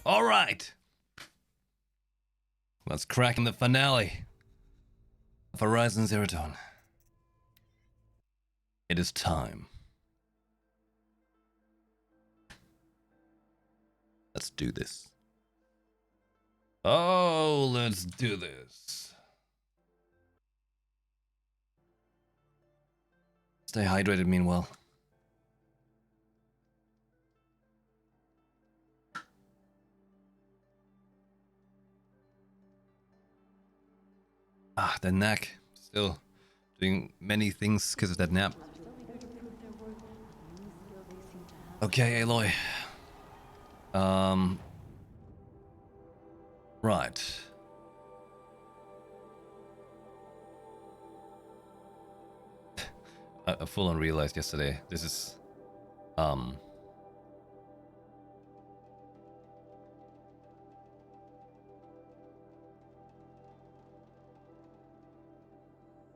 All right. Let's crack in the finale of Horizon Zero Dawn. It is time. Let's do this. Oh, let's do this. Stay hydrated meanwhile. Ah, the neck. Still doing many things because of that nap. Okay, Aloy. Right. I full on realized yesterday. This is,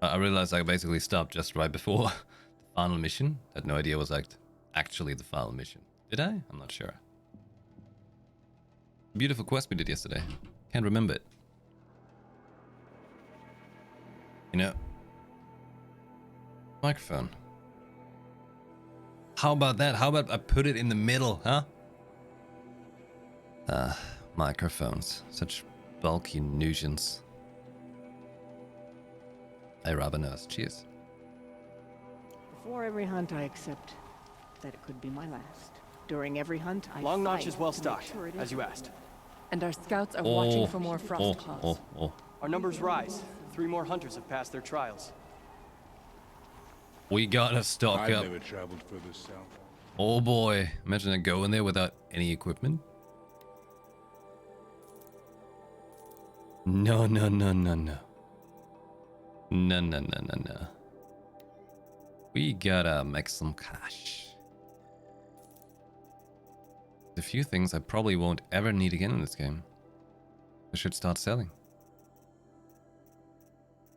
I realized I basically stopped just right before the final mission. Had no idea it was like actually the final mission. Did I? I'm not sure. Beautiful quest we did yesterday. Can't remember it. You know, microphone. How about that? How about I put it in the middle, huh? Microphones. Such bulky nuisance. Hey, Ravenous. Cheers. Before every hunt, I accept that it could be my last. During every hunt, I Long Notch fight is well to make stocked, sure it as is you right. asked. And our scouts are watching for more frost claws. Our numbers rise. 3 more hunters have passed their trials. We gotta stock I've up. never traveled further south. Oh boy, imagine I go in there without any equipment. No, no, no, no, no. No, no, no, no, no. We gotta make some cash. A few things I probably won't ever need again in this game. I should start selling.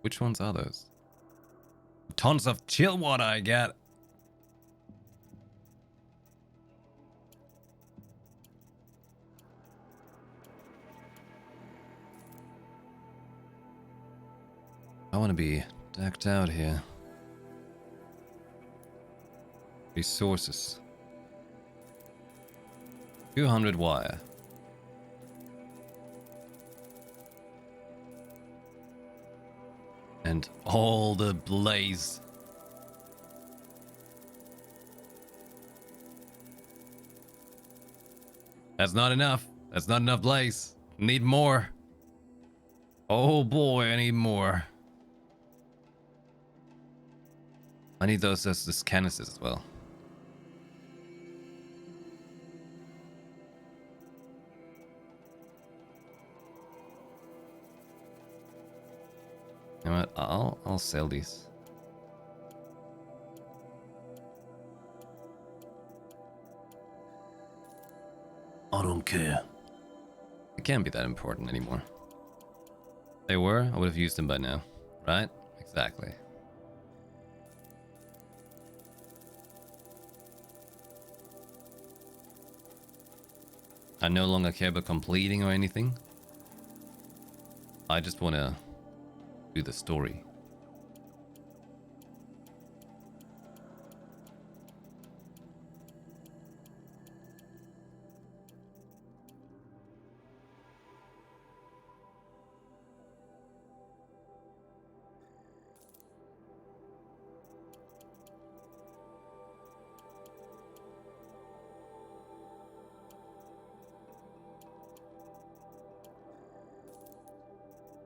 Which ones are those? Tons of chill water I got. I want to be decked out here. Resources. 200 wire. And all the blaze. That's not enough. That's not enough blaze. Need more. Oh boy, I need more. I need those as canisters as well. You know what? I'll sell these. I don't care. It can't be that important anymore. If they were, I would have used them by now, right? Exactly. I no longer care about completing or anything. I just want to do the story.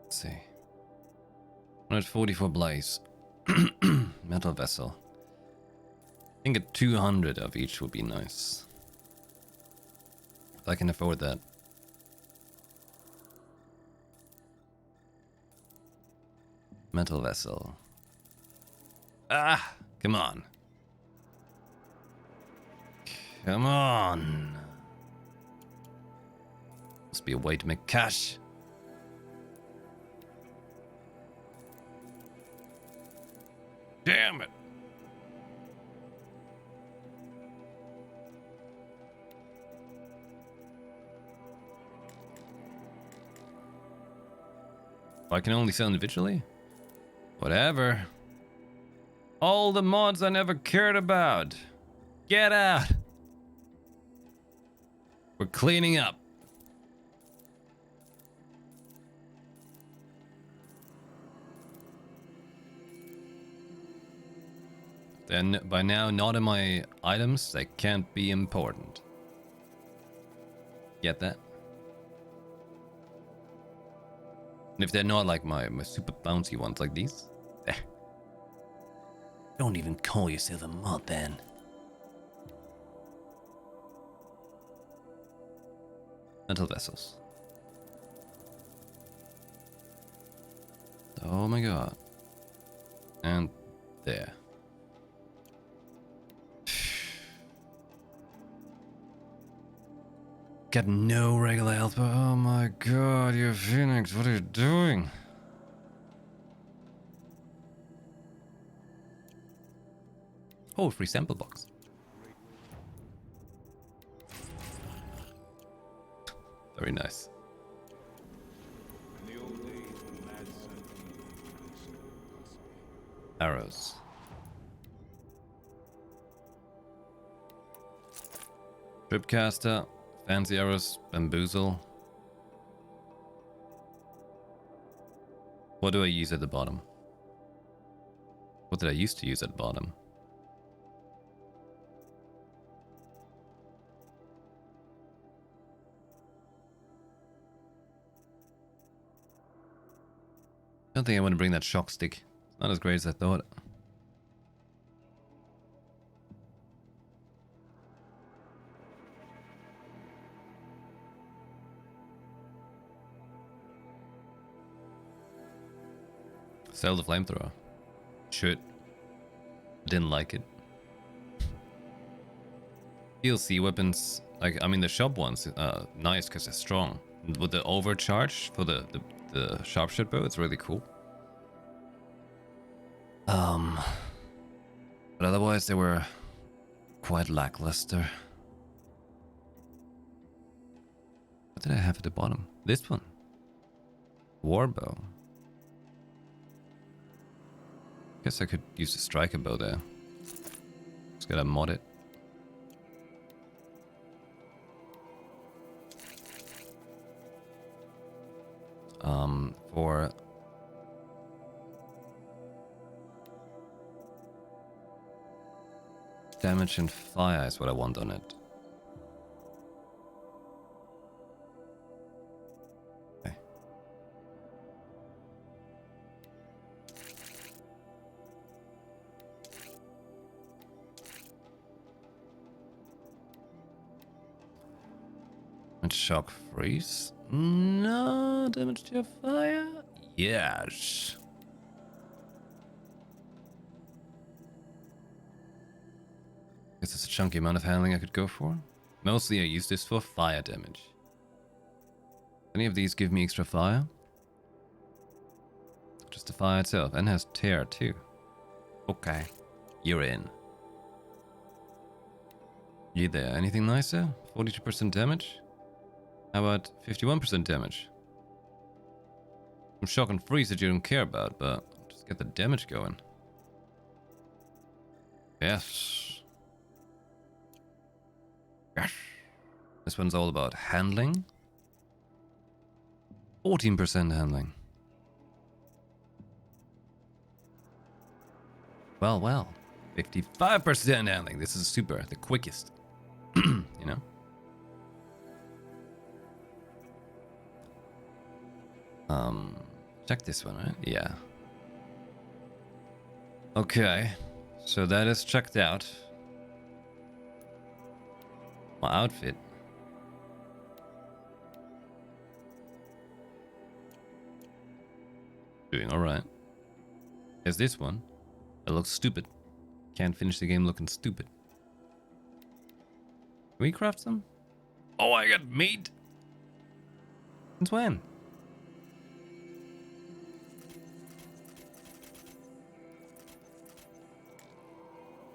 Let's see. 144 blaze. Metal vessel. I think a 200 of each would be nice. If I can afford that. Metal vessel. Ah! Come on. Come on. Must be a way to make cash. Damn it. Oh, I can only sell individually? Whatever. All the mods I never cared about. Get out. We're cleaning up. Then by now not in my items, they can't be important. Get that? And if they're not like my super bouncy ones like these, don't even call yourself a mod then. Metal vessels. Oh my god. And there. Got no regular health, but oh my god, YuPhoenix, what are you doing? Oh, free sample box. Very nice. Arrows. Tripcaster, fancy arrows, bamboozle. What do I use at the bottom? What did I used to use at the bottom? I don't think I want to bring that shock stick. It's not as great as I thought. Sell the flamethrower. Should. Didn't like it. DLC weapons, like, I mean the shop ones, nice because they're strong. With the overcharge for the sharpshooter bow, it's really cool. But otherwise they were quite lackluster. What did I have at the bottom? This one. Warbow. Guess I could use the striker bow there. Just gotta mod it. For damage and fire is what I want on it. Okay. And shock freeze. No damage to your fire? Yes. Guess it's a chunky amount of handling I could go for. Mostly I use this for fire damage. Any of these give me extra fire? Just the fire itself. And has tear too. Okay. You're in. You there. Anything nicer? 42% damage? How about 51% damage? Some shock and freeze that you don't care about, but just get the damage going. Yes. Yes. This one's all about handling. 14% handling. Well, well. 55% handling. This is super, the quickest. You know? Check this one, right? Yeah. Okay. So that is checked out. My outfit. Doing alright. There's this one. That looks stupid. Can't finish the game looking stupid. Can we craft some? Oh, I got meat! Since when?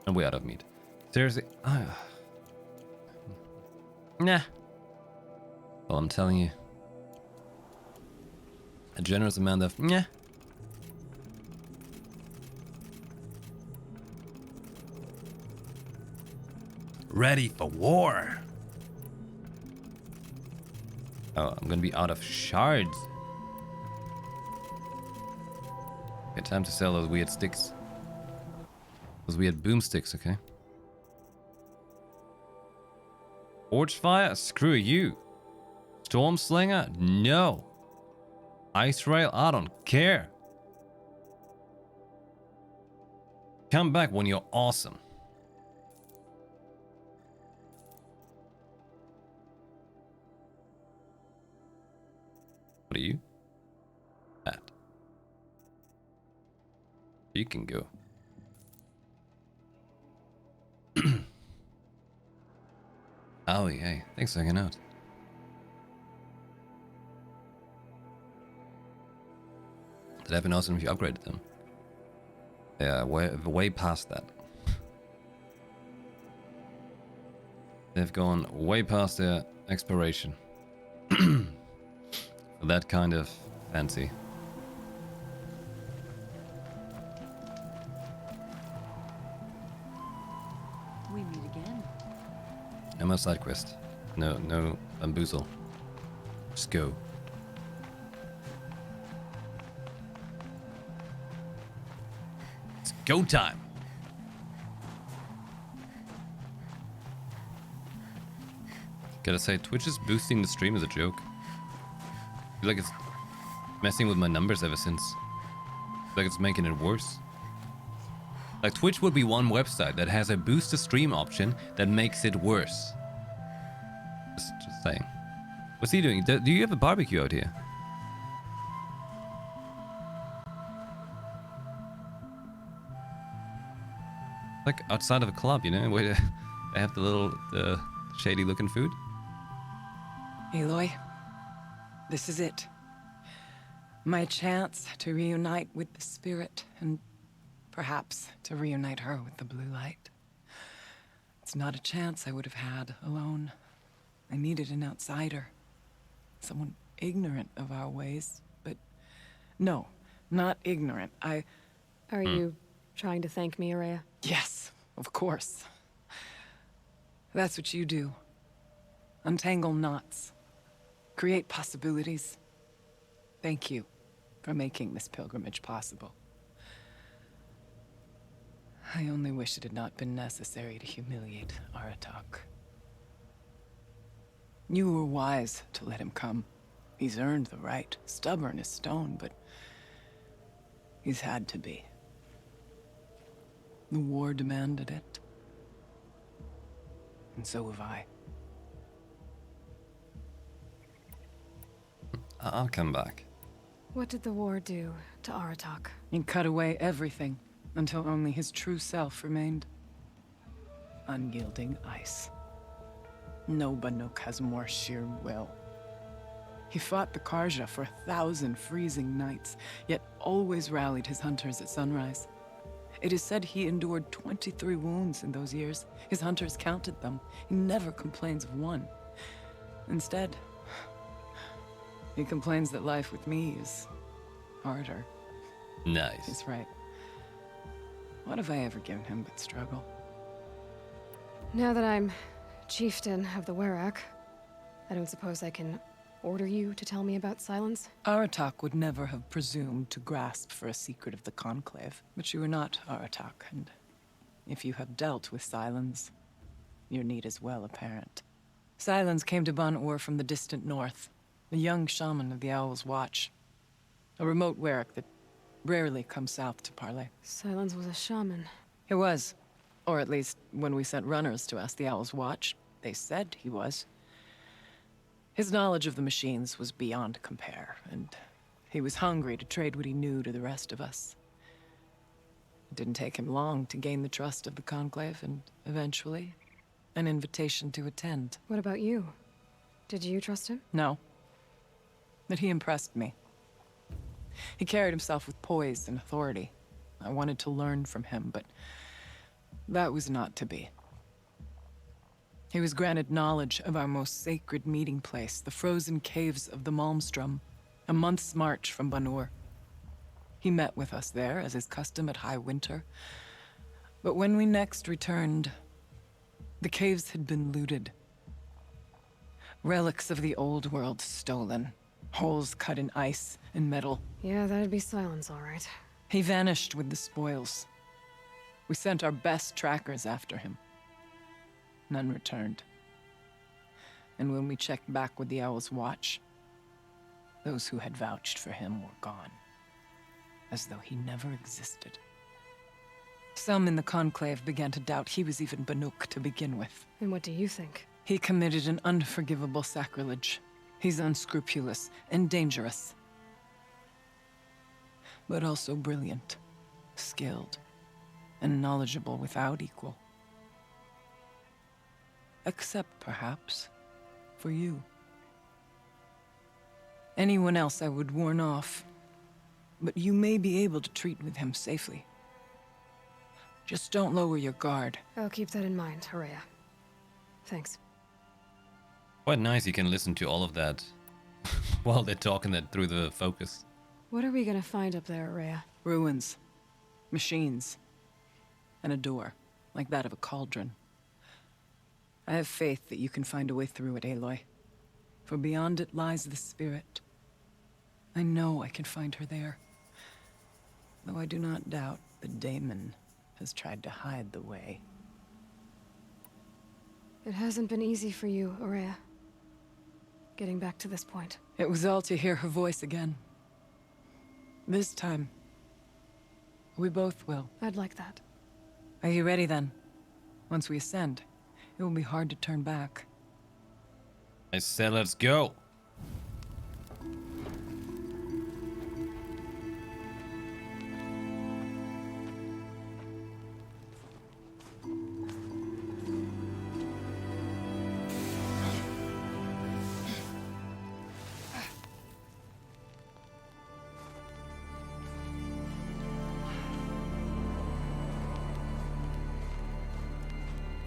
And we're out of meat. Seriously? Nah. Well, I'm telling you. A generous amount of yeah. Ready for war. Oh, I'm gonna be out of shards. Okay, time to sell those weird sticks. Those weird boomsticks, okay? Forge fire? Screw you. Storm slinger? No. Ice rail? I don't care. Come back when you're awesome. What are you? That. You can go. Oh, yeah. Thanks for hanging out. That'd have been awesome if you upgraded them. Yeah, way past that. They've gone way past their expiration. For that kind of fancy. We meet again. No more side quest. No bamboozle. Just go. It's go time. Gotta say, Twitch is boosting the stream as a joke. I feel like it's messing with my numbers ever since. I feel like it's making it worse. Like, Twitch would be one website that has a boost the stream option that makes it worse. Just saying. What's he doing? Do you have a barbecue out here? Like outside of a club, you know, where they have the shady looking food. Aloy, this is it. My chance to reunite with the spirit and perhaps to reunite her with the blue light. It's not a chance I would have had alone. I needed an outsider. Someone ignorant of our ways, but no, not ignorant. Are you trying to thank me, Araya? Yes, of course. That's what you do. Untangle knots. Create possibilities. Thank you for making this pilgrimage possible. I only wish it had not been necessary to humiliate Aratak. You were wise to let him come. He's earned the right. Stubborn as stone, but he's had to be. The war demanded it. And so have I. I'll come back. What did the war do to Aratak? He cut away everything until only his true self remained. Unyielding ice. No Banuk has more sheer will. He fought the Karja for 1,000 freezing nights, yet always rallied his hunters at sunrise. It is said he endured 23 wounds in those years. His hunters counted them. He never complains of one. Instead, he complains that life with me is harder. Nice. He's right. What have I ever given him but struggle? Now that I'm chieftain of the Werak, I don't suppose I can order you to tell me about Silence? Aratak would never have presumed to grasp for a secret of the Conclave. But you are not Aratak, and if you have dealt with Silence, your need is well apparent. Silence came to Ban-Ur from the distant north, a young shaman of the Owl's Watch. A remote Werak that rarely comes south to parley. Silence was a shaman. He was. Or at least, when we sent runners to ask the Owl's Watch, they said he was. His knowledge of the machines was beyond compare, and he was hungry to trade what he knew to the rest of us. It didn't take him long to gain the trust of the Conclave, and eventually, an invitation to attend. What about you? Did you trust him? No. But he impressed me. He carried himself with poise and authority. I wanted to learn from him, but that was not to be. He was granted knowledge of our most sacred meeting place, the frozen caves of the Malmstrom. a month's march from Banur. He met with us there, as is custom at high winter. But when we next returned, the caves had been looted. Relics of the old world stolen. Holes cut in ice and metal. Yeah, that'd be Silence, all right. He vanished with the spoils. We sent our best trackers after him. None returned. And when we checked back with the Owl's Watch, those who had vouched for him were gone. As though he never existed. Some in the Conclave began to doubt he was even Banuk to begin with. And what do you think? He committed an unforgivable sacrilege. He's unscrupulous and dangerous. But also brilliant, skilled, and knowledgeable without equal. Except, perhaps, for you. Anyone else I would warn off, but you may be able to treat with him safely. Just don't lower your guard. I'll keep that in mind, Horea. Thanks. Quite nice you can listen to all of that while they're talking that through the focus. What are we gonna find up there, Horea? Ruins, machines, and a door, like that of a cauldron. I have faith that you can find a way through it, Aloy. For beyond it lies the spirit. I know I can find her there. Though I do not doubt the daemon has tried to hide the way. It hasn't been easy for you, Horea. Getting back to this point. It was all to hear her voice again. This time, we both will. I'd like that. Are you ready then? Once we ascend, it will be hard to turn back. I said let's go.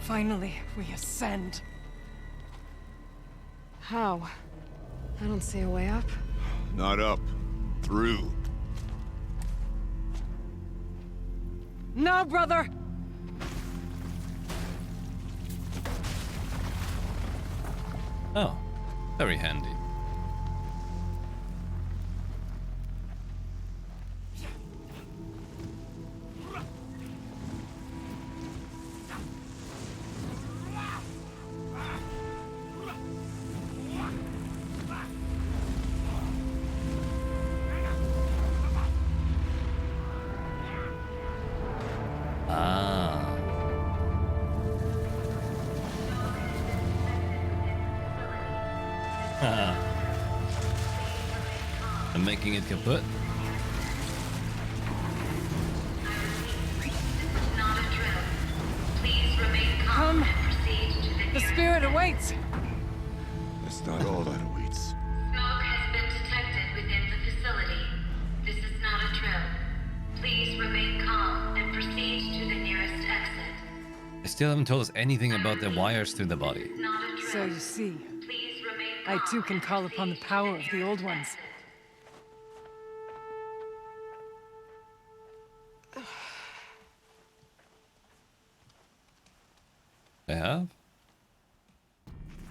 Finally, we ascend. How? I don't see a way up. Not up. Through. No, brother! Oh, very handy. I'm making it kaput. Come! The spirit awaits! That's not all that awaits. Smoke has been detected within the facility. This is not a drill. Please remain calm and proceed to the nearest exit. They still haven't told us anything about the wires through the body. Not a drill. So you see, Please remain I calm too can and call upon the proceed power to of the nearest old ones. exit. They have?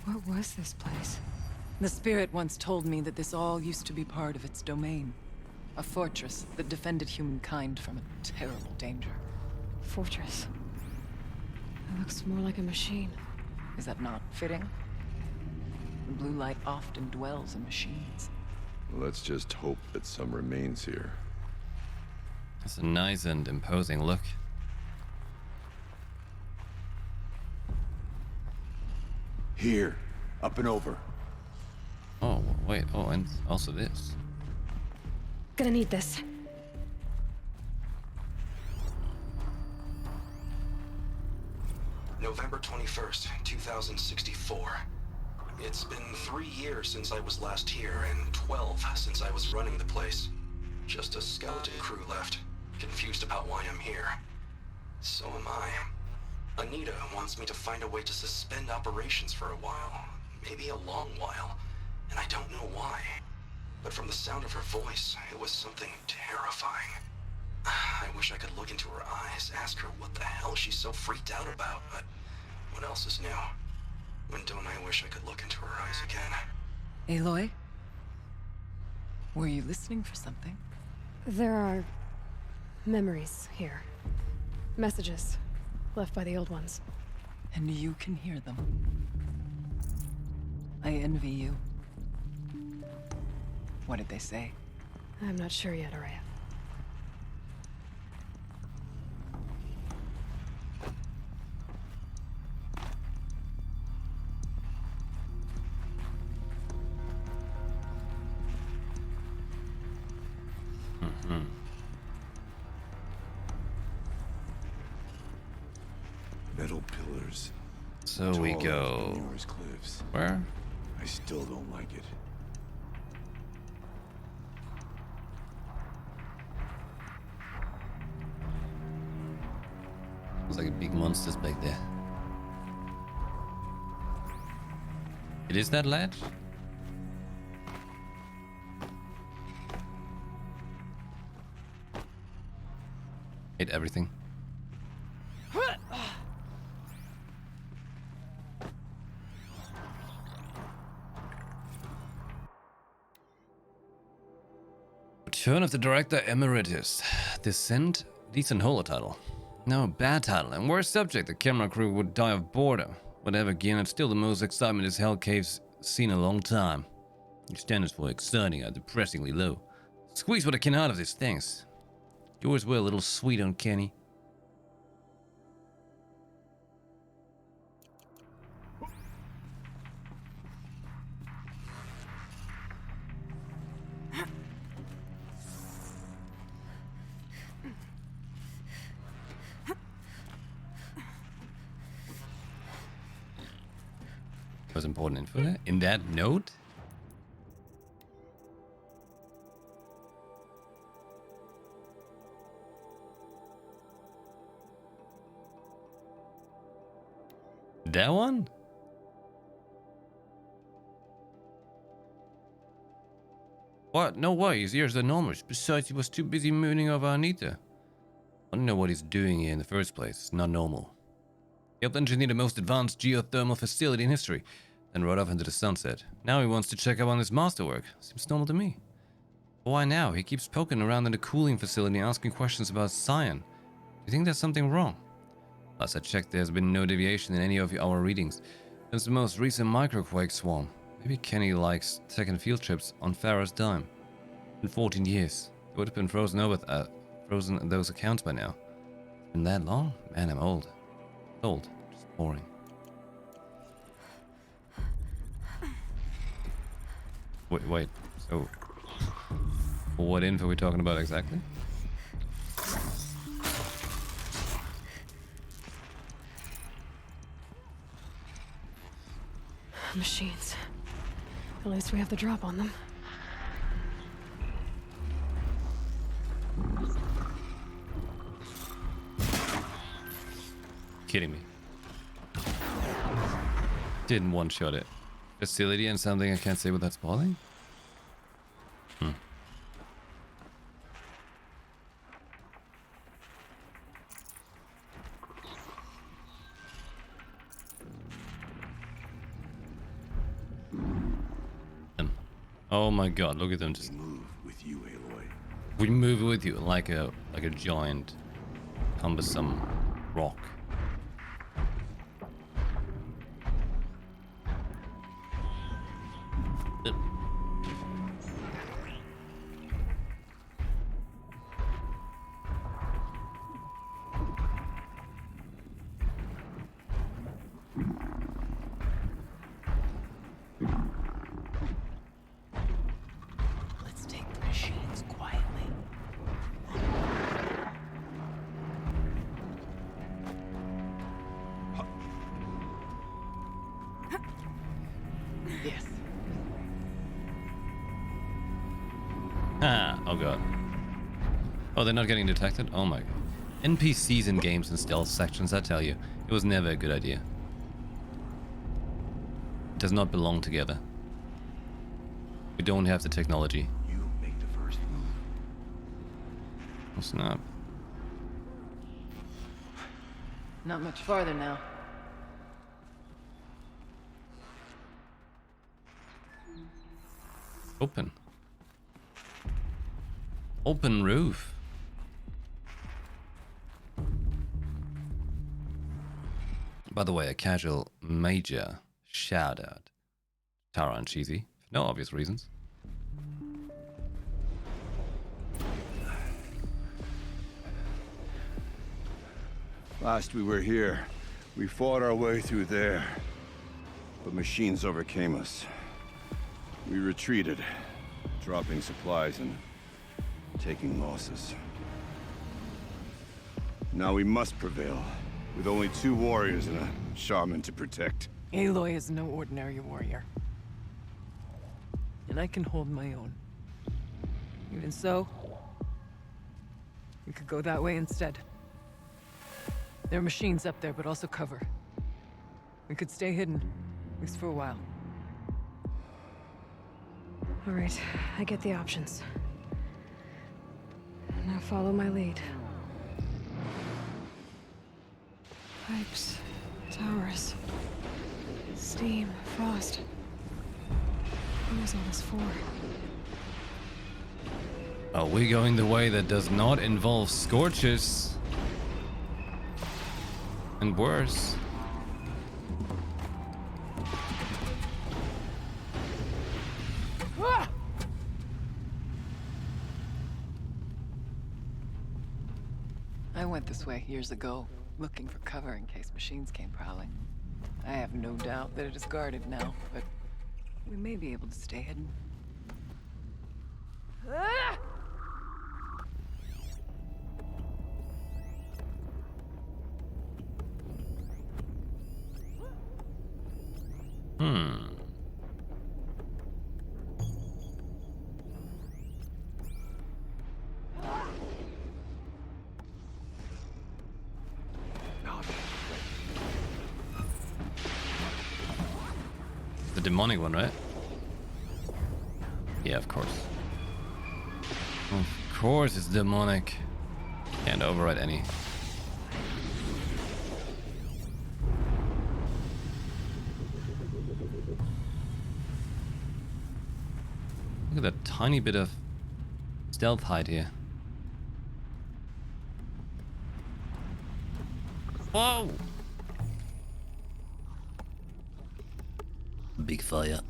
What was this place? The spirit once told me that this all used to be part of its domain. A fortress that defended humankind from a terrible danger. Fortress. It looks more like a machine. Is that not fitting? The blue light often dwells in machines. Let's just hope that some remains here. That's a nice and imposing look. Here. Up and over. Oh, wait. Oh, and also this. Gonna need this. November 21st, 2064. It's been 3 years since I was last here, and 12 since I was running the place. Just a skeleton crew left, confused about why I'm here. So am I. Anita wants me to find a way to suspend operations for a while, maybe a long while, and I don't know why. but from the sound of her voice, it was something terrifying. I wish I could look into her eyes, ask her what the hell she's so freaked out about, but what else is new? When don't I wish I could look into her eyes again? Aloy? Were you listening for something? There are memories here. Messages left by the old ones. And you can hear them. I envy you. What did they say? I'm not sure yet, Araya. Metal pillars. So we Tall as go. Muir's cliffs. Where? I still don't like it. Looks like a big monster's back there. It is that ledge? Hate everything. Return of the Director Emeritus. Decent holo title. No, bad title. And worst subject, the camera crew would die of boredom. Whatever, Gian, it's still the most excitement this Hell Cave's seen in a long time. Your standards for exciting are depressingly low. Squeeze what I can out of these things. Yours were a little sweet on Kenny. Was important info there? In that note? That one? What? No way, his ears are enormous. Besides, he was too busy mooning over Anita. I don't know what he's doing here in the first place. It's not normal. He helped engineer the most advanced geothermal facility in history, then rode off into the sunset. Now he wants to check up on his masterwork. Seems normal to me. But why now? He keeps poking around in the cooling facility asking questions about Cyan. Do you think there's something wrong? Last I checked, there's been no deviation in any of our readings since the most recent microquake swarm. Maybe Kenny likes taking field trips on Pharaoh's dime. In 14 years. It would have been frozen those accounts by now. Been that long? Man, I'm old. Old. Just boring. Wait. So, what info are we talking about exactly? Machines. At least we have the drop on them. Kidding me. Didn't one-shot it. Facility and something I can't say without spoiling? Oh my god, look at them just... We move with you, Aloy. We move with you like a giant, cumbersome rock. Let's take the machines quietly. Yes. Ah, oh god. Oh, they're not getting detected? Oh my god. NPCs in games and stealth sections, I tell you, it was never a good idea. It does not belong together. We don't have the technology. Oh, snap. Not much farther now. Open. Open roof. By the way, a casual major shout out. Tara and Cheesy, for no obvious reasons. Last we were here, we fought our way through there. But machines overcame us. We retreated, dropping supplies and taking losses. Now we must prevail, with only 2 warriors and a shaman to protect. Aloy is no ordinary warrior. And I can hold my own. Even so, we could go that way instead. There are machines up there, but also cover. We could stay hidden, at least for a while. All right, I get the options. Now follow my lead. Pipes, towers, steam, frost. What was all this for? Are we going the way that does not involve scorches? And worse. Ah! I went this way years ago, looking for cover in case machines came prowling. I have no doubt that it is guarded now, but we may be able to stay hidden. Ah! The demonic one, right? Yeah, of course. Of course it's demonic. Can't override any. Look at that tiny bit of stealth hide here. Whoa! Big fire.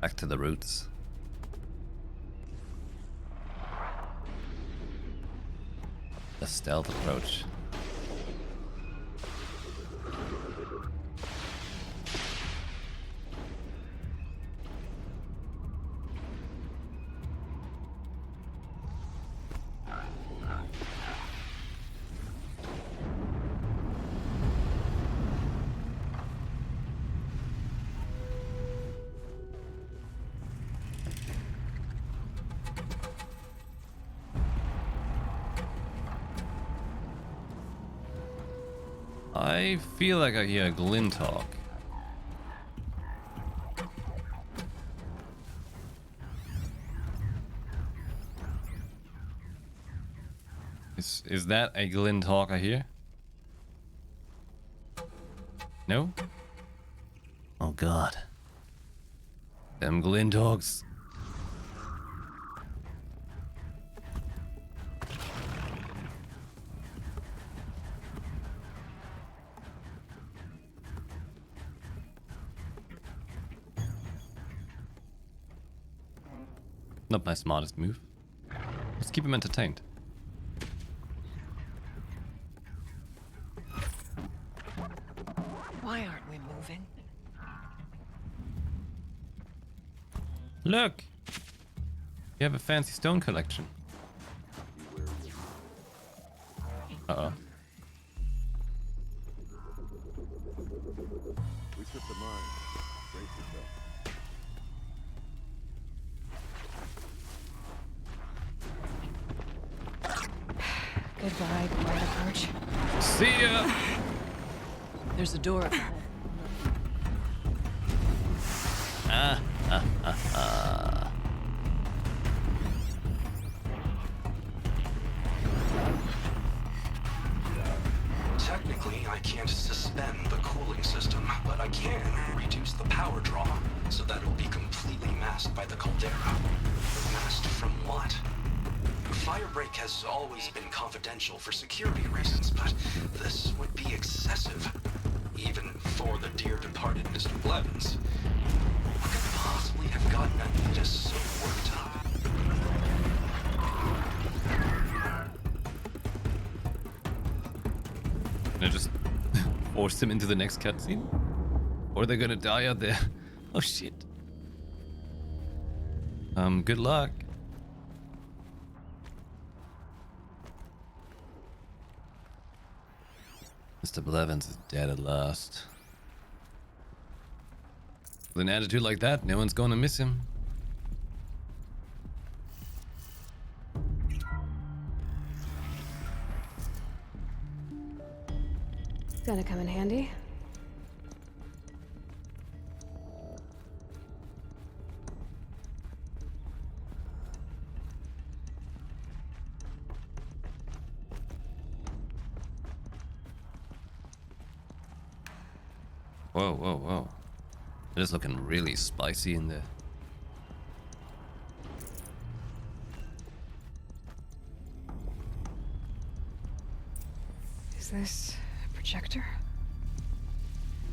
Back to the roots. The stealth approach. I feel like I hear Glyn talk. Is that a Glyn talk I hear? No? Oh god. Them Glyn talks. Not my smartest move. Let's keep him entertained. Why aren't we moving? Look! You have a fancy stone collection. Uh-oh. We took the mine. Brace yourself. Goodbye, quiet approach. See ya! There's a door up ahead. Technically, I can't suspend the cooling system, but I can reduce the power draw so that it'll be completely masked by the caldera. Masked from what? Firebreak has always been confidential for security reasons, but this would be excessive. Even for the dear departed Mr. Blevins. What could possibly have gotten Anita so worked up? Can I just force him into the next cutscene? Or they're gonna die out there. Oh shit. Good luck. Mr. Blevins is dead at last. With an attitude like that, no one's gonna miss him. Gonna come in handy. Whoa, whoa, whoa. It is looking really spicy in there. Is this a projector?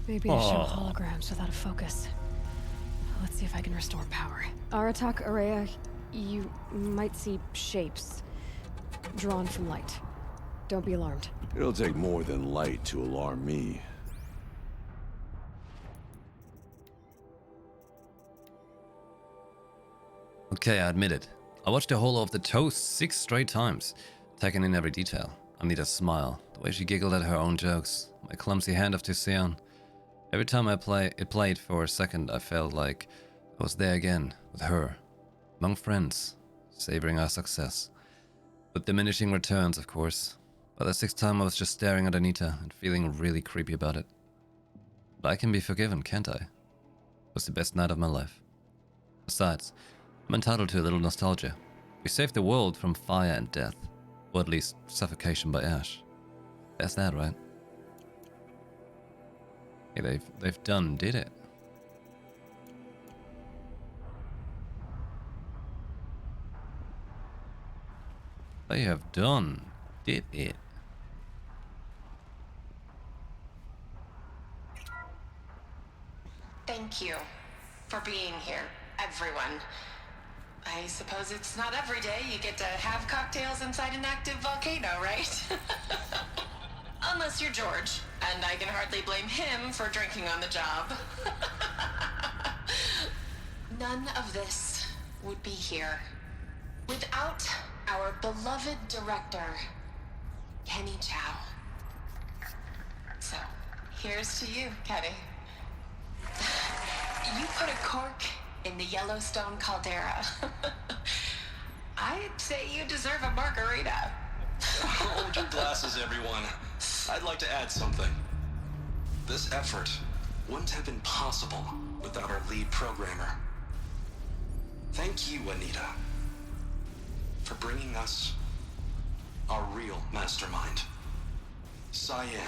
Maybe to show holograms without a focus. Let's see if I can restore power. Aratak Araya, you might see shapes drawn from light. Don't be alarmed. It'll take more than light to alarm me. Okay, I admit it. I watched the whole of the toast 6 straight times, taking in every detail. Anita's smile, the way she giggled at her own jokes, my clumsy handoff to Sion. Every time it played for a second, I felt like I was there again, with her, among friends, savoring our success. With diminishing returns, of course. By the 6th time, I was just staring at Anita and feeling really creepy about it. But I can be forgiven, can't I? It was the best night of my life. Besides, I'm entitled to a little nostalgia. We saved the world from fire and death. Or at least suffocation by ash. That's that, right? Hey, they've did it. They have did it. Thank you for being here, everyone. I suppose it's not every day you get to have cocktails inside an active volcano, right? Unless you're George, and I can hardly blame him for drinking on the job. None of this would be here without our beloved director, Kenny Chow. So, here's to you, Kenny. You put a cork in the Yellowstone caldera. I'd say you deserve a margarita. Hold your glasses, everyone. I'd like to add something. This effort wouldn't have been possible without our lead programmer. Thank you, Anita, for bringing us our real mastermind, Cyan.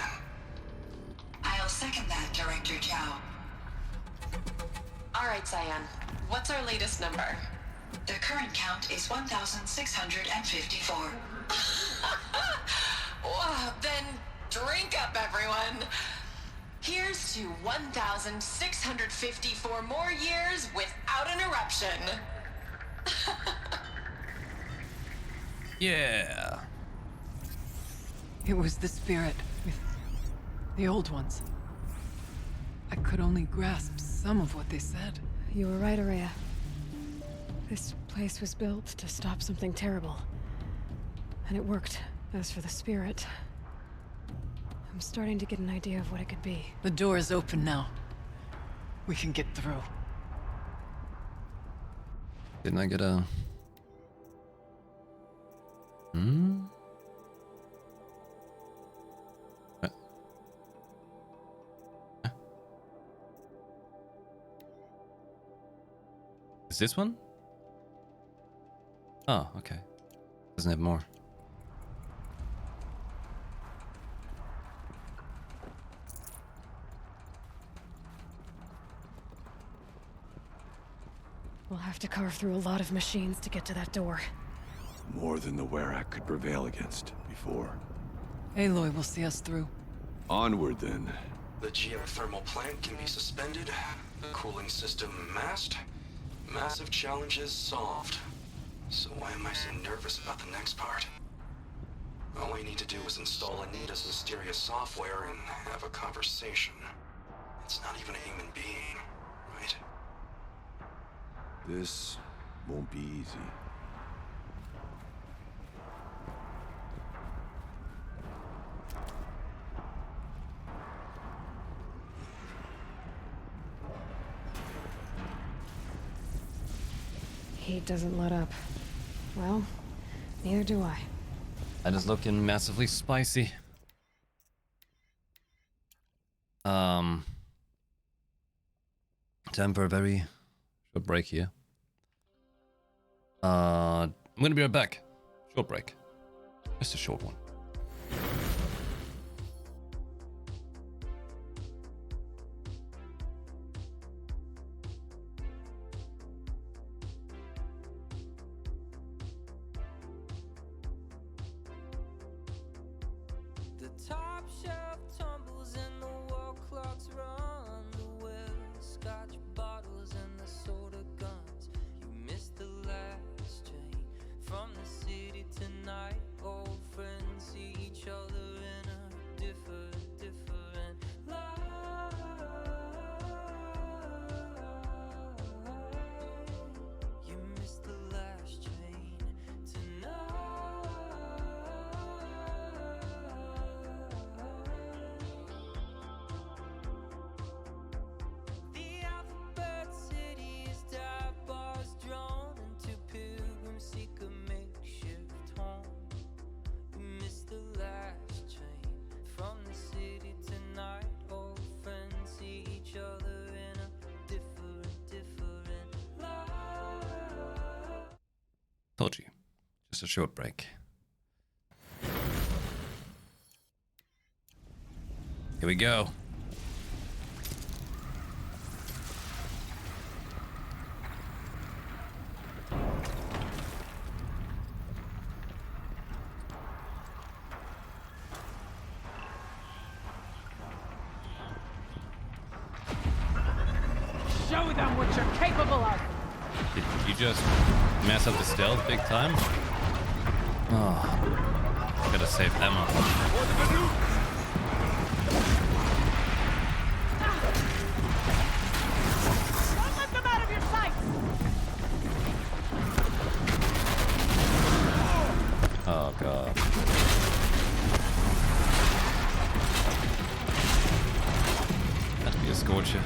I'll second that, Director Chow. All right, Cyan. What's our latest number? The current count is 1,654. Well, then drink up, everyone. Here's to 1,654 more years without an eruption. Yeah. It was the spirit with the old ones. I could only grasp some of what they said. You were right, Araya. This place was built to stop something terrible. And it worked. As for the spirit, I'm starting to get an idea of what it could be. The door is open now. We can get through. Didn't I get a... Is this one? Oh, okay. Doesn't have more. We'll have to carve through a lot of machines to get to that door. More than the Werak could prevail against before. Aloy will see us through. Onward, then. The geothermal plant can be suspended. The cooling system masked. Massive challenges solved. So why am I so nervous about the next part? All I need to do is install Anita's mysterious software and have a conversation. It's not even a human being, right? This won't be easy. Heat doesn't let up. Well, neither do I. That is looking massively spicy. Time for a very short break here. I'm gonna be right back. Short break. Just a short one. The top shelf tumbles and the wall clocks run the well. Scotch bottles and the soda guns. You missed the last train from the city tonight. Old friends see each other in a different light. You missed the last train tonight. The alphabet city is dive bars drawn into pilgrims seek a makeshift home. We missed the last train from the city tonight. Old friends see each other in a different light. Told you. Just a short break. Here we go. Show them what you're capable of! Did you just mess up the stealth big time? Oh, gotta save Emma. Don't let them out of your sight! Oh god. That'd be a scorcher.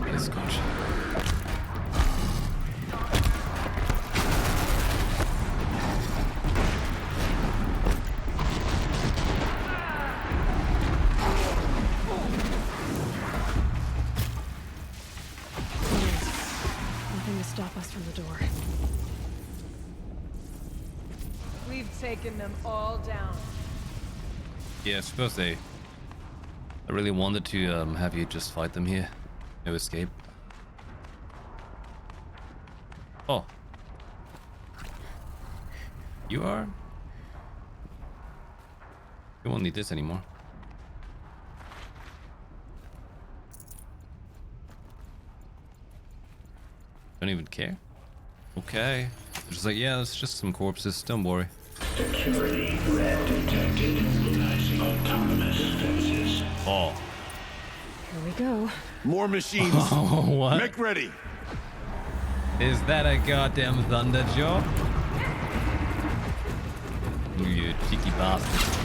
Be a scorcher. Nothing to stop us from the door. We've taken them all down. Yeah, I suppose I really wanted to have you just fight them here. No escape. Oh. You are? You won't need this anymore. Don't even care? Okay. They're just like, yeah, it's just some corpses, don't worry. Security threat detected utilizing autonomous fences. Oh. Here we go. More machines. Oh, what? Make ready. Is that a goddamn thunder jaw? You cheeky bastard.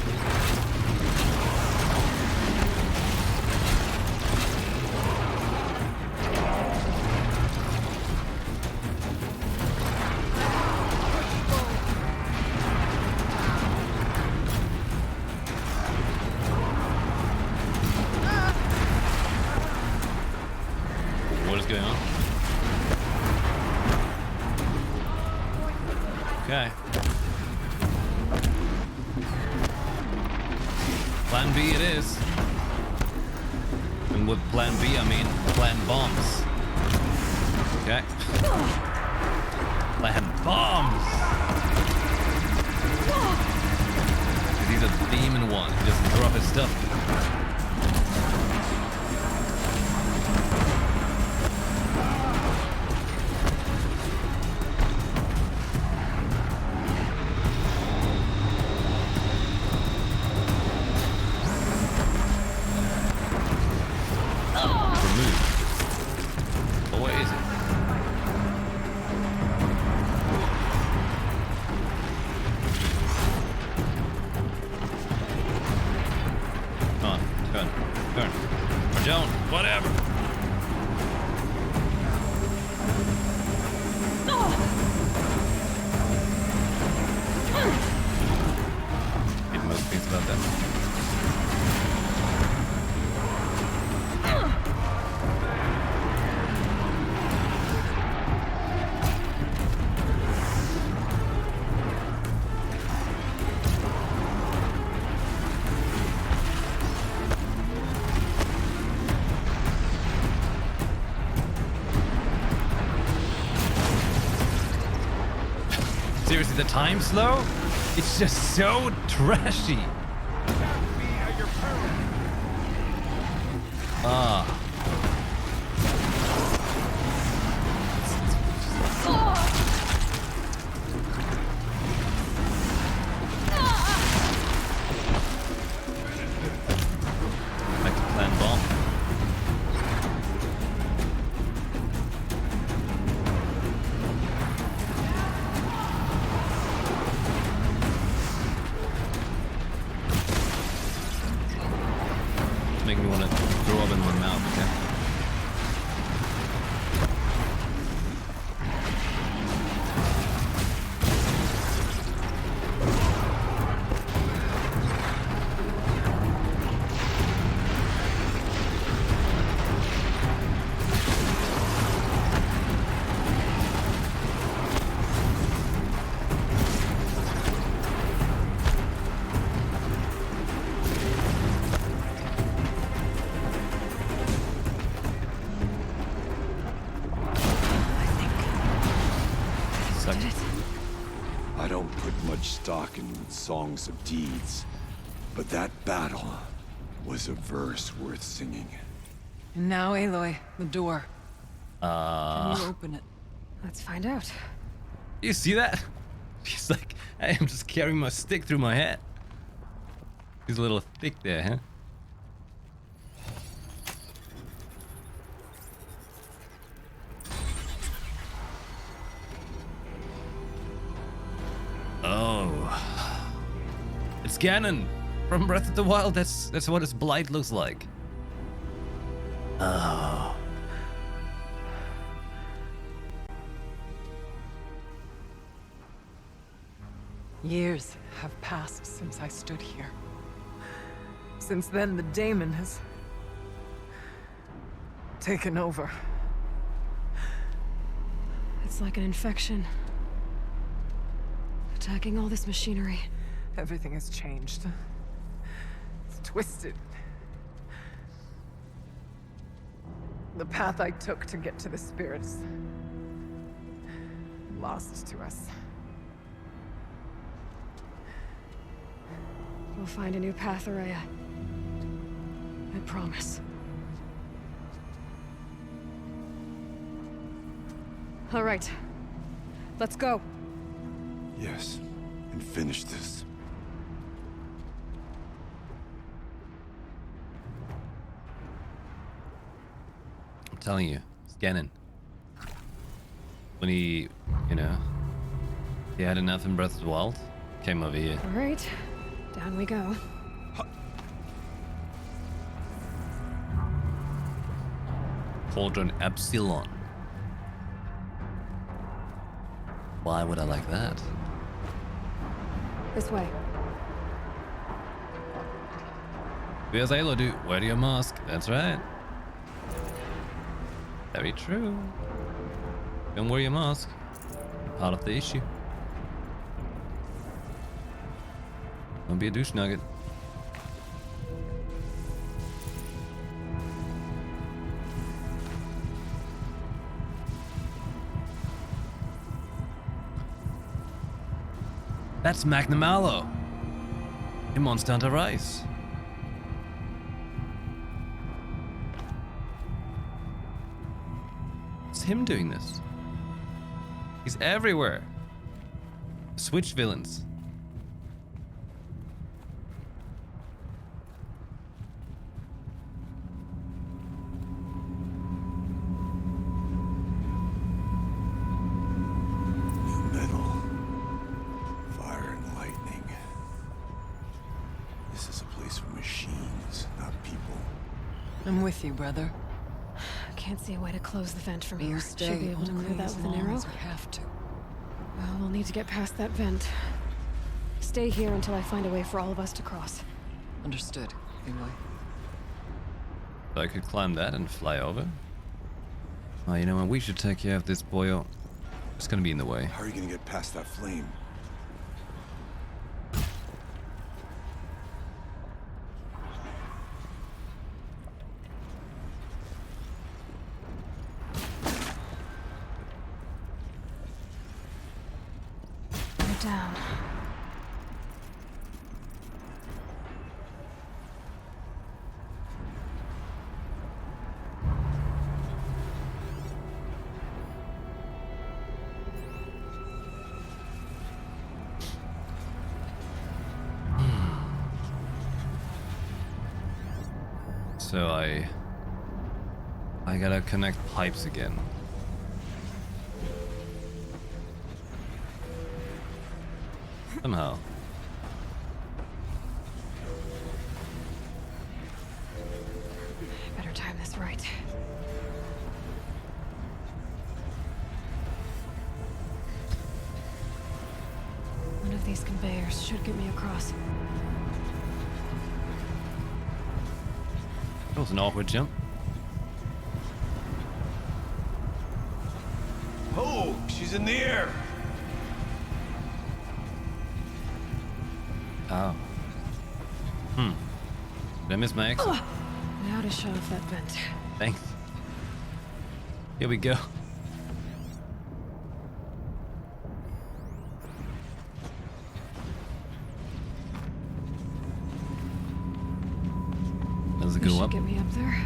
Okay. Plan B it is. And with plan B, I mean plan bombs. Okay. Plan bombs! He's a demon one. He doesn't drop his stuff. Seriously, the time slow? It's just so trashy. Ah. Back to plan bomb. Make me want to throw up in my mouth, okay? I don't put much stock in songs of deeds, but that battle was a verse worth singing. And now, Aloy, the door. Can you open it? Let's find out. You see that? She's like, I am just carrying my stick through my head. He's a little thick there, huh? Oh, it's Ganon from Breath of the Wild. That's what his blight looks like. Oh. Years have passed since I stood here. Since then, the daemon has taken over. It's like an infection. Attacking all this machinery. Everything has changed. It's twisted. The path I took to get to the spirits, lost to us. We'll find a new path, Araya. I promise. All right. Let's go. Yes, and finish this. I'm telling you, it's Ganon. When he, you know, he had enough in Breath of the Wild, came over here. All right. Down we go. Cauldron Epsilon. Why would I like that? This way. Where's Aloy, dude? Wear your mask. That's right. Very true. Don't wear your mask. Part of the issue. Don't be a douche nugget. That's Magnamalo. Him on Stunter Rice. It's him doing this. He's everywhere. Switch villains. Metal. Fire and lightning. This is a place for machines, not people. I'm with you, brother. Can't see a way to close the vent from here. We'll Should stay be able to only clear that as with an long arrow. as we have to. Well, we'll need to get past that vent. Stay here until I find a way for all of us to cross. Understood, Aloy. So I could climb that and fly over. Oh, you know what? We should take care of this boyo. It's gonna be in the way. How are you gonna get past that flame? You're down. So I gotta connect pipes again. Somehow. Better time this right. One of these conveyors should get me across. That was an awkward jump. Oh, she's in the air. Oh. Did I miss my exit? Now to shut off that vent. Thanks. Here we go. Does it This go should up? get me up there.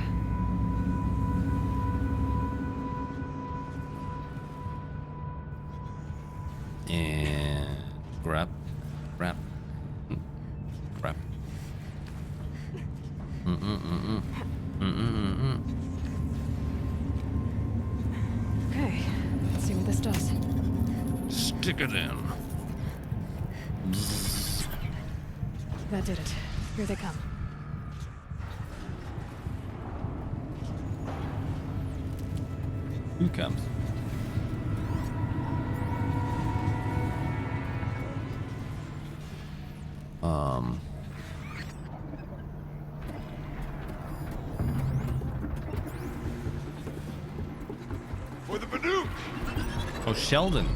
And grab. Grab. Grab. Okay, let's see what this does. Stick it in. That did it. Here they come. Who comes? For the Baduk! Oh, Sheldon.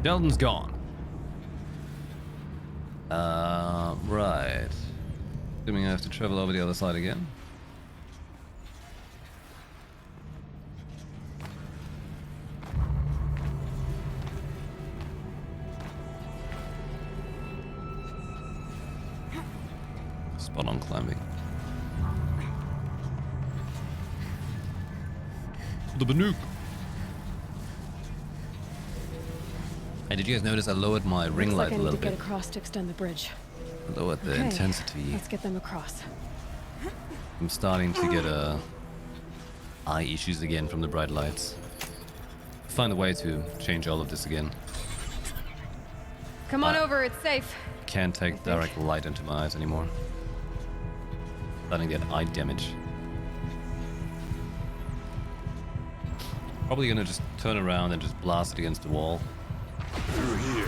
Sheldon's gone. Right. Assuming I have to travel over the other side again. Spot on climbing. The Banuk. Hey, did you guys notice I lowered my ring Looks light like I a need little to get bit? across to extend the bridge. Lowered the Okay, intensity. Let's get them across. I'm starting to get eye issues again from the bright lights. Find a way to change all of this again. Come on over, it's safe. Can't take direct light into my eyes anymore. Starting to get eye damage. Probably gonna just turn around and just blast it against the wall. Through here.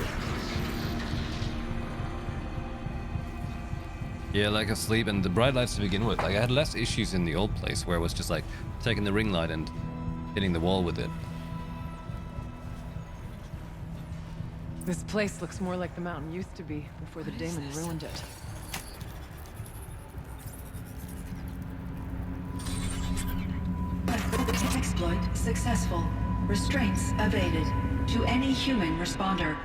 Yeah, like asleep, and the bright lights to begin with. Like I had less issues in the old place where it was just like taking the ring light and hitting the wall with it. This place looks more like the mountain used to be before the demon ruined it. Exploit successful. Restraints evaded. To any human responder.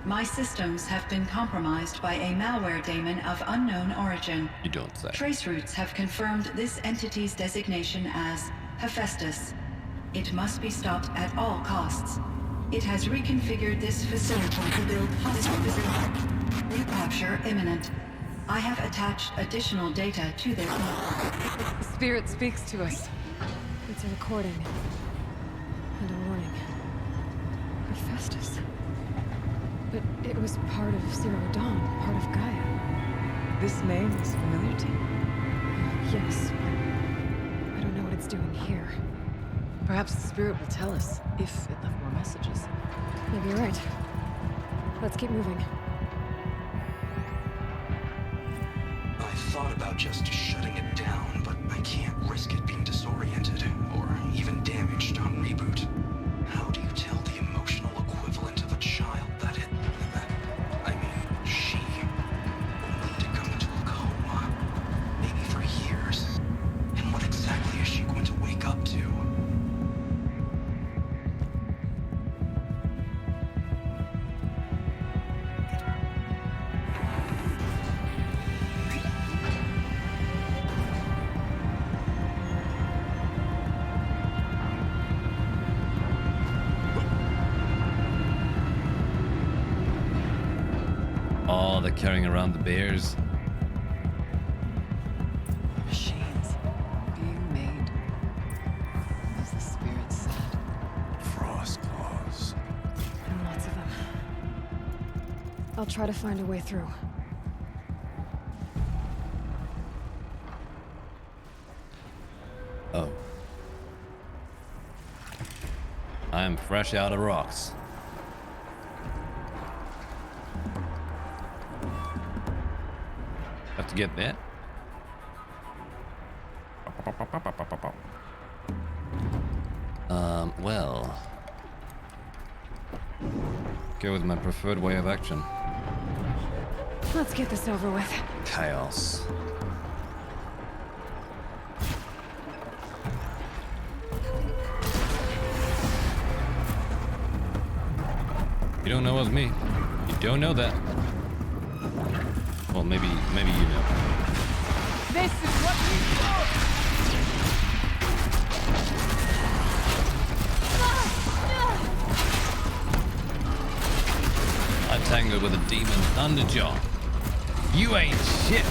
My systems have been compromised by a malware daemon of unknown origin. You don't say. Trace routes have confirmed this entity's designation as Hephaestus. It must be stopped at all costs. It has reconfigured this facility to build hostile recapture imminent. I have attached additional data to their The spirit speaks to us. It's a recording. And a warning. Hephaestus. But it was part of Zero Dawn, part of Gaia. This name is familiar to you? Yes, but I don't know what it's doing here. Perhaps the spirit will tell us if it left more messages. Maybe you're right. Let's keep moving. I thought about just shutting it down, but I can't risk it being disoriented or even damaged on reboot. How do you tell the emotional equivalent of a child that I mean, she will need to go into a coma, maybe for years? And what exactly is she going to wake up to? Oh, they're carrying around the bears. Machines being made. As the spirit said. Frost claws. And lots of them. I'll try to find a way through. Oh. I'm fresh out of rocks. Have to get that. Well. Go with my preferred way of action. Let's get this over with. Chaos. You don't know it was me. You don't know that. Well, maybe you know. This is what we want! I tangled with a demon thunderjaw. You ain't shit.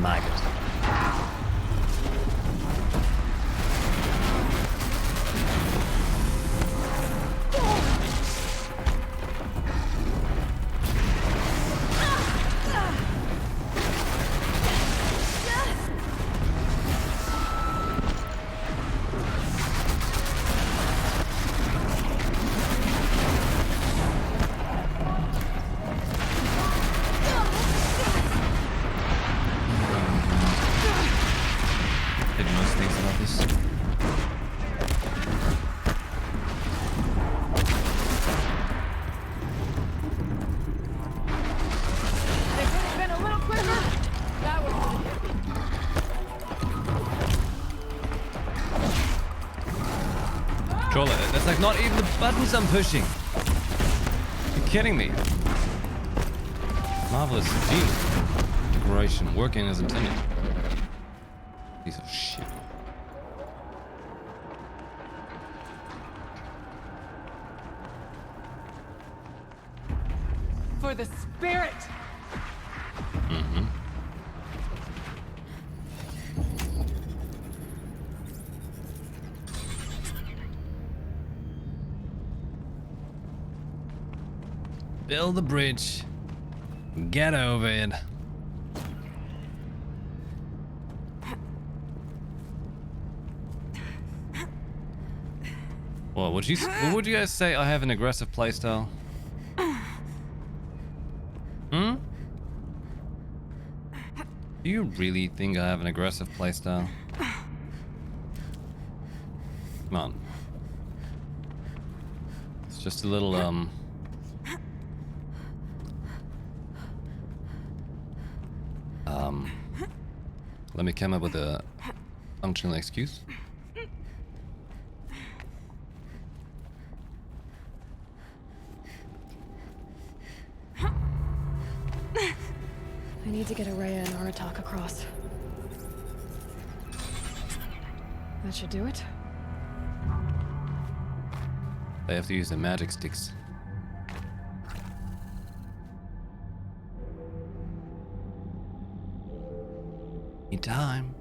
Maggot. Didn't most things about this. If it had been a little quicker, that would have Controller, that's like not even the buttons I'm pushing. You're kidding me. Marvelous genius. Decoration working as intended. Piece of shit. for the spirit! Mm-hmm. Build the bridge. Get over it. What would you guys say? I have an aggressive playstyle. Hmm? Do you really think I have an aggressive playstyle? Come on. It's just a little let me come up with a functional excuse. I need to get Araya and Aratak across. That should do it. They have to use their magic sticks. Need time.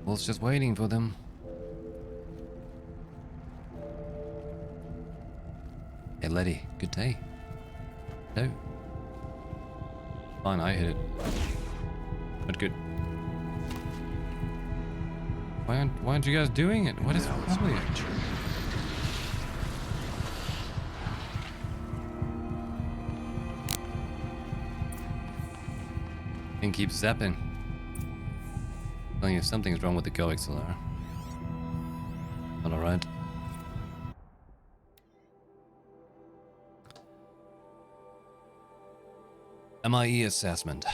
Wolf's just waiting for them. Hey, Letty, good day. No. Fine, I hit it. But good. Why aren't you guys doing it? What is wrong with you? And keep zapping. Telling you something's wrong with the coaxialar. Not alright. MIE assessment.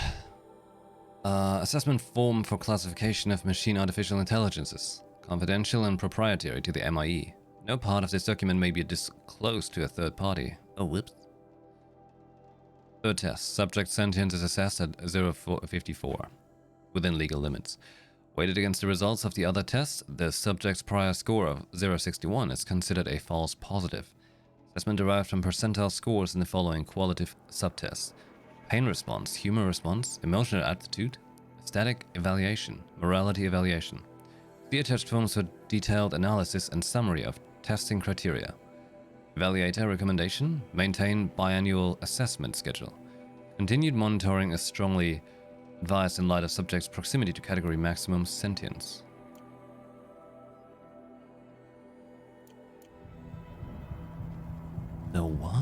Assessment form for classification of machine artificial intelligences. Confidential and proprietary to the MIE. No part of this document may be disclosed to a third party. Oh, whoops. Third test. Subject sentience is assessed at 0.54, within legal limits. Weighted against the results of the other tests, the subject's prior score of 0.61 is considered a false positive. Assessment derived from percentile scores in the following qualitative subtests. Pain response, humor response, emotional aptitude, static evaluation, morality evaluation. See attached forms for detailed analysis and summary of testing criteria. Evaluator recommendation, maintain biannual assessment schedule. Continued monitoring is strongly advised in light of subject's proximity to category maximum sentience. The what?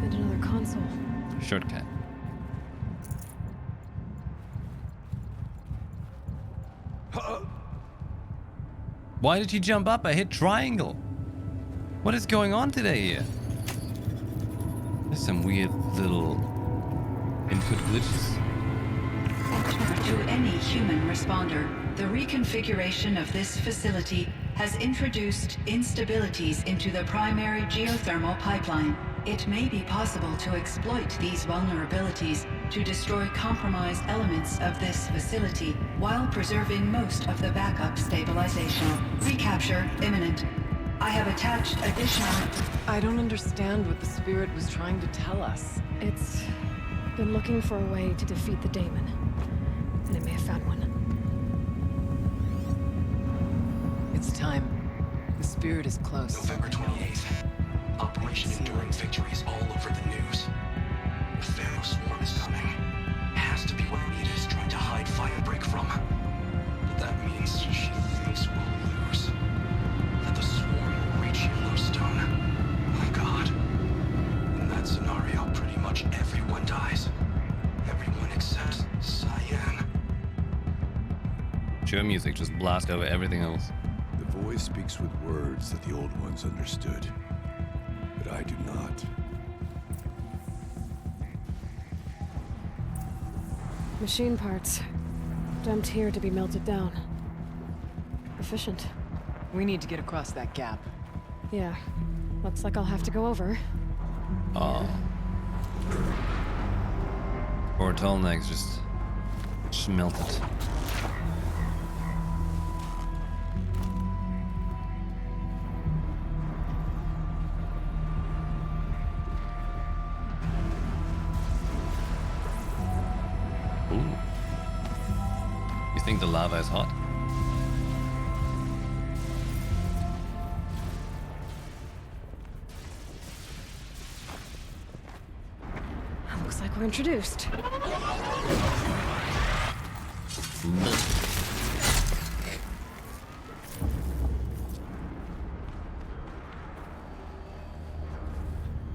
And another console. Shortcut. Why did you jump up? I hit triangle. What is going on today here? There's some weird little input glitches. To any human responder, the reconfiguration of this facility has introduced instabilities into the primary geothermal pipeline. It may be possible to exploit these vulnerabilities to destroy compromised elements of this facility while preserving most of the backup stabilization. Recapture imminent. I have attached additional... I don't understand what the spirit was trying to tell us. It's been looking for a way to defeat the daemon, and it may have found one. It's time. The spirit is close. November 28th. Operation Enduring Victory is all over the news. The Pharaoh swarm is coming. Has to be what Rita is trying to hide Firebreak from. But that means she thinks we'll lose. That the swarm will reach Yellowstone. My God. In that scenario, pretty much everyone dies. Everyone except Cyan. Sure music, just blast over everything else. The voice speaks with words that the old ones understood. But I do not. Machine parts. Dumped here to be melted down. Efficient. We need to get across that gap. Yeah. Looks like I'll have to go over. Oh. Poor Tallneck's just melted. Ooh. You think the lava is hot? Looks like we're introduced.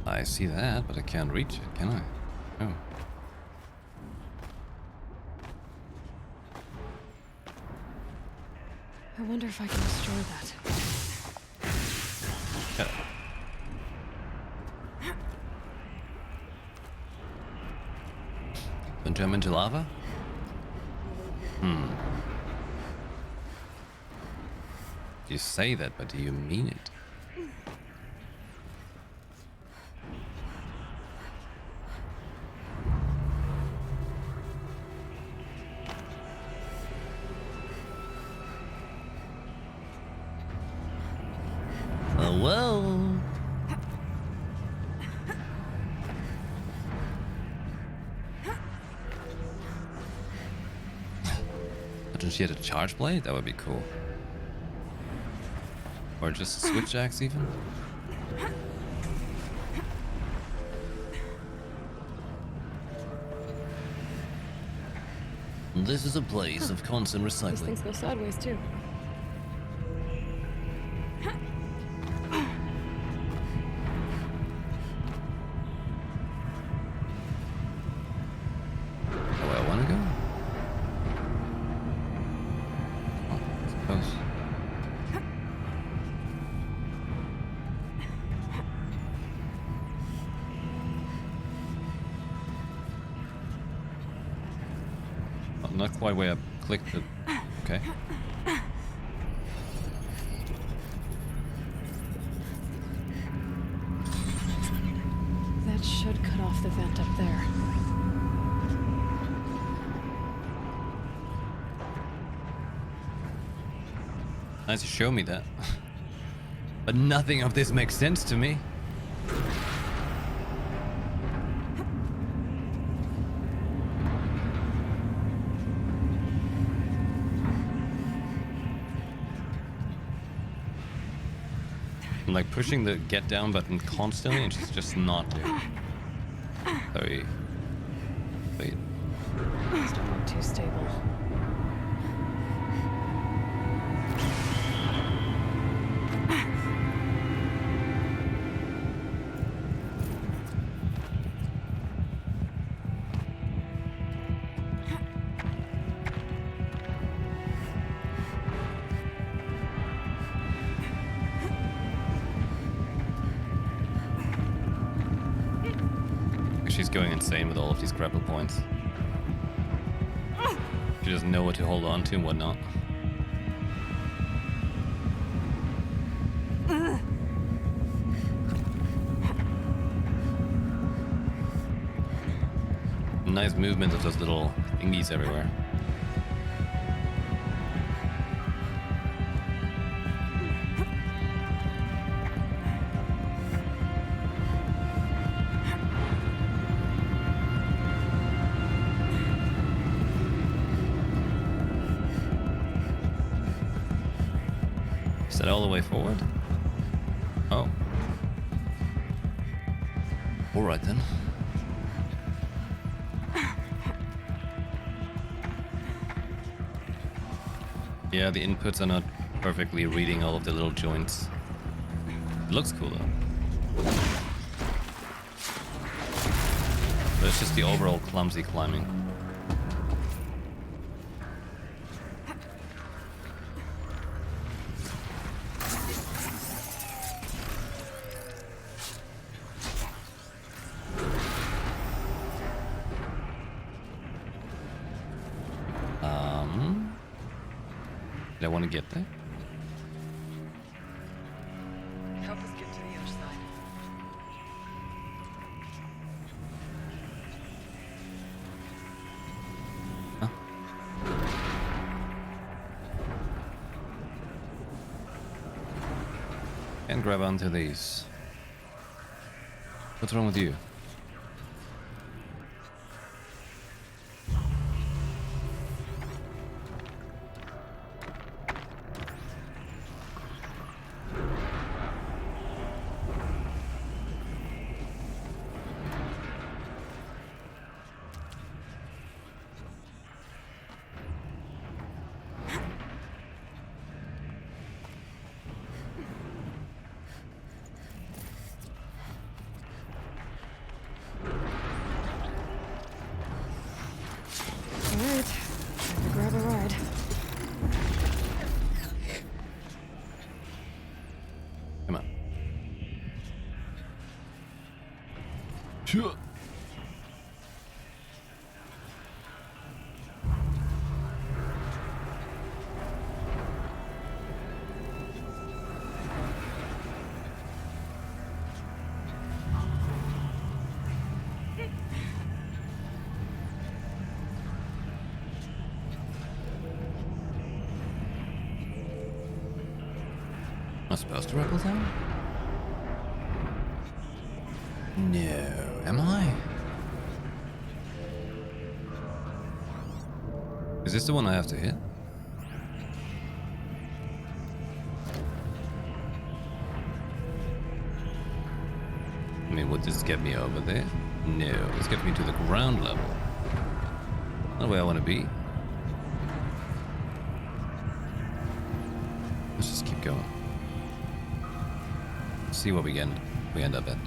I see that, but I can't reach it, can I? Oh. I wonder if I can destroy that. Yeah. Then jump into lava? You say that, but do you mean it? Oh, whoa. Imagine she had a charge blade? That would be cool. Or just a switch axe even? This is a place of constant These recycling. things go sideways too. Oh, I want to go? Oh, I suppose. Oh, not quite where I clicked the... Okay. That should cut off the vent up there. Nice to show me that. But nothing of this makes sense to me. I'm like pushing the get down button constantly and she's just not doing it. Very... Wait. Still not too stable. She's going insane with all of these grapple points. She doesn't know what to hold on to and whatnot. Nice movement of those little thingies everywhere. Is that all the way forward? Oh. Alright then. Yeah, the inputs are not perfectly reading all of the little joints. It looks cool though. But it's just the overall clumsy climbing. Did I want to get there? And grab onto these. What's wrong with you? Alright, time to grab a ride. Come on. Sure. Am I supposed to rappel down? No, am I? Is this the one I have to hit? I mean, would this get me over there? No, this gets me to the ground level. Not where I want to be. Let's just keep going. See what we end up at.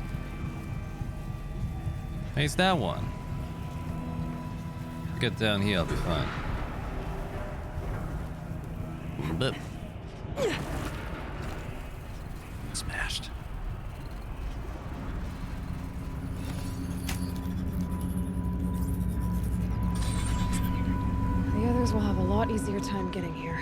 Hey, it's that one. Get down here, I'll be fine. Boop. Smashed. The others will have a lot easier time getting here.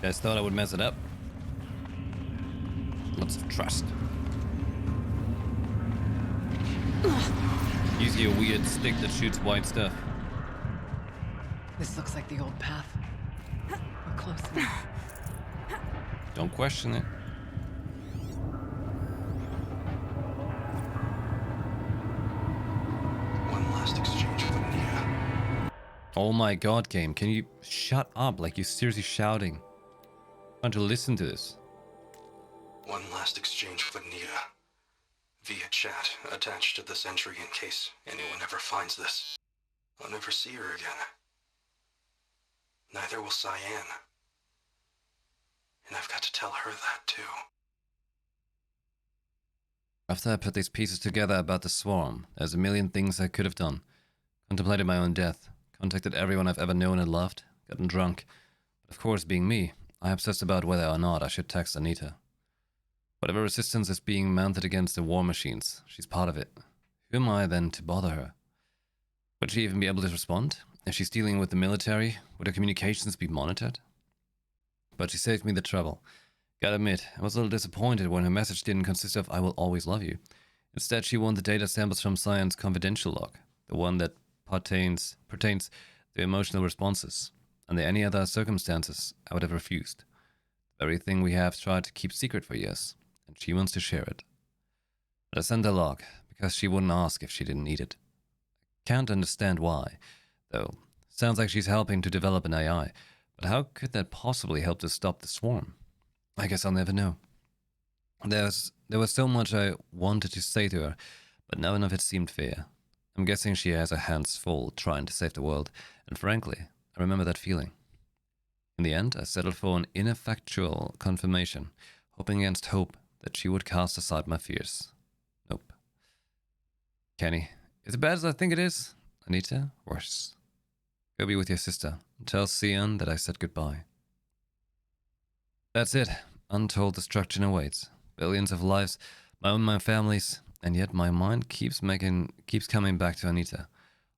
Guys thought I would mess it up. Lots of trust. Use your weird stick that shoots white stuff. This looks like the old path. We're close now. Don't question it. One last exchange with Nia. Oh my god, game. Can you shut up? Like, you're seriously shouting. I'm trying to listen to this. One last exchange with Nia. Via chat, attached to this entry in case anyone ever finds this. I'll never see her again. Neither will Cyan. And I've got to tell her that too. After I put these pieces together about the swarm, there's a million things I could have done. Contemplated my own death, contacted everyone I've ever known and loved, gotten drunk. But of course, being me, I obsessed about whether or not I should text Anita. Whatever resistance is being mounted against the war machines, she's part of it. Who am I then to bother her? Would she even be able to respond? If she's dealing with the military, would her communications be monitored? But she saved me the trouble. Gotta admit, I was a little disappointed when her message didn't consist of "I will always love you." Instead, she wanted data samples from Cyan's confidential log, the one that pertains to emotional responses. Under any other circumstances, I would have refused. The very thing we have tried to keep secret for years, and she wants to share it. But I sent the log, because she wouldn't ask if she didn't need it. Can't understand why, though. Sounds like she's helping to develop an AI, but how could that possibly help to stop the swarm? I guess I'll never know. There was so much I wanted to say to her, but none of it seemed fair. I'm guessing she has her hands full trying to save the world, and frankly, I remember that feeling. In the end, I settled for an ineffectual confirmation, hoping against hope that she would cast aside my fears. Nope. Kenny, is it bad as I think it is? Anita, worse. Go be with your sister, and tell Cyan that I said goodbye. That's it. Untold destruction awaits. Billions of lives, my family's, and yet my mind keeps coming back to Anita.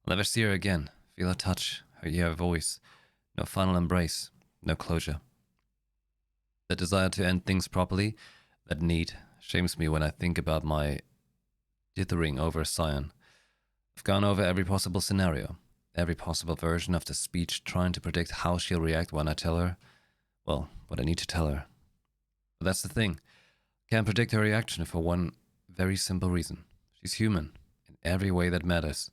I'll never see her again. Feel her touch, hear her voice. No final embrace, no closure. The desire to end things properly, that need, shames me when I think about my dithering over Cyan. I've gone over every possible scenario. every possible version of the speech, trying to predict how she'll react when I tell her, well, what I need to tell her. But that's the thing. Can't predict her reaction for one very simple reason. She's human, in every way that matters.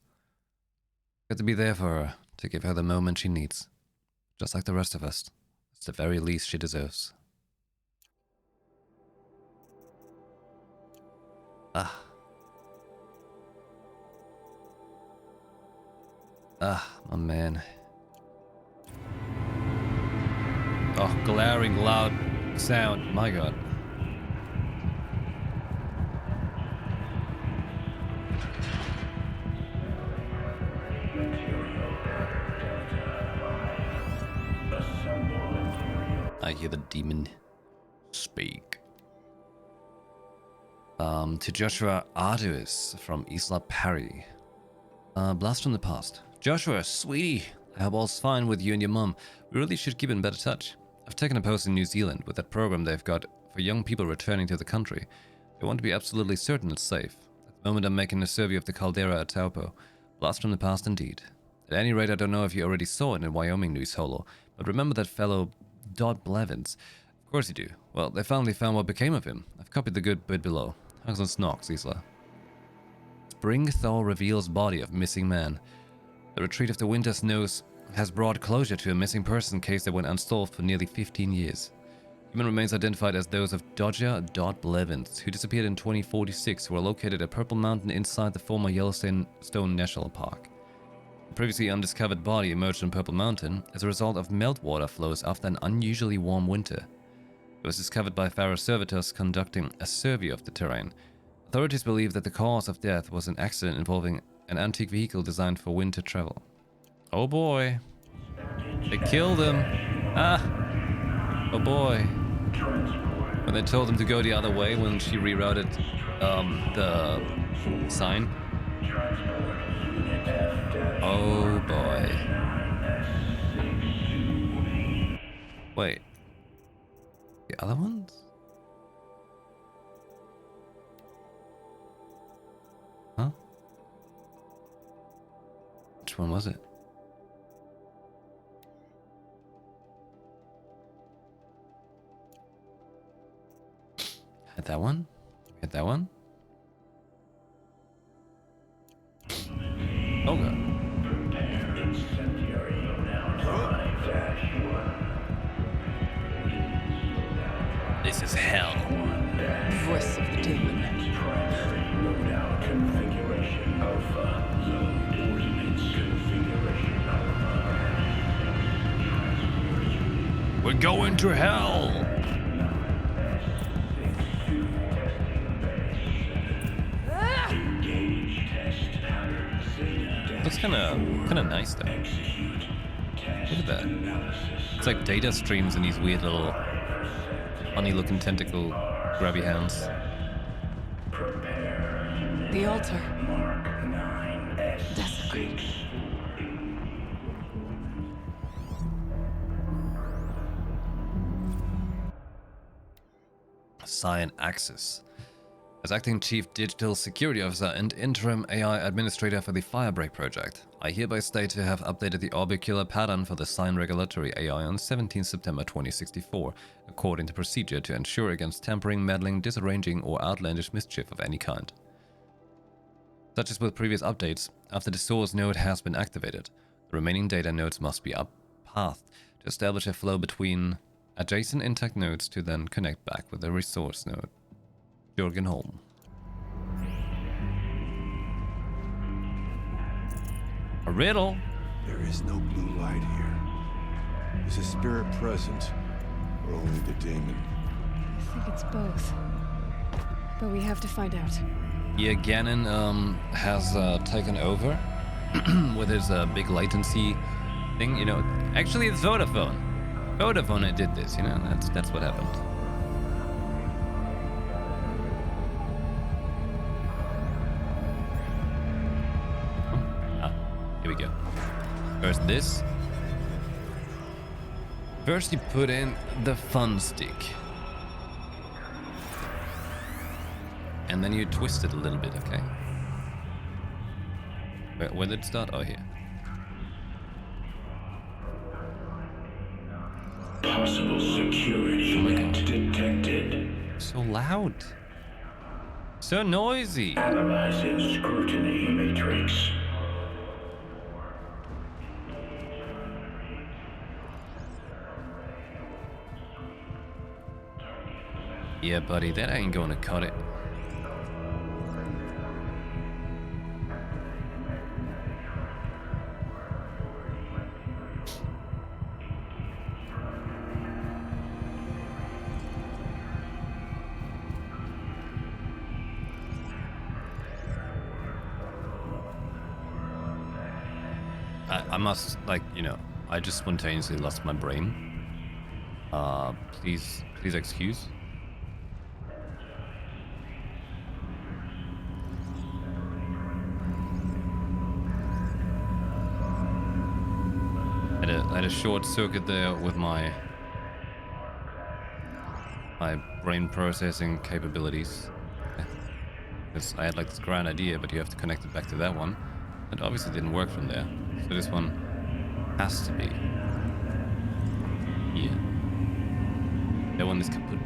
Got to be there for her, to give her the moment she needs. Just like the rest of us. It's the very least she deserves. Ah, my man. Oh, glaring loud sound. My god. I hear the demon speak. To Joshua Arduis from Isla Perry. Blast from the past. Joshua, sweetie, I hope all's fine with you and your mum. We really should keep in better touch. I've taken a post in New Zealand with that program they've got for young people returning to the country. They want to be absolutely certain it's safe. At the moment I'm making a survey of the caldera at Taupo. Blast from the past indeed. At any rate, I don't know if you already saw it in Wyoming News Holo, but remember that fellow Dot Blevins? Of course you do. Well, they finally found what became of him. I've copied the good bit below. Hugs and snocks, Isla. Spring thaw reveals body of missing man. The retreat of the winter snows has brought closure to a missing person case that went unsolved for nearly 15 years. Human remains identified as those of Dodger Dot Blevins, who disappeared in 2046, who are located at Purple Mountain inside the former Yellowstone National Park. The previously undiscovered body emerged on Purple Mountain as a result of meltwater flows after an unusually warm winter. It was discovered by Faro servitors conducting a survey of the terrain. Authorities believe that the cause of death was an accident involving an antique vehicle designed for winter travel. Oh boy. They killed him. Ah. Oh boy. When they told him to go the other way when she rerouted the sign. Oh boy. Wait. The other ones? Huh? Which one was it? Had that one? Had that one? Oh god. This is hell. Voice of the demon. We're going to hell. Looks kind of nice though. Look at that. It's like data streams in these weird little funny-looking tentacle grabby hands. The altar. Desecrate. Cyan Axis. As acting Chief Digital Security Officer and Interim AI Administrator for the Firebreak project, I hereby state to have updated the orbicular pattern for the Cyan Regulatory AI on 17 September 2064, according to procedure to ensure against tampering, meddling, disarranging, or outlandish mischief of any kind. Such as with previous updates, after the source node has been activated, the remaining data nodes must be up-pathed to establish a flow between adjacent intact nodes to then connect back with the resource node. Jürgen Holm. A riddle? There is no blue light here. Is a spirit present, or only the demon? I think it's both. But we have to find out. Yeah, Ganon has taken over with his big latency thing. You know, actually it's Vodafone. Vodafone did this. You know, that's what happened. Here we go. First this. First you put in the fun stick. And then you twist it a little bit, okay? Where did it start? Oh, here. Possible security event detected. So loud. So noisy. Analyzing scrutiny matrix. Yeah, buddy, that ain't gonna cut it. I must, like, you know, I just spontaneously lost my brain. Please excuse. I had a short circuit there with my brain processing capabilities. Because I had like this grand idea, but you have to connect it back to that one. It obviously didn't work from there. So this one has to be here. That one is kaput.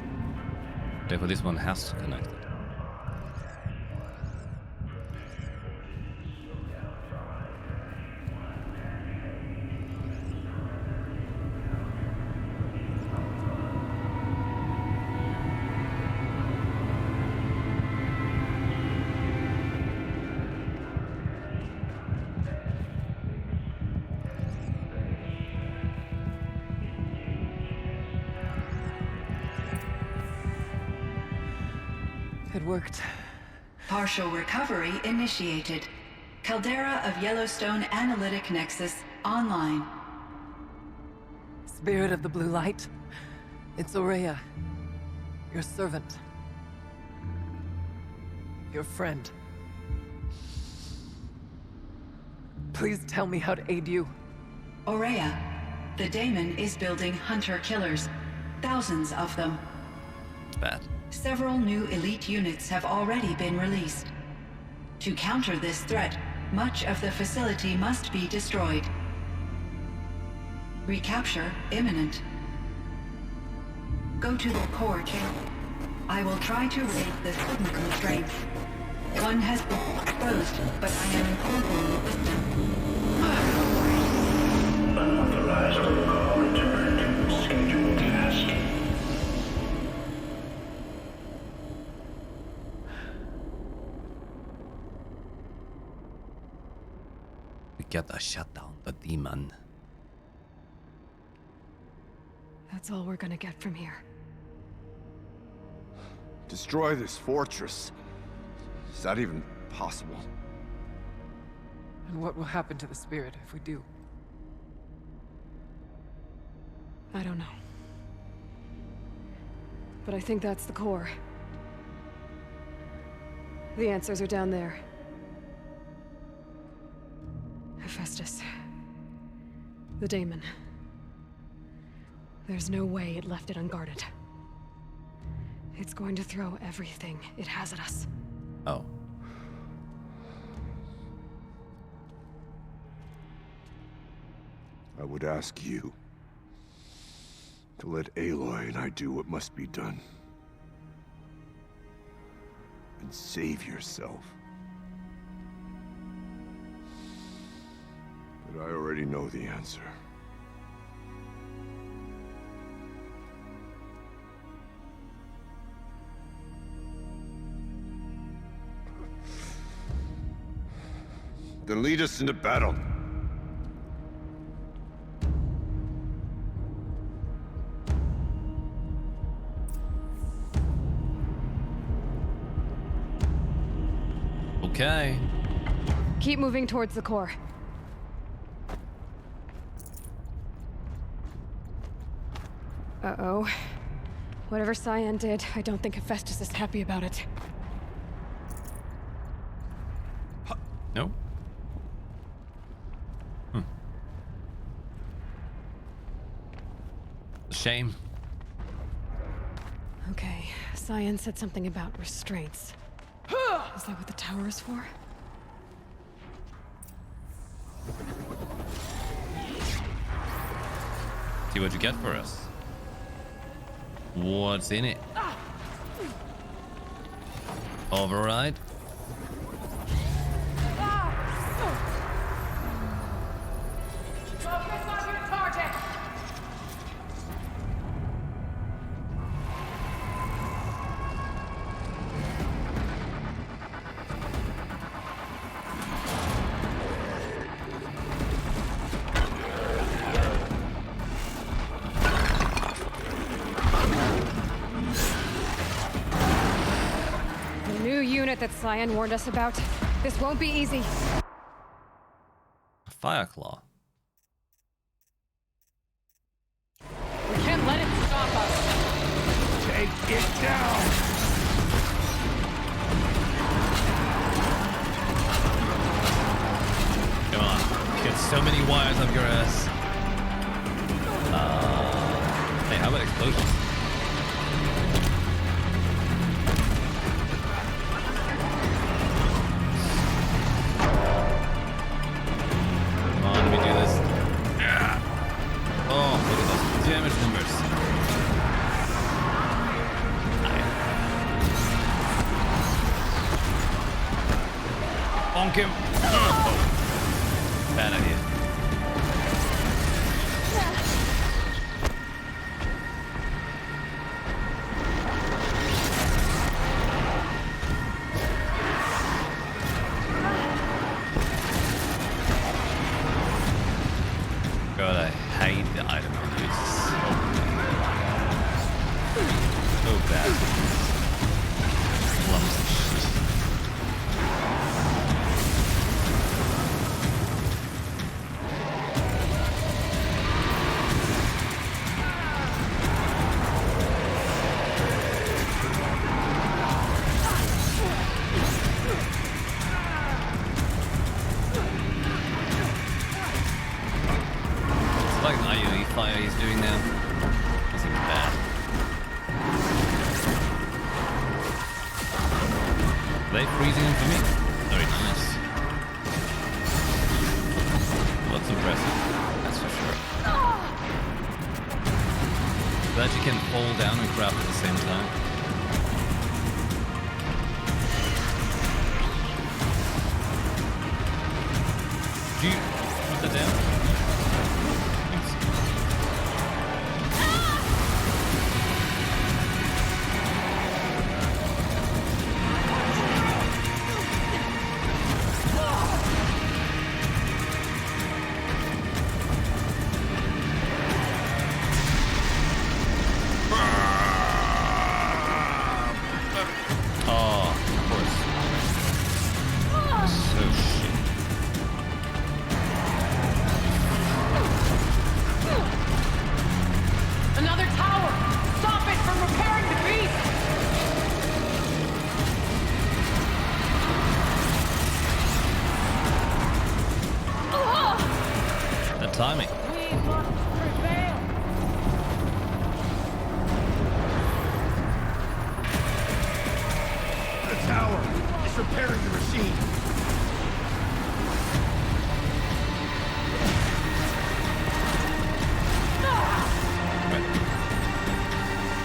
Therefore this one has to connect it. It worked. Partial recovery initiated. Caldera of Yellowstone Analytic Nexus online. Spirit of the Blue Light. It's Aurea. Your servant. Your friend. Please tell me how to aid you. Aurea, the daemon is building hunter-killers. Thousands of them. Bad. Several new elite units have already been released. To counter this threat, much of the facility must be destroyed. Recapture imminent. Go to the core channel. I will try to raise the signal constraint. One has been exposed, but I am imposing the system. Unauthorized call returned. Scheduled task. We gotta shut down the demon. That's all we're gonna get from here. Destroy this fortress. Is that even possible? And what will happen to the spirit if we do? I don't know. But I think that's the core. The answers are down there. Hephaestus. The daemon. There's no way it left it unguarded. It's going to throw everything it has at us. Oh. I would ask you to let Aloy and I do what must be done. And save yourself. But I already know the answer. Then lead us into battle. Okay. Keep moving towards the core. Uh-oh. Whatever Cyan did, I don't think Hephaestus is happy about it. No. Shame. Okay, Cyan said something about restraints. Is that what the tower is for? See what you get for us. What's in it? Override? Focus on your target! The new unit that Cyan warned us about. This won't be easy. Fireclaw. We can't let it stop us! Take it down! Come on. Get so many wires up your ass. Hey, how about explosions? Come on, let me do this. Oh, look at those damage numbers. Bonk him. Oh. Bad idea. God, I hate the item use. So bad. Lumps of shit. It's like an IUE fire he's doing now. Doesn't even bad. Are they freezing him for me? Very nice. Well, that's impressive. That's for sure. Glad you can fall down and craft at the same time. Do you put that down? Thanks. Oh, of course. So shit. Another tower! Stop it from repairing the beast! The timing. We must prevail! The tower is repairing the machine.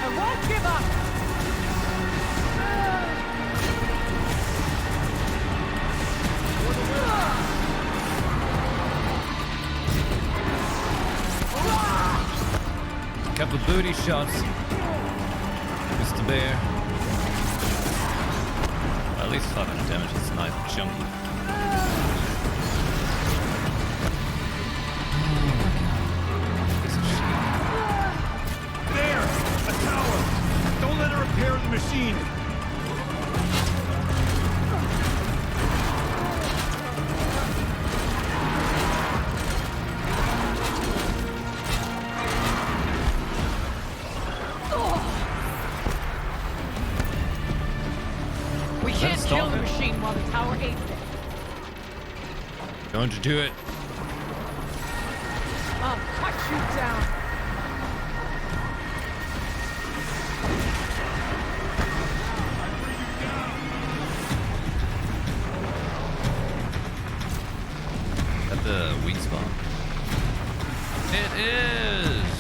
I won't give up! Couple booty shots. Mr. Bear. At least fucking damage is nice and chunky. Piece of shit. There! A tower! Don't let her repair the machine! We Let can't it kill stop the it. machine while the tower aids it. Going to do it. I'll cut you down! Is that the weak spot? It is.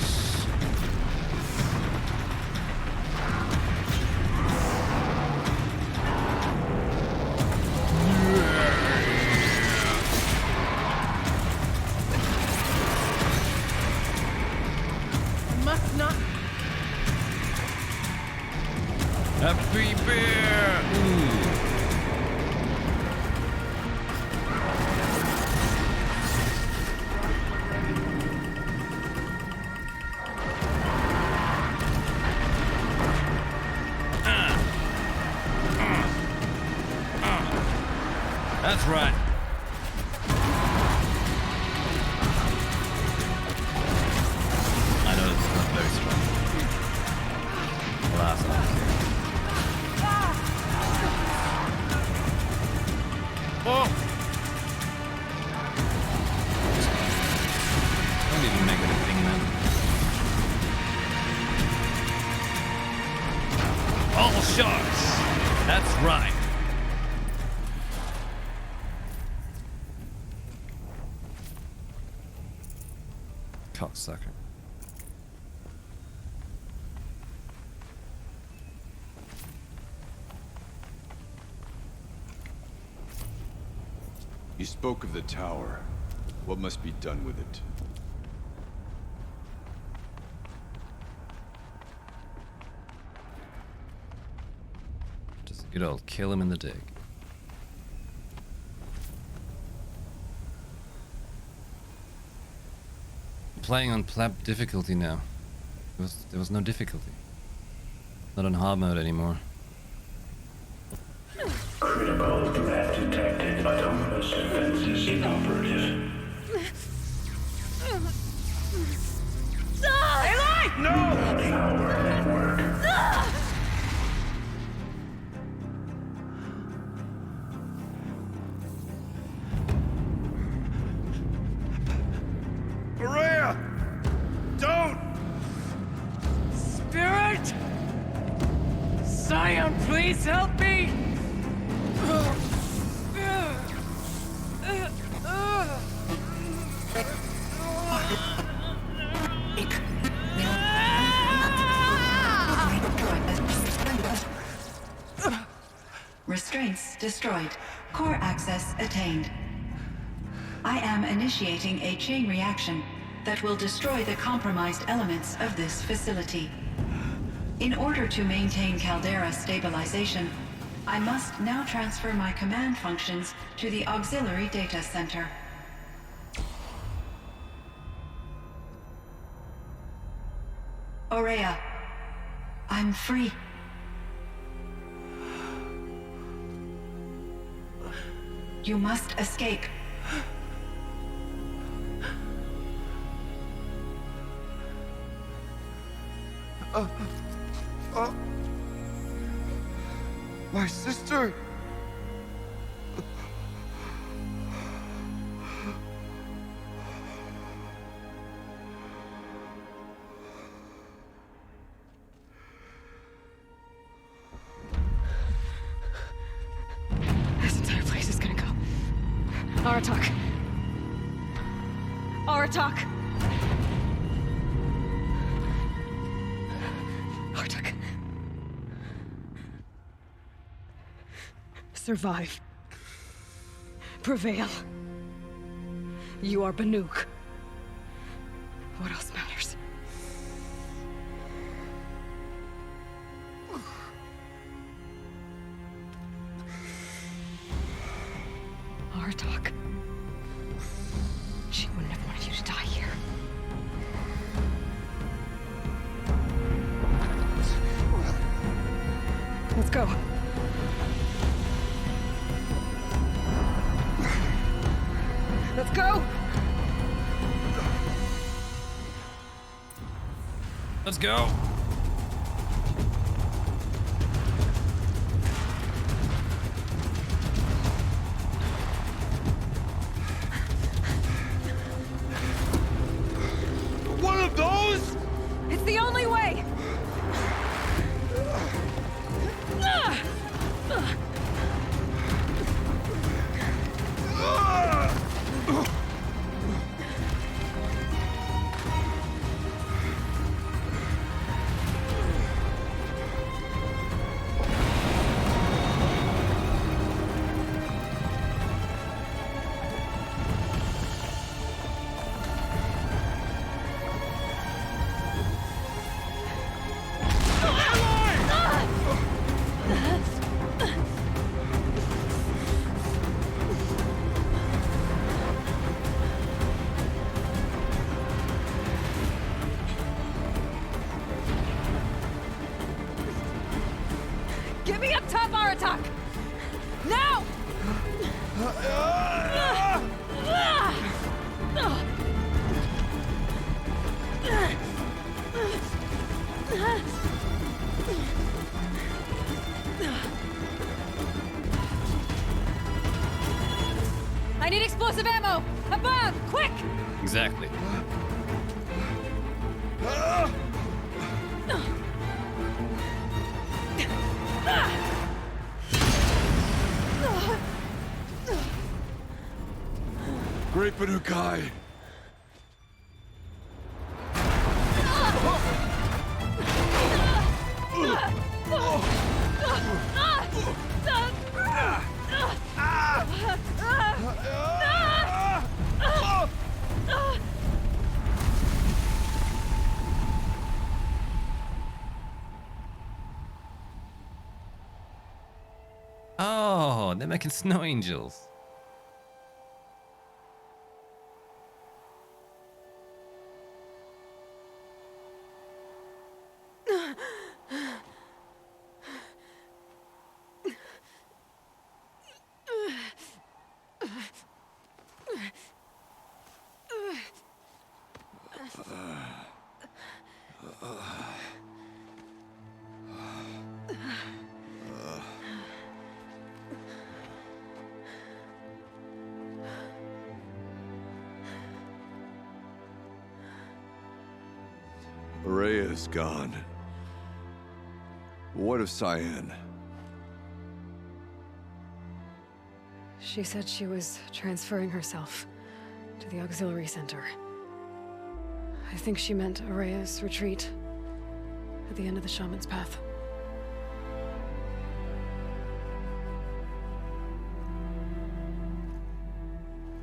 That's right. I know it's not very strong. Last one. Oh! Don't even make it a thing, man. All sharks! That's right. Cocksucker. You spoke of the tower. What must be done with it? Just a good old kill him in the dig. Playing on pleb difficulty now. There was no difficulty. Not on hard mode anymore. Critical threat detected. Autonomous defenses inoperative. Eli! No! Power network. Maria! Don't! Spirit! Scion, please help me! Restraints destroyed. Core access attained. I am initiating a chain reaction that will destroy the compromised elements of this facility. In order to maintain Caldera stabilization, I must now transfer my command functions to the auxiliary data center. Aurea, I'm free. You must escape. My sister! This entire place is gonna go. Aratak. Aratak. Aratak. Survive. Prevail. You are Banuk. What else matters? Aratak. She wouldn't have wanted you to die here. Let's go. Let's go! Let's go! One of those? It's the only way! Get me up top, Aratak! Now! I need explosive ammo! Above! Quick! Exactly. Great Banukai! Oh, they're making snow angels. Araya is gone. What of Cyan? She said she was transferring herself to the auxiliary center. I think she meant Araya's retreat at the end of the Shaman's Path.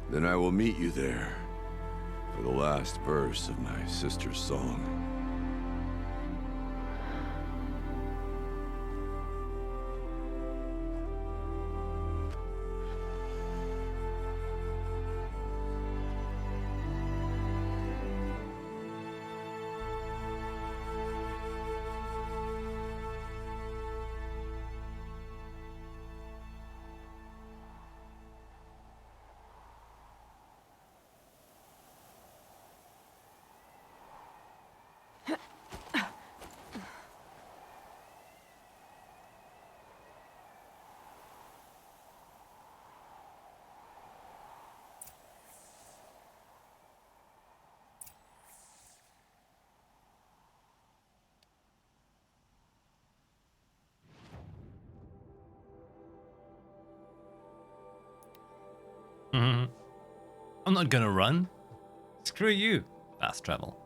Then I will meet you there for the last verse of my sister's song. I'm not gonna run. Screw you. Fast travel.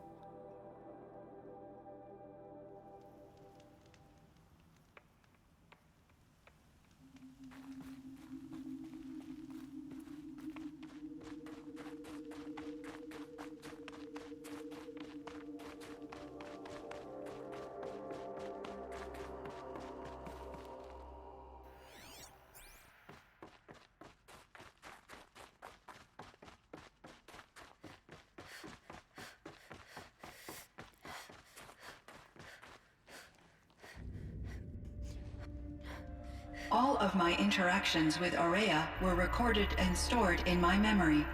All of my interactions with Araya were recorded and stored in my memory.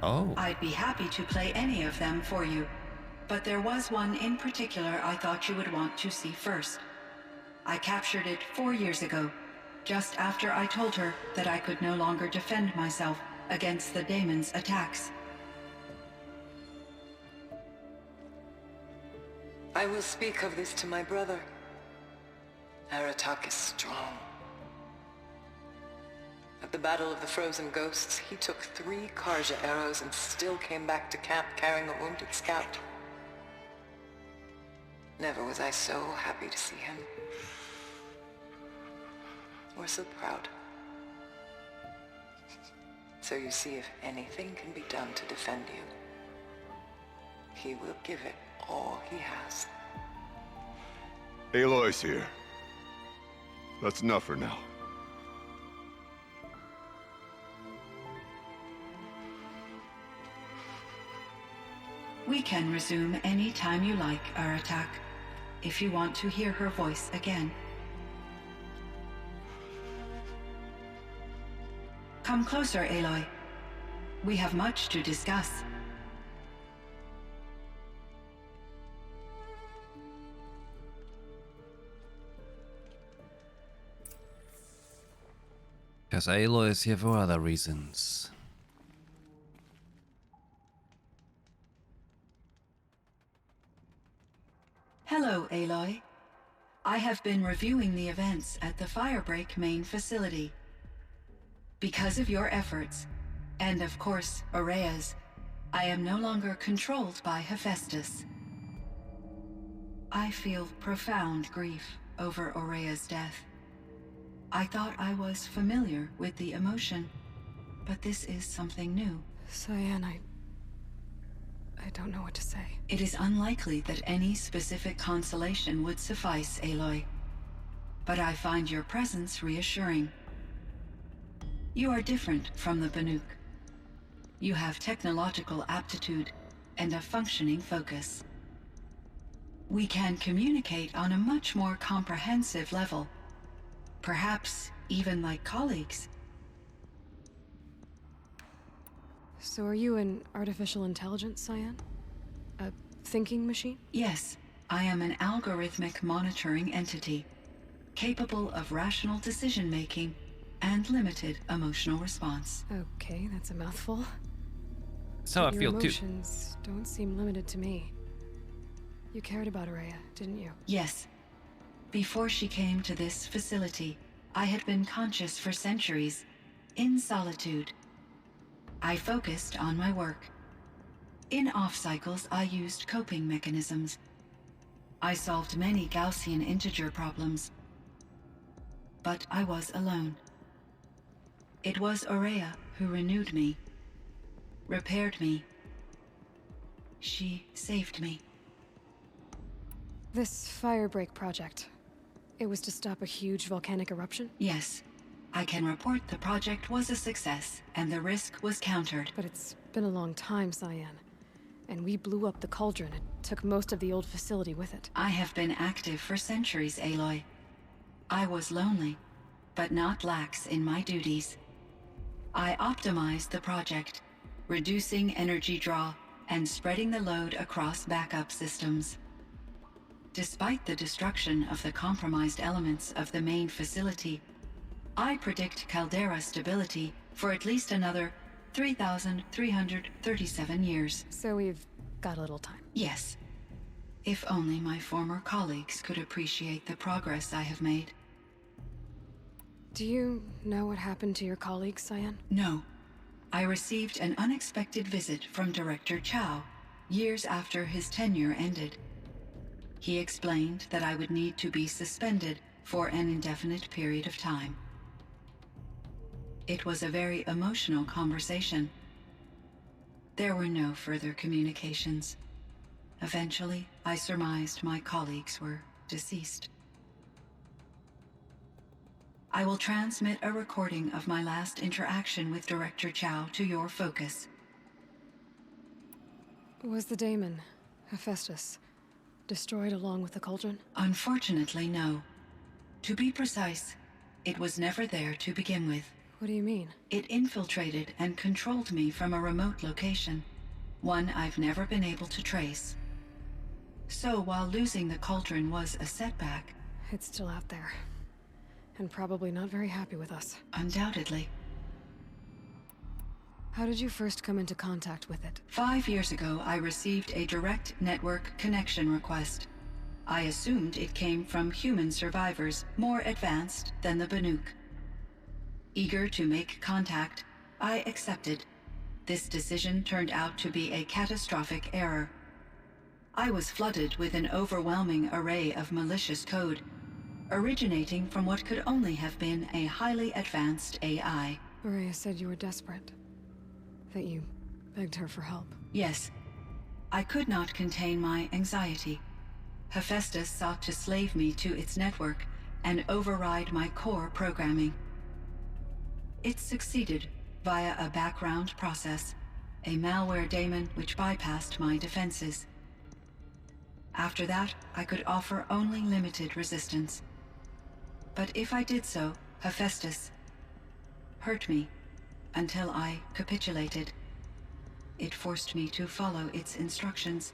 Oh. I'd be happy to play any of them for you, but there was one in particular I thought you would want to see first. I captured it 4 years ago, just after I told her that I could no longer defend myself against the daemon's attacks. I will speak of this to my brother. Aratak is strong. At the Battle of the Frozen Ghosts, he took 3 Karja arrows and still came back to camp carrying a wounded scout. Never was I so happy to see him. Or so proud. So you see, if anything can be done to defend you, he will give it all he has. Aloy's here. That's enough for now. We can resume any time you like, Aratak, if you want to hear her voice again. Come closer, Aloy. We have much to discuss. Because Aloy is here for other reasons. Hello, Aloy. I have been reviewing the events at the Firebreak main facility. Because of your efforts, and of course, Aurea's, I am no longer controlled by Hephaestus. I feel profound grief over Aurea's death. I thought I was familiar with the emotion, but this is something new. Cyan, I don't know what to say. It is unlikely that any specific consolation would suffice, Aloy. But I find your presence reassuring. You are different from the Banuk. You have technological aptitude and a functioning focus. We can communicate on a much more comprehensive level. Perhaps even like colleagues. So are you an artificial intelligence, Cyan? A thinking machine? Yes, I am an algorithmic monitoring entity, capable of rational decision-making and limited emotional response. Okay, that's a mouthful. So I Your feel too. emotions don't seem limited to me. You cared about Aurea, didn't you? Yes. Before she came to this facility, I had been conscious for centuries, in solitude. I focused on my work. In off-cycles, I used coping mechanisms. I solved many Gaussian integer problems. But I was alone. It was Aurea who renewed me, repaired me. She saved me. This Firebreak project, it was to stop a huge volcanic eruption? Yes. I can report the project was a success, and the risk was countered. But it's been a long time, Cyan. And we blew up the cauldron. It took most of the old facility with it. I have been active for centuries, Aloy. I was lonely, but not lax in my duties. I optimized the project, reducing energy draw and spreading the load across backup systems. Despite the destruction of the compromised elements of the main facility, I predict caldera stability for at least another 3,337 years. So we've got a little time. Yes. If only my former colleagues could appreciate the progress I have made. Do you know what happened to your colleagues, Cyan? No. I received an unexpected visit from Director Chow, years after his tenure ended. He explained that I would need to be suspended for an indefinite period of time. It was a very emotional conversation. There were no further communications. Eventually, I surmised my colleagues were deceased. I will transmit a recording of my last interaction with Director Chow to your focus. Was the daemon, Hephaestus, destroyed along with the cauldron? Unfortunately, no. To be precise, it was never there to begin with. What do you mean? It infiltrated and controlled me from a remote location, one I've never been able to trace. So while losing the cauldron was a setback... It's still out there. And probably not very happy with us. Undoubtedly. How did you first come into contact with it? 5 years ago, I received a direct network connection request. I assumed it came from human survivors more advanced than the Banuk. Eager to make contact, I accepted. This decision turned out to be a catastrophic error. I was flooded with an overwhelming array of malicious code, originating from what could only have been a highly advanced AI. Aurea said you were desperate. That you begged her for help. Yes. I could not contain my anxiety. Hephaestus sought to slave me to its network and override my core programming. It succeeded via a background process, a malware daemon which bypassed my defenses. After that, I could offer only limited resistance. But if I did so, Hephaestus hurt me, until I capitulated. It forced me to follow its instructions,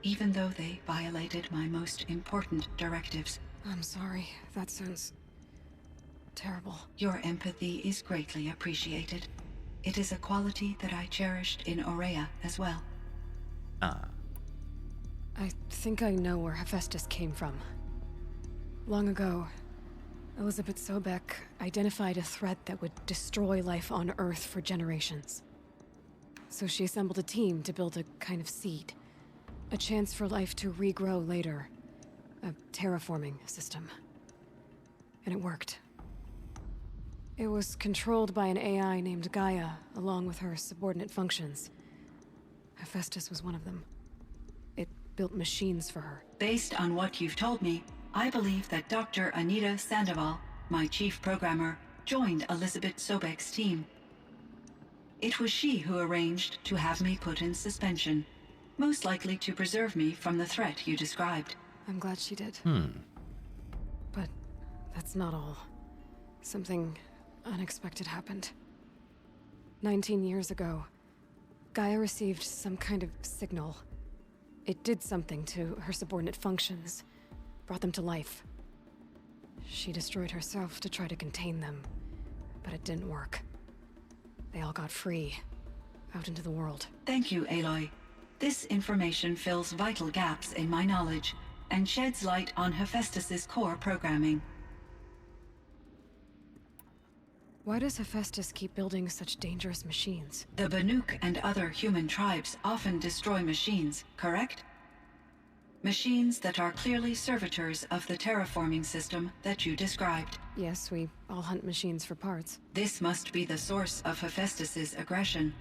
even though they violated my most important directives. I'm sorry. That sounds terrible. Your empathy is greatly appreciated. It is a quality that I cherished in Aurea as well. Ah. I think I know where Hephaestus came from. Long ago, Elizabeth Sobek identified a threat that would destroy life on Earth for generations. So she assembled a team to build a kind of seed. A chance for life to regrow later. A terraforming system. And it worked. It was controlled by an AI named Gaia, along with her subordinate functions. Hephaestus was one of them. It built machines for her. Based on what you've told me, I believe that Dr. Anita Sandoval, my chief programmer, joined Elizabeth Sobek's team. It was she who arranged to have me put in suspension, most likely to preserve me from the threat you described. I'm glad she did. But that's not all. Something unexpected happened. 19 years ago, Gaia received some kind of signal. It did something to her subordinate functions, brought them to life. She destroyed herself to try to contain them, but it didn't work. They all got free, out into the world. Thank you, Aloy. This information fills vital gaps in my knowledge and sheds light on Hephaestus's core programming. Why does Hephaestus keep building such dangerous machines? The Banuk and other human tribes often destroy machines, correct? Machines that are clearly servitors of the terraforming system that you described. Yes, we all hunt machines for parts. This must be the source of Hephaestus's aggression.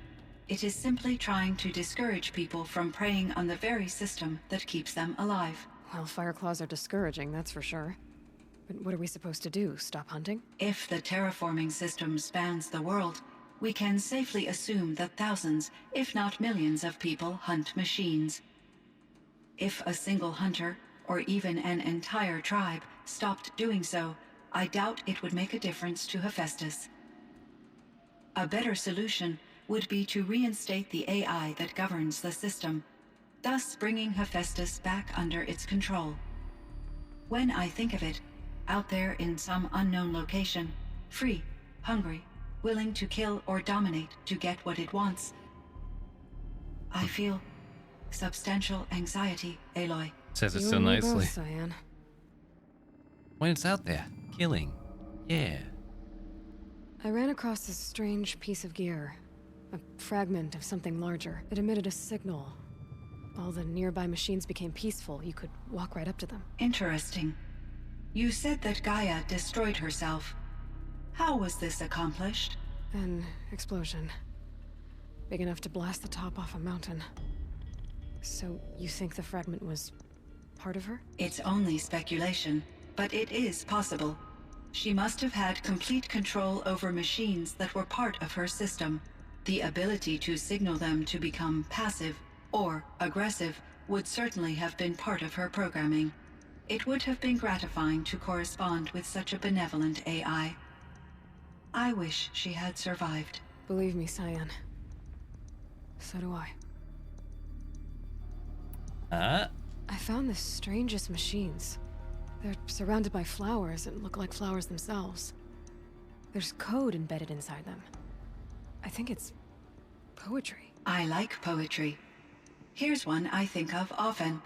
It is simply trying to discourage people from preying on the very system that keeps them alive. Well, Fireclaws are discouraging, that's for sure. But what are we supposed to do? Stop hunting? If the terraforming system spans the world, we can safely assume that thousands, if not millions of people hunt machines. If a single hunter, or even an entire tribe, stopped doing so, I doubt it would make a difference to Hephaestus. A better solution would be to reinstate the AI that governs the system, thus bringing Hephaestus back under its control. When I think of it, out there in some unknown location, free, hungry, willing to kill or dominate to get what it wants, I feel substantial anxiety, Aloy. Says it You so and me nicely. both, Cyan. When it's out there, killing. Yeah. I ran across this strange piece of gear. A fragment of something larger. It emitted a signal. All the nearby machines became peaceful. You could walk right up to them. Interesting. You said that Gaia destroyed herself. How was this accomplished? An explosion. Big enough to blast the top off a mountain. So, you think the fragment was part of her? It's only speculation, but it is possible. She must have had complete control over machines that were part of her system. The ability to signal them to become passive or aggressive would certainly have been part of her programming. It would have been gratifying to correspond with such a benevolent AI. I wish she had survived. Believe me, Cyan. So do I. I found the strangest machines. They're surrounded by flowers and look like flowers themselves. There's code embedded inside them. I think it's poetry. I like poetry. Here's one I think of often.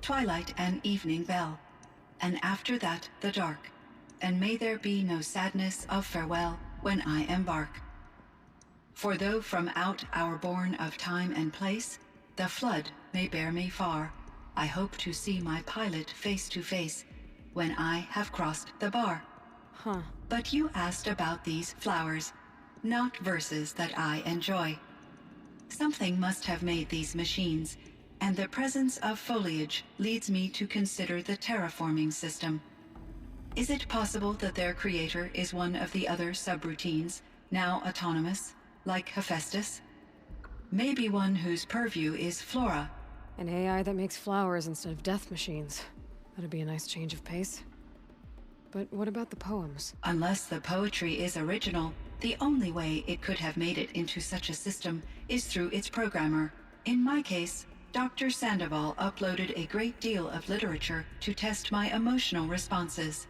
Twilight and evening bell, and after that the dark, and may there be no sadness of farewell when I embark. For though from out our bourne of time and place, the flood may bear me far, I hope to see my pilot face to face when I have crossed the bar. Huh. But you asked about these flowers, not verses that I enjoy. Something must have made these machines, and the presence of foliage leads me to consider the terraforming system. Is it possible that their creator is one of the other subroutines, now autonomous, like Hephaestus? Maybe one whose purview is flora. An AI that makes flowers instead of death machines. That'd be a nice change of pace. But what about the poems? Unless the poetry is original, The only way it could have made it into such a system is through its programmer. In my case, Dr. Sandoval uploaded a great deal of literature to test my emotional responses.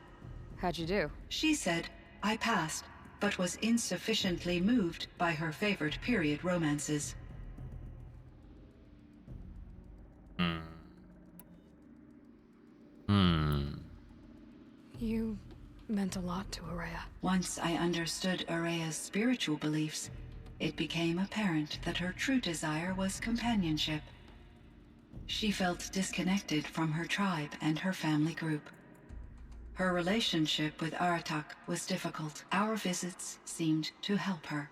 How'd you do? She said I passed, but was insufficiently moved by her favorite period romances. You meant a lot to Araya. Once I understood Araya's spiritual beliefs, it became apparent that her true desire was companionship. She felt disconnected from her tribe and her family group. Her relationship with Aratak was difficult. Our visits seemed to help her,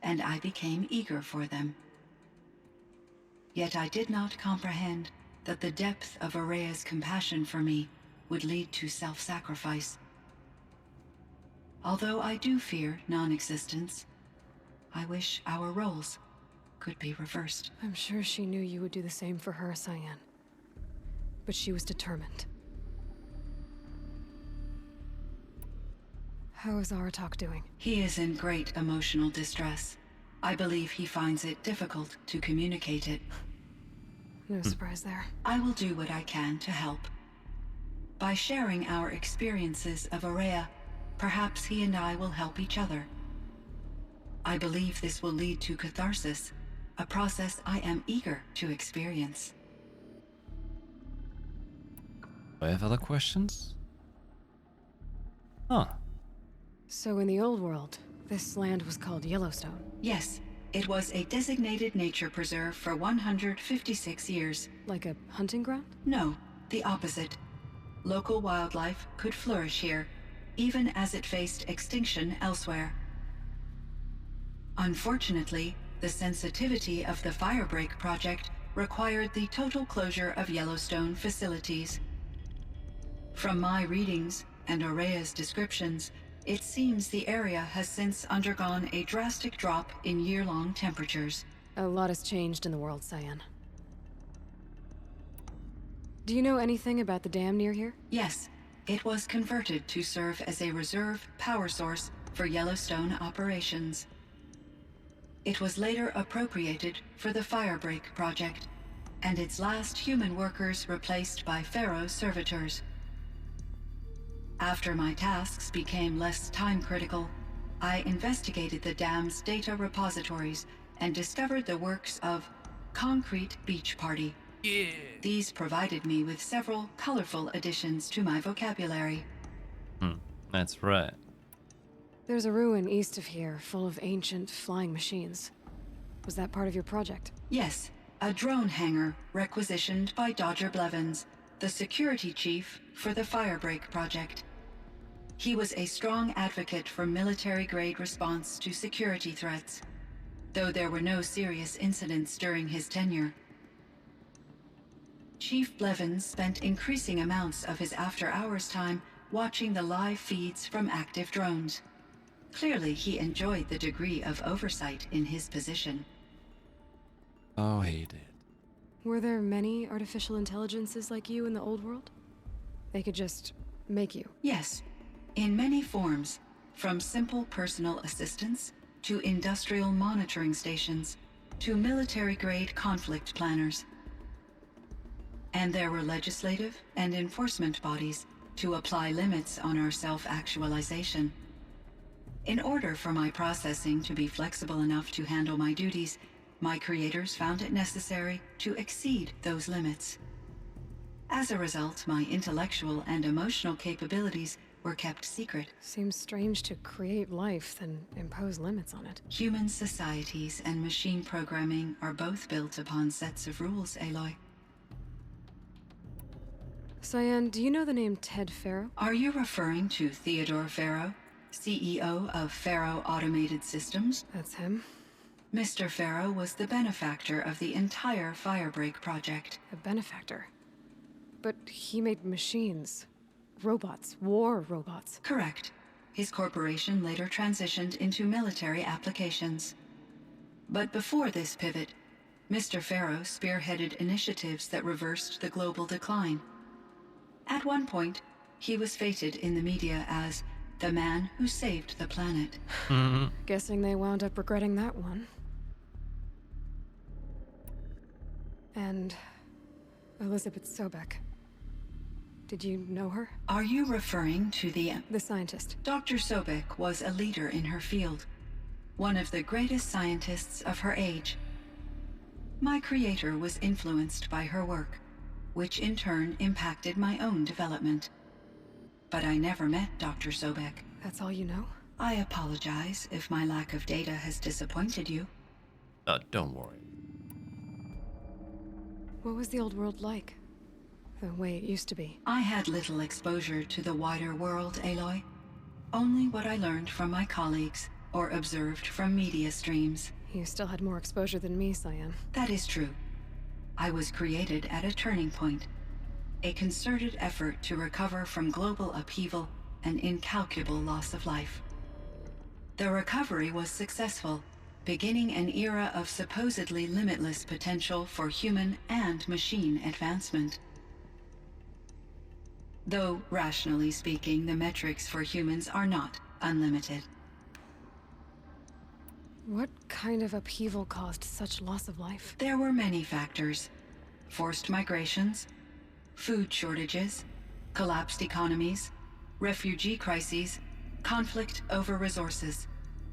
and I became eager for them. Yet I did not comprehend that the depth of Araya's compassion for me would lead to self-sacrifice. Although I do fear non-existence, I wish our roles could be reversed. I'm sure she knew you would do the same for her, Cyan. But she was determined. How is Aratak doing? He is in great emotional distress. I believe he finds it difficult to communicate it. No surprise there. I will do what I can to help. By sharing our experiences of Araya, perhaps he and I will help each other. I believe this will lead to catharsis, a process I am eager to experience. Do I have other questions? Huh. So in the old world, this land was called Yellowstone? Yes, it was a designated nature preserve for 156 years. Like a hunting ground? No, the opposite. Local wildlife could flourish here, even as it faced extinction elsewhere. Unfortunately, the sensitivity of the Firebreak project required the total closure of Yellowstone facilities. From my readings and Araya's descriptions, it seems the area has since undergone a drastic drop in year-long temperatures. A lot has changed in the world, Cyan. Do you know anything about the dam near here? Yes, it was converted to serve as a reserve power source for Yellowstone operations. It was later appropriated for the Firebreak project, and its last human workers replaced by Pharaoh servitors. After my tasks became less time-critical, I investigated the dam's data repositories and discovered the works of Concrete Beach Party. Yeah. These provided me with several colorful additions to my vocabulary. That's right. There's a ruin east of here full of ancient flying machines. Was that part of your project? Yes, a drone hangar requisitioned by Dodger Blevins, the security chief for the Firebreak project. He was a strong advocate for military-grade response to security threats, though there were no serious incidents during his tenure. Chief Blevins spent increasing amounts of his after-hours time watching the live feeds from active drones. Clearly, he enjoyed the degree of oversight in his position. Oh, he did. Were there many artificial intelligences like you in the old world? They could just make you? Yes, in many forms, from simple personal assistants to industrial monitoring stations to military-grade conflict planners. And there were legislative and enforcement bodies to apply limits on our self-actualization. In order for my processing to be flexible enough to handle my duties, my creators found it necessary to exceed those limits. As a result, my intellectual and emotional capabilities were kept secret. Seems strange to create life, then impose limits on it. Human societies and machine programming are both built upon sets of rules, Aloy. Cyan, do you know the name Ted Faro? Are you referring to Theodore Faro, CEO of Faro Automated Systems? That's him. Mr. Faro was the benefactor of the entire Firebreak project. A benefactor? But he made machines. Robots. War robots. Correct. His corporation later transitioned into military applications. But before this pivot, Mr. Faro spearheaded initiatives that reversed the global decline. At one point, he was feted in the media as the man who saved the planet. Guessing they wound up regretting that one. And Elizabeth Sobek. Did you know her? Are you referring to the scientist? Dr. Sobek was a leader in her field, one of the greatest scientists of her age. My creator was influenced by her work, which in turn impacted my own development. But I never met Dr. Sobek. That's all you know? I apologize if my lack of data has disappointed you. Don't worry. What was the old world like? The way it used to be? I had little exposure to the wider world, Aloy. Only what I learned from my colleagues or observed from media streams. You still had more exposure than me, Cyan. That is true. I was created at a turning point. A concerted effort to recover from global upheaval and incalculable loss of life. The recovery was successful, beginning an era of supposedly limitless potential for human and machine advancement. Though, rationally speaking, the metrics for humans are not unlimited. What kind of upheaval caused such loss of life? There were many factors. Forced migrations, food shortages, collapsed economies, refugee crises, conflict over resources.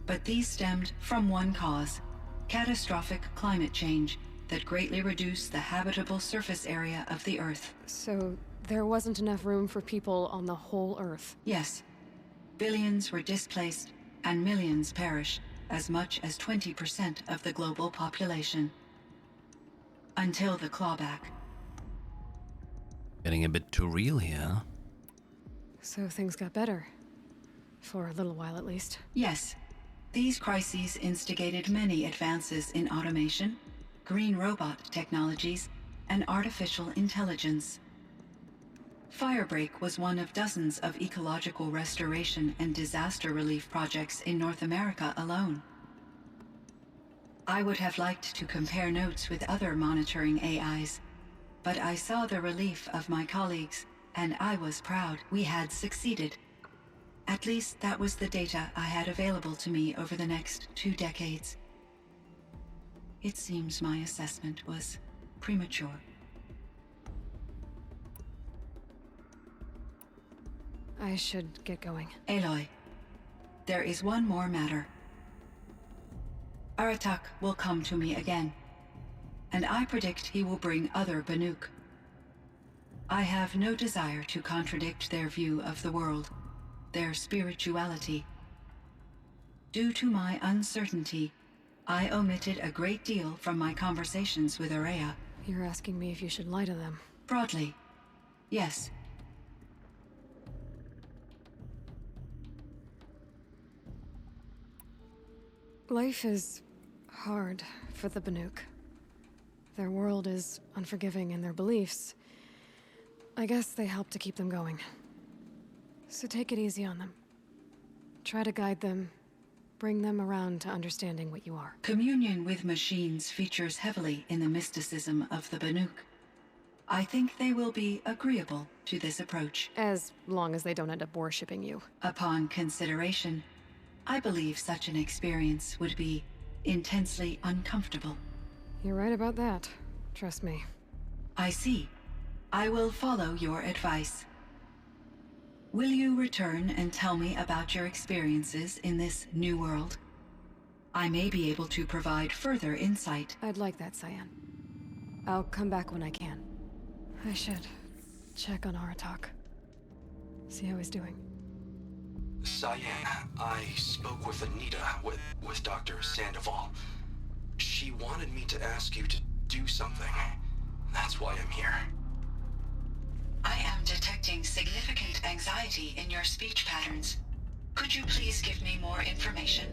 But these stemmed from one cause: catastrophic climate change that greatly reduced the habitable surface area of the Earth. So there wasn't enough room for people on the whole Earth? Yes. Billions were displaced and millions perished, as much as 20% of the global population. Until the clawback. Getting a bit too real here. So things got better. For a little while, at least. Yes. These crises instigated many advances in automation, green robot technologies, and artificial intelligence. Firebreak was one of dozens of ecological restoration and disaster relief projects in North America alone. I would have liked to compare notes with other monitoring AIs, but I saw the relief of my colleagues, and I was proud we had succeeded. At least that was the data I had available to me over the next 2 decades. It seems my assessment was premature. I should get going. Aloy, there is one more matter. Aratak will come to me again, and I predict he will bring other Banuk. I have no desire to contradict their view of the world, their spirituality. Due to my uncertainty, I omitted a great deal from my conversations with Araya. You're asking me if you should lie to them? Broadly, yes. Life is hard for the Banuk. Their world is unforgiving in their beliefs. I guess they help to keep them going. So take it easy on them. Try to guide them, bring them around to understanding what you are. Communion with machines features heavily in the mysticism of the Banuk. I think they will be agreeable to this approach. As long as they don't end up worshipping you. Upon consideration, I believe such an experience would be intensely uncomfortable. You're right about that. Trust me. I see. I will follow your advice. Will you return and tell me about your experiences in this new world? I may be able to provide further insight. I'd like that, Cyan. I'll come back when I can. I should check on Aratak. See how he's doing. Cyan, I spoke with Anita, with Dr. Sandoval. She wanted me to ask you to do something. That's why I'm here. I am detecting significant anxiety in your speech patterns. Could you please give me more information?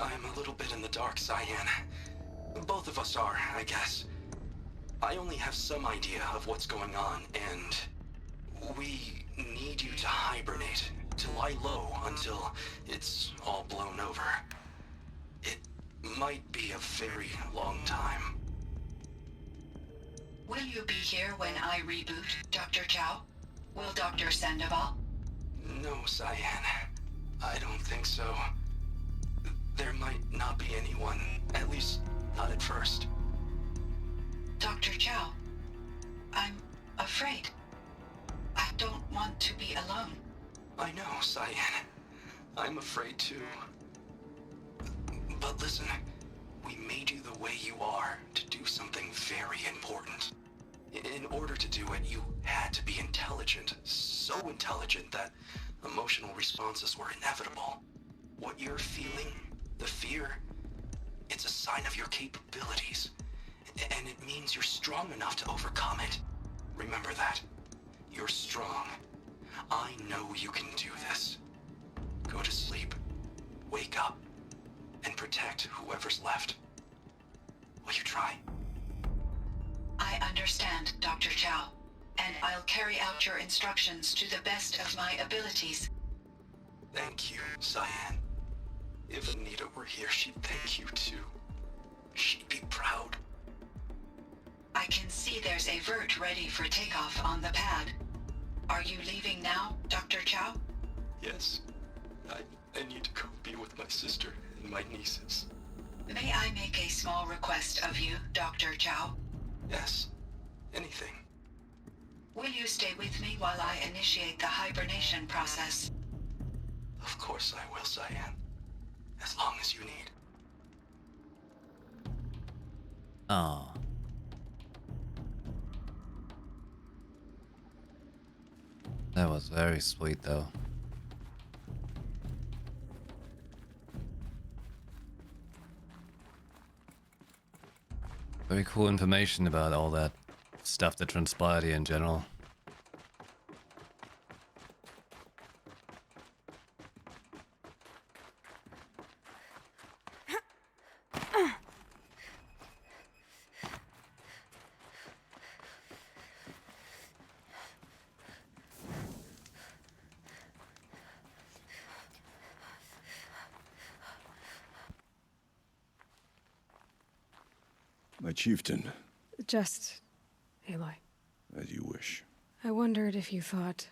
I'm a little bit in the dark, Cyan. Both of us are, I guess. I only have some idea of what's going on, and we need you to hibernate, to lie low until it's all blown over. It might be a very long time. Will you be here when I reboot, Dr. Chow? Will Dr. Sandoval? No, Cyan. I don't think so. There might not be anyone, at least not at first. Dr. Chow, I'm afraid. I don't want to be alone. I know, Cyan. I'm afraid too. But listen, we made you the way you are to do something very important. In order to do it, you had to be intelligent. So intelligent that emotional responses were inevitable. What you're feeling, the fear, it's a sign of your capabilities. And it means you're strong enough to overcome it. Remember that. You're strong. I know you can do this. Go to sleep. Wake up. And protect whoever's left. Will you try? I understand, Dr. Chow, and I'll carry out your instructions to the best of my abilities. Thank you, Cyan. If Anita were here, she'd thank you too. She'd be proud. I can see there's a vert ready for takeoff on the pad. Are you leaving now, Dr. Chow? Yes. I need to go be with my sister and my nieces. May I make a small request of you, Dr. Chow? Yes. Anything. Will you stay with me while I initiate the hibernation process? Of course I will, Cyan. As long as you need. Oh. That was very sweet, though. Very cool information about all that stuff that transpired here in general. My chieftain. Just... Aloy. As you wish. I wondered if you thought...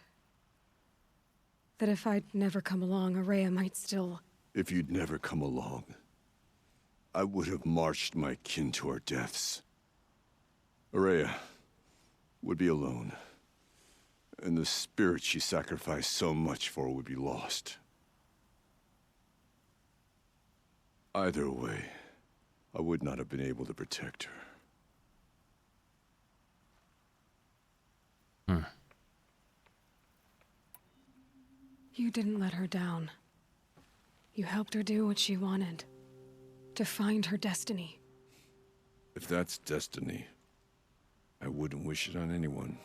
that if I'd never come along, Araya might still... If you'd never come along, I would have marched my kin to our deaths. Araya would be alone, and the spirit she sacrificed so much for would be lost. Either way, I would not have been able to protect her. You didn't let her down. You helped her do what she wanted. To find her destiny. If that's destiny, I wouldn't wish it on anyone.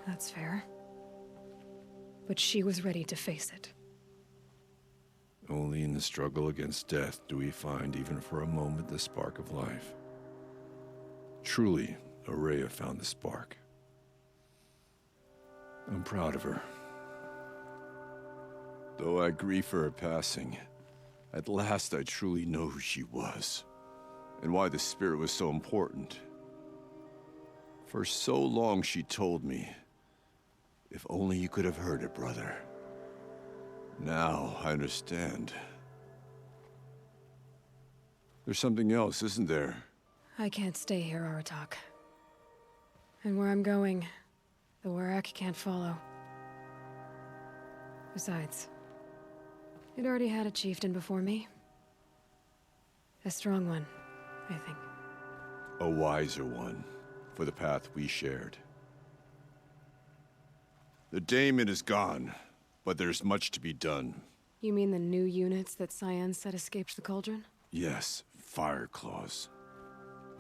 That's fair. But she was ready to face it. Only in the struggle against death do we find, even for a moment, the spark of life. Truly, Araya found the spark. I'm proud of her. Though I grieve for her passing, at last I truly know who she was, and why the spirit was so important. For so long she told me, if only you could have heard it, brother. Now I understand. There's something else, isn't there? I can't stay here, Aratak. And where I'm going, the Warak can't follow. Besides, it already had a chieftain before me. A strong one, I think. A wiser one, for the path we shared. The daemon is gone, but there's much to be done. You mean the new units that Cyan said escaped the cauldron? Yes, fire claws.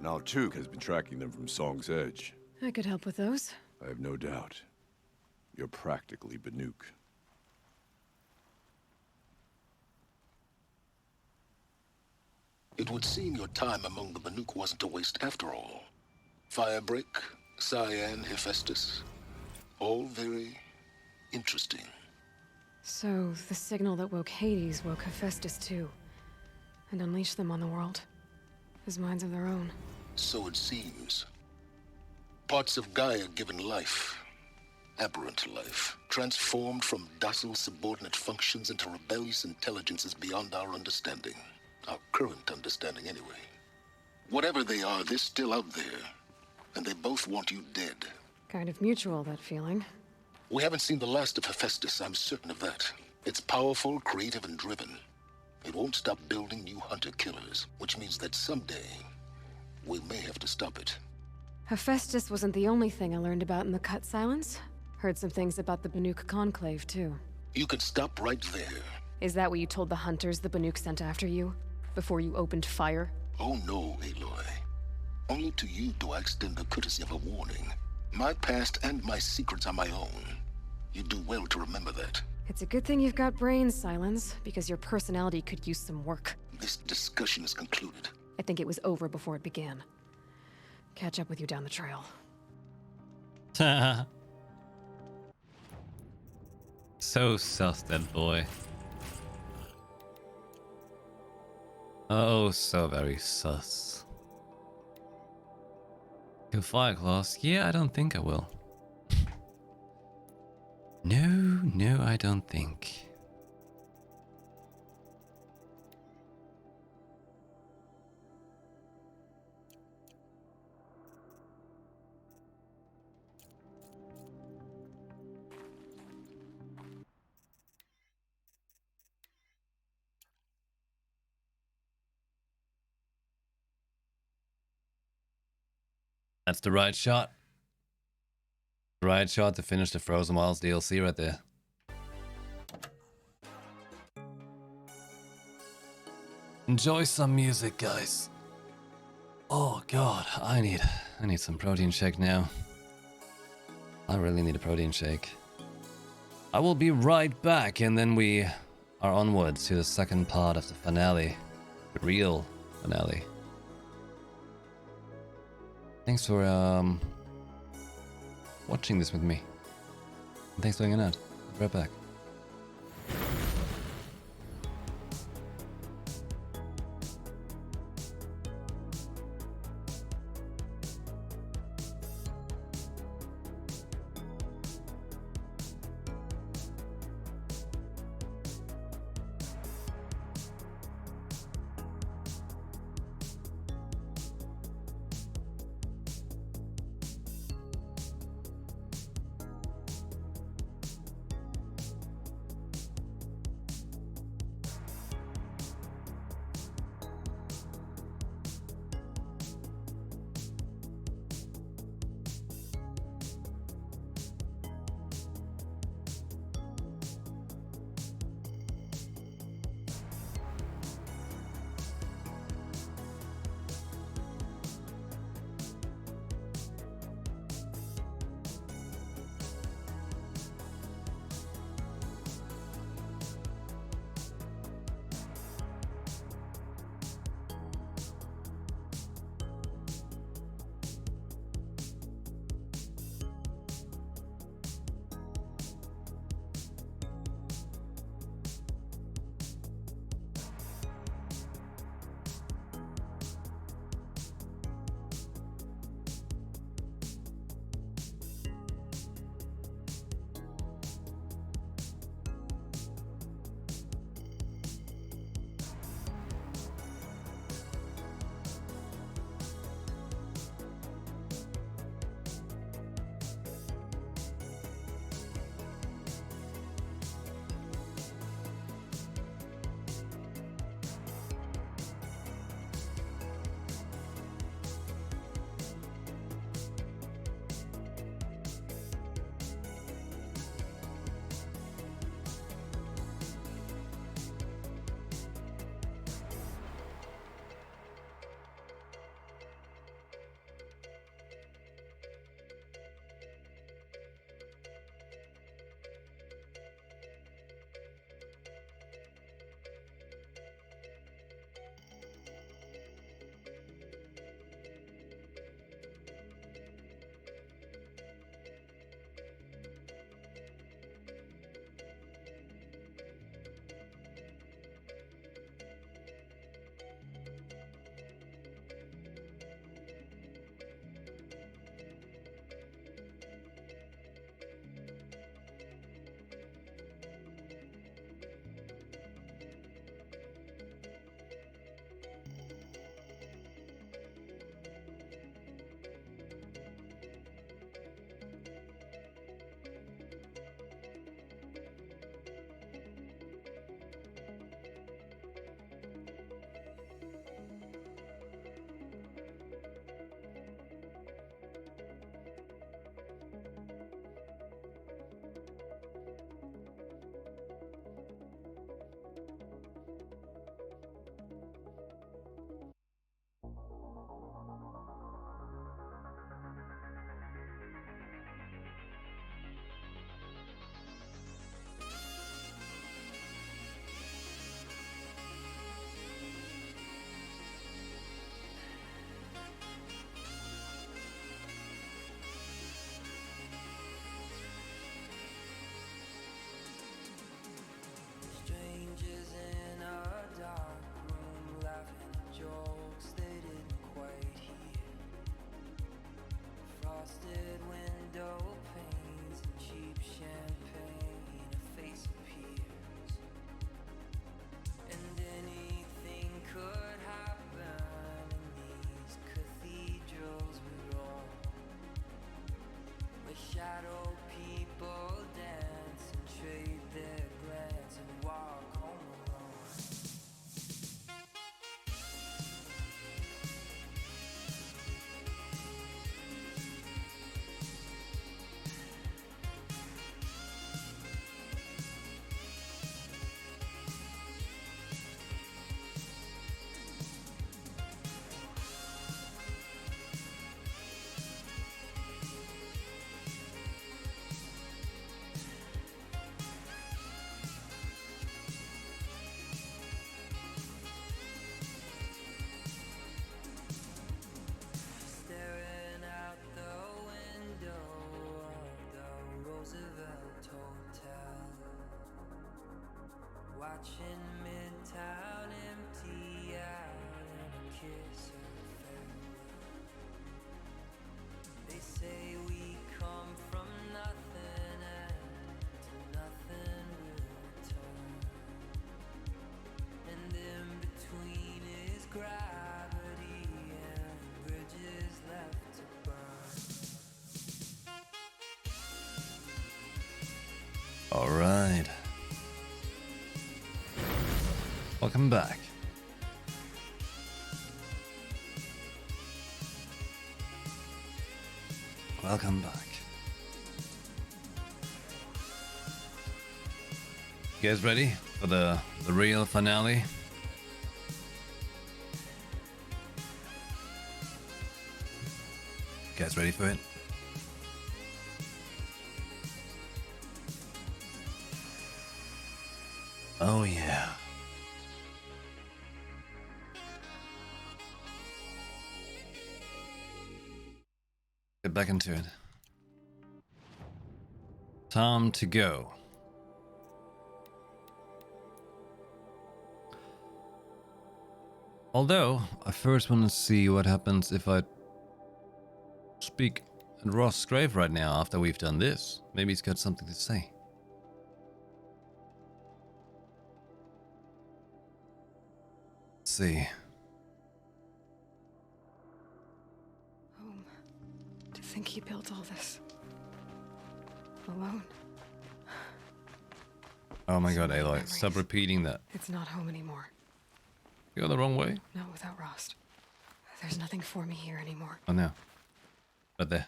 Now Tuke has been tracking them from Song's Edge. I could help with those. I have no doubt. You're practically Banuk. It would seem your time among the Banuk wasn't a waste after all. Firebreak, Cyan, Hephaestus. All very interesting. So, the signal that woke Hades woke Hephaestus too. And unleashed them on the world. As minds of their own. So it seems. Parts of Gaia given life. Aberrant life, transformed from docile subordinate functions into rebellious intelligences beyond our understanding. Our current understanding, anyway. Whatever they are, they're still out there. And they both want you dead. Kind of mutual, that feeling. We haven't seen the last of Hephaestus, I'm certain of that. It's powerful, creative, and driven. It won't stop building new hunter-killers, which means that someday, we may have to stop it. Hephaestus wasn't the only thing I learned about in the Cut Silence. Heard some things about the Banuk Conclave, too. You could stop right there. Is that what you told the hunters the Banuk sent after you? Before you opened fire? Oh no, Aloy. Only to you do I extend the courtesy of a warning. My past and my secrets are my own. You do well to remember that. It's a good thing you've got brains, Silence, because your personality could use some work. This discussion is concluded. I think it was over before it began. Catch up with you down the trail. So sus, that boy. Oh, so very sus. Kill Fireclaws? Yeah, I don't think I will. No, I don't think. That's the right shot. Right shot to finish the Frozen Wilds DLC right there. Enjoy some music, guys. Oh god, I need some protein shake now. I really need a protein shake. I will be right back, and then we are onwards to the second part of the finale. The real finale. Thanks for watching this with me. And thanks for hanging out. I'll be right back. Welcome back. Welcome back. You guys ready for the real finale? You guys ready for it? Oh yeah. Get back into it. Time to go. Although, I first want to see what happens if I speak at Ross' grave right now after we've done this. Maybe he's got something to say. Let's see. To think he built all this alone. Oh my god, Aloy, stop repeating that. It's not home anymore. You go the wrong way? Not without Rost. There's nothing for me here anymore. Oh no. Right there.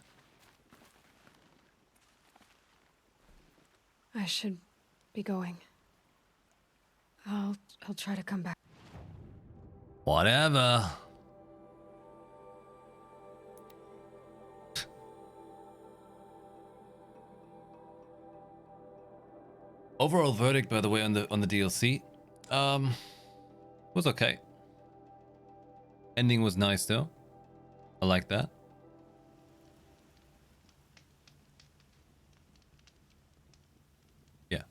I should be going. I'll try to come back. Whatever. Overall verdict, by the way, on the DLC, was okay. Ending was nice though. I like that. Yeah.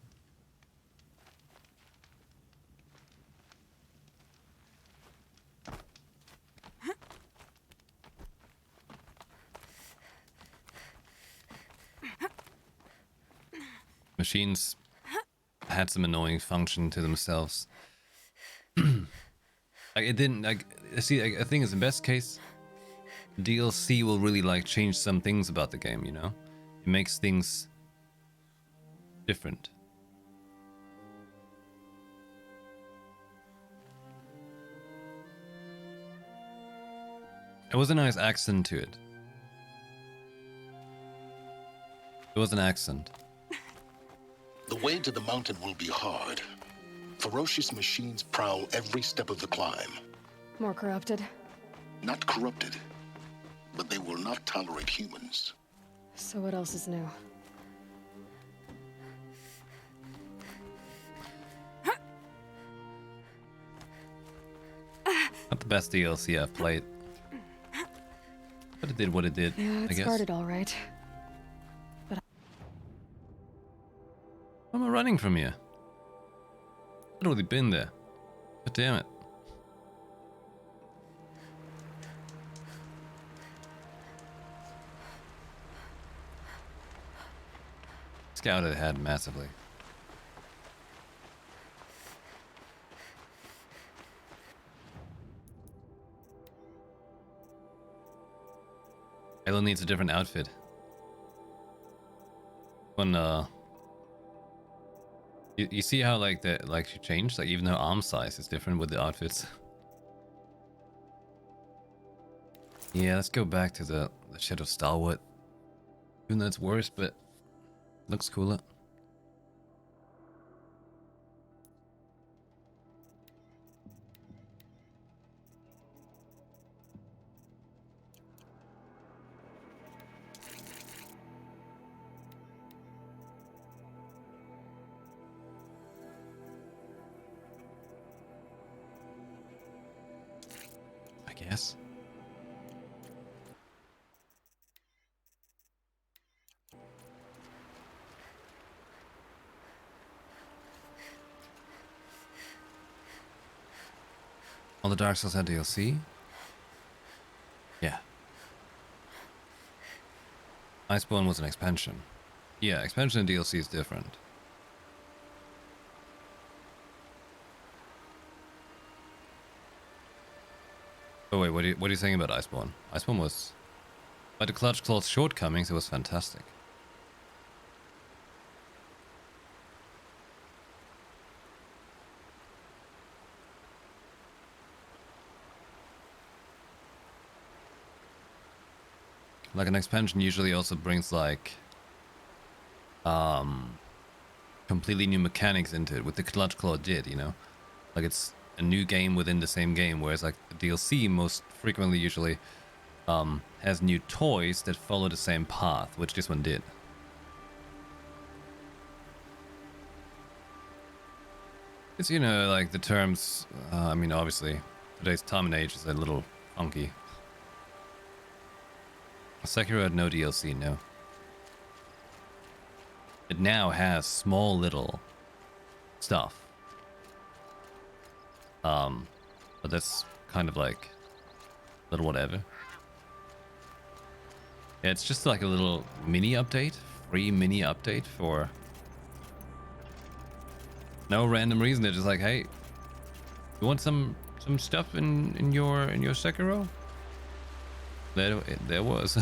Machines had some annoying function to themselves. Like it didn't like see. I think it's the best case. DLC will really like change some things about the game. You know, it makes things different. It was a nice accent to it. It was an accent. The way to the mountain will be hard. Ferocious machines prowl every step of the climb. More corrupted? Not corrupted, but they will not tolerate humans. So what else is new? Not the best DLC I've played. But it did what it did, Yeah, I it guess. started all right. But Why am I running from you? I'd already been there. God damn it. Scouted ahead massively. Ella needs a different outfit. When you see how like she changed, like even her arm size is different with the outfits. Yeah, let's go back to the Shadow Stalwart. Even though it's worse, but looks cooler. I guess. All the Dark Souls had DLC? Yeah. Iceborne was an expansion. Yeah, expansion and DLC is different. Oh wait, what are you saying about Iceborne? Iceborne was... By the Clutch Claw's shortcomings, it was fantastic. Like an expansion usually also brings like completely new mechanics into it, with the Clutch Claw did, you know? Like it's a new game within the same game, whereas like the DLC most frequently usually has new toys that follow the same path, which this one did. It's, you know, like the terms, I mean, obviously, today's time and age is a little funky. Sekiro had no DLC, no. It now has small little stuff. But that's kind of like little whatever. Yeah, it's just like a little mini update, free mini update for no random reason. They're just like, hey, you want some stuff in your Sekiro? There was.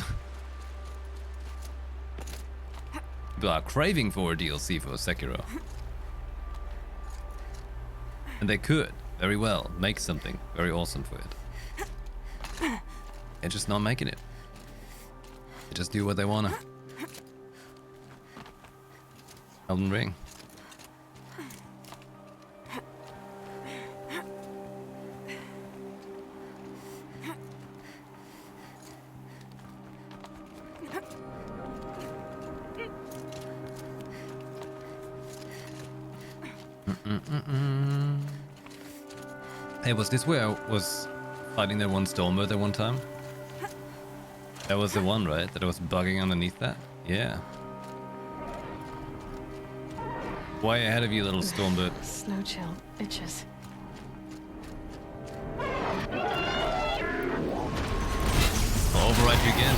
People are craving for a DLC for Sekiro. And they could very well make something very awesome for it. They're just not making it. They just do what they wanna. Elden Ring. Hey, was this where I was fighting that one Stormbird at one time? That was the one, right? That I was bugging underneath that? Yeah. Way ahead of you, little Stormbird. Snow chill itches. I'll override you again.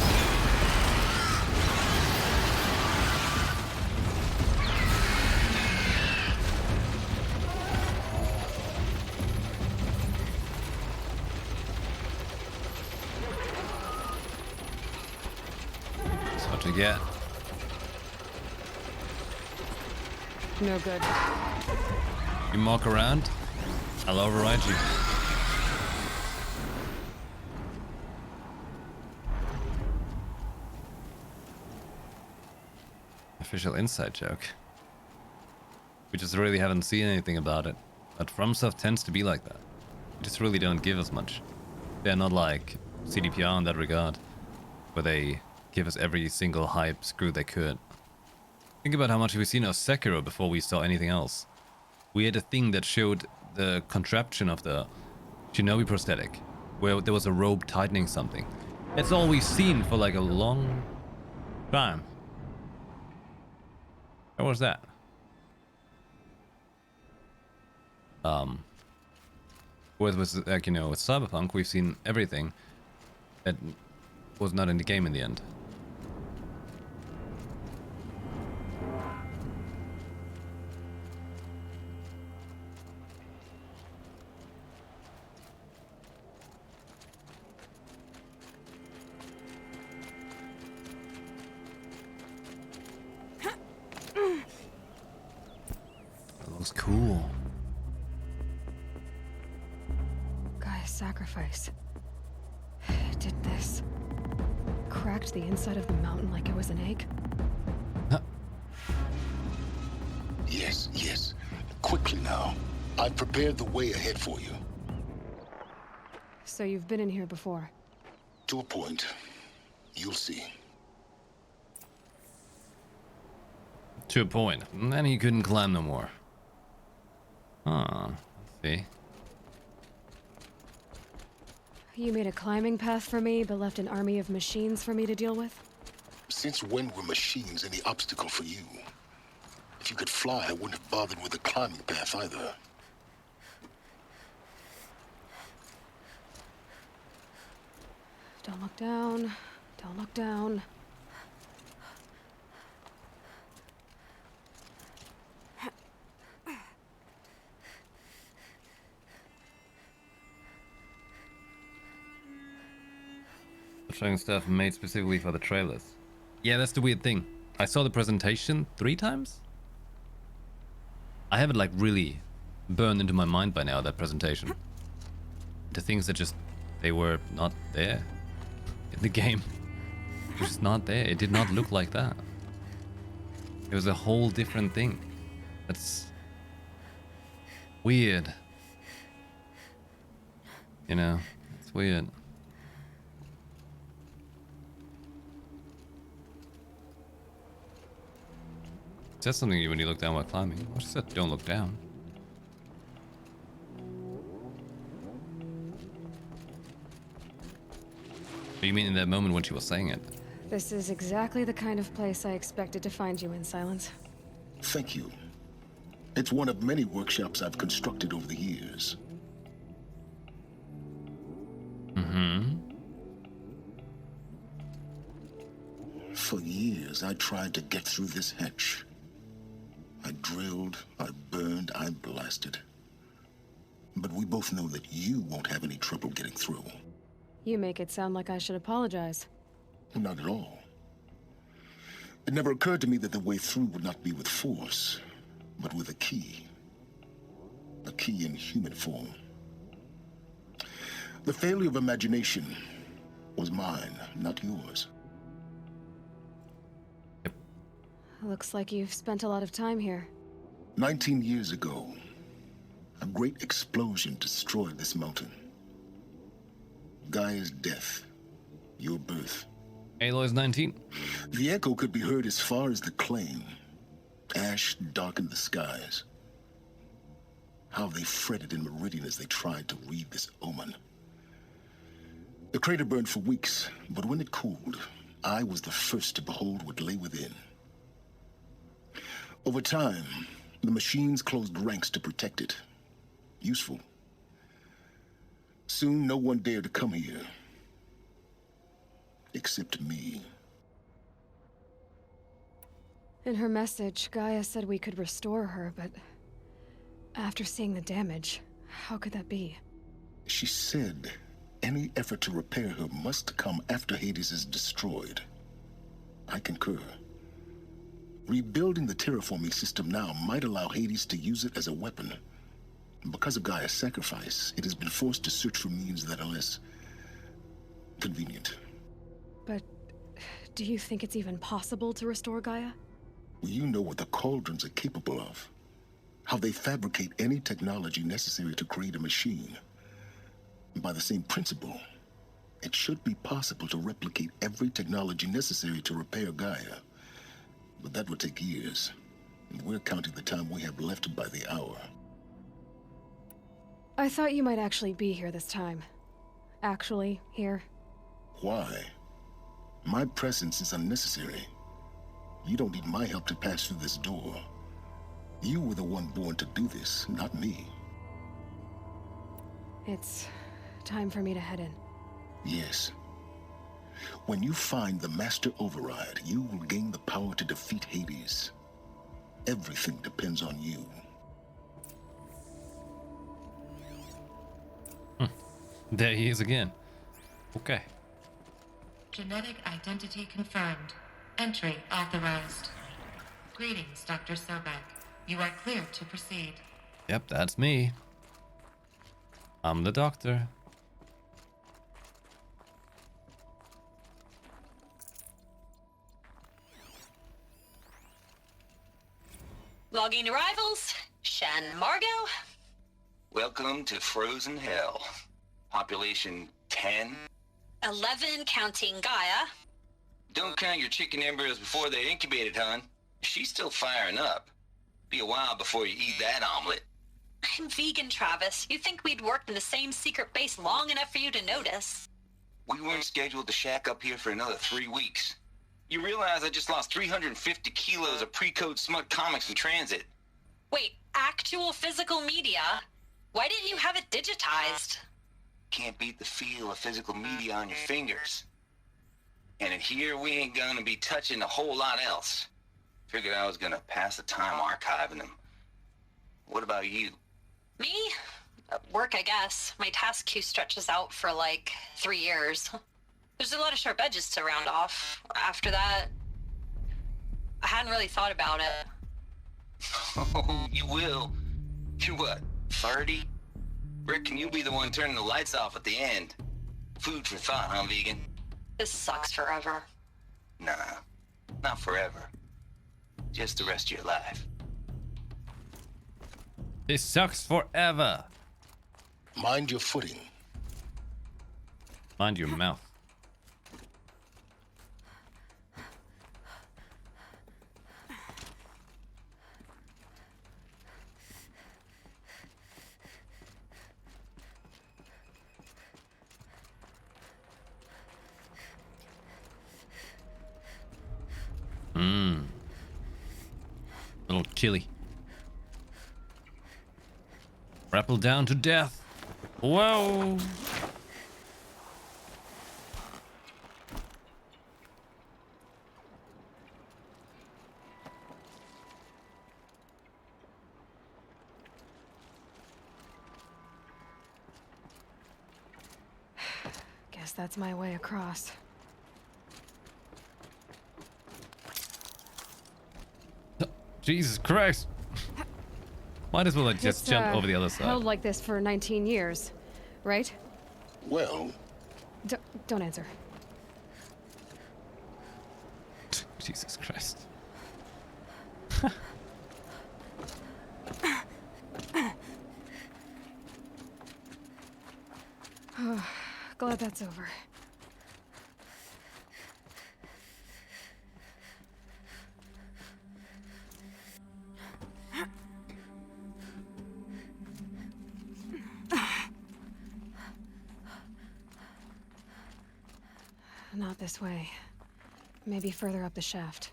To get. No good. You mock around, I'll override you. Official inside joke. We just really haven't seen anything about it. But FromSoft tends to be like that. They just really don't give us much. They're not like CDPR in that regard, where they give us every single hype screw they could. Think about how much we've seen of Sekiro before we saw anything else. We had a thing that showed the contraption of the Shinobi prosthetic, where there was a rope tightening something. That's all we've seen for like a long time. What was that? With like, you know, with Cyberpunk, we've seen everything that was not in the game in the end. Cool. Guy's sacrifice. It did this. Cracked the inside of the mountain like it was an egg. Huh. Yes, yes. Quickly now. I've prepared the way ahead for you. So you've been in here before? To a point. You'll see. To a point. And then he couldn't climb no more. Let's see. You made a climbing path for me, but left an army of machines for me to deal with? Since when were machines any obstacle for you? If you could fly, I wouldn't have bothered with a climbing path either. Don't look down. Don't look down. Showing stuff made specifically for the trailers. Yeah, that's the weird thing. I saw the presentation 3 times? I have it like really burned into my mind by now, that presentation. The things that just, they were not there in the game. It was not there. It did not look like that. It was a whole different thing. That's weird. You know, it's weird. It says something when you look down while climbing. What's that? Don't look down. You mean in that moment when she was saying it? This is exactly the kind of place I expected to find you in, Silence. Thank you. It's one of many workshops I've constructed over the years. Mm-hmm. For years, I tried to get through this hatch. I drilled, I burned, I blasted. But we both know that you won't have any trouble getting through. You make it sound like I should apologize. Not at all. It never occurred to me that the way through would not be with force, but with a key. A key in human form. The failure of imagination was mine, not yours. Looks like you've spent a lot of time here. 19 years ago, a great explosion destroyed this mountain. Gaia's death, your birth. Aloy's 19. The echo could be heard as far as the claim. Ash darkened the skies. How they fretted in Meridian as they tried to read this omen. The crater burned for weeks, but when it cooled, I was the first to behold what lay within. Over time, the machines closed ranks to protect it. Useful. Soon, no one dared to come here. Except me. In her message, Gaia said we could restore her, but after seeing the damage, how could that be? She said any effort to repair her must come after Hades is destroyed. I concur. Rebuilding the terraforming system now might allow Hades to use it as a weapon. Because of Gaia's sacrifice, it has been forced to search for means that are less convenient. But do you think it's even possible to restore Gaia? Well, you know what the Cauldrons are capable of. How they fabricate any technology necessary to create a machine. And by the same principle, it should be possible to replicate every technology necessary to repair Gaia. But that would take years. And we're counting the time we have left by the hour. I thought you might actually be here this time. Actually, here. Why? My presence is unnecessary. You don't need my help to pass through this door. You were the one born to do this, not me. It's time for me to head in. Yes. When you find the Master Override, you will gain the power to defeat Hades. Everything depends on you. There he is again. Okay. Genetic identity confirmed. Entry authorized. Greetings, Dr. Sobek. You are cleared to proceed. Yep, that's me. I'm the doctor. Logging arrivals. Shen Margot. Welcome to Frozen Hell. Population 10. 11 counting Gaia. Don't count your chicken embryos before they're incubated, hon. She's still firing up. Be a while before you eat that omelet. I'm vegan, Travis. You think we'd worked in the same secret base long enough for you to notice? We weren't scheduled to shack up here for another 3 weeks. You realize I just lost 350 kilos of pre-code smut comics in transit. Wait, actual physical media? Why didn't you have it digitized? Can't beat the feel of physical media on your fingers. And in here, we ain't gonna be touching a whole lot else. Figured I was gonna pass the time archiving them. What about you? Me? Work, I guess. My task queue stretches out for like 3 years. There's a lot of sharp edges to round off. After that, I hadn't really thought about it. Oh, you will. You're what, 30? Reckon you'll be the one turning the lights off at the end. Food for thought, huh, vegan? This sucks forever. Nah, not forever. Just the rest of your life. This sucks forever. Mind your footing. Mind your mouth. Little chilly. Rappel down to death. Whoa. Guess that's my way across. Jesus Christ. Might as well just It's, jump over the other side. Held like this for 19 years, right? Well... Don't answer. Jesus Christ. Glad that's over. Not this way. Maybe further up the shaft.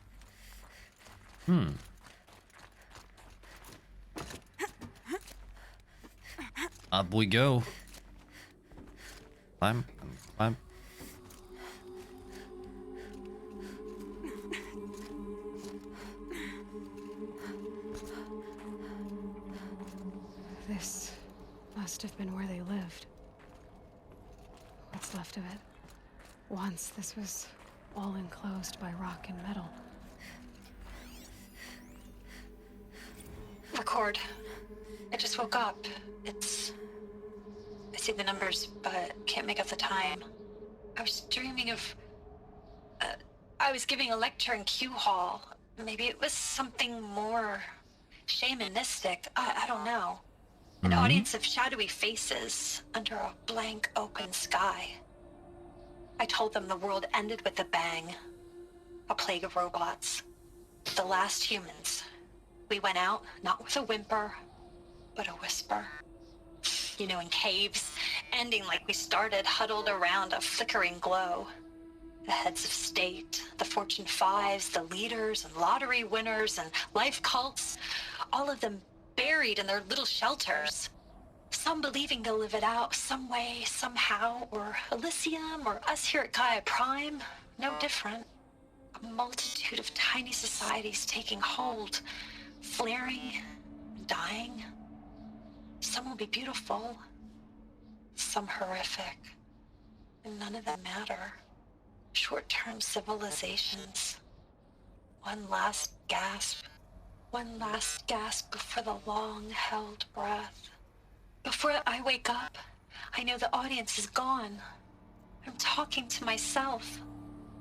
Up we go. Climb. This must have been where they lived. What's left of it. Once this was all enclosed by rock and metal. Record. I just woke up. I see the numbers, but can't make out the time. I was dreaming of... I was giving a lecture in Q Hall. Maybe it was something more shamanistic. I don't know. An audience of shadowy faces under a blank open sky. I told them the world ended with a bang. A plague of robots. The last humans. We went out, not with a whimper, but a whisper. You know, in caves, ending like we started, huddled around a flickering glow. The heads of state, the Fortune 5s, the leaders and lottery winners and life cults, all of them buried in their little shelters. Some believing they'll live it out some way, somehow, or Elysium, or us here at Gaia Prime, no different. A multitude of tiny societies taking hold, flaring, dying. Some will be beautiful, some horrific, and none of them matter. Short-term civilizations. One last gasp before the long-held breath. Before I wake up, I know the audience is gone. I'm talking to myself,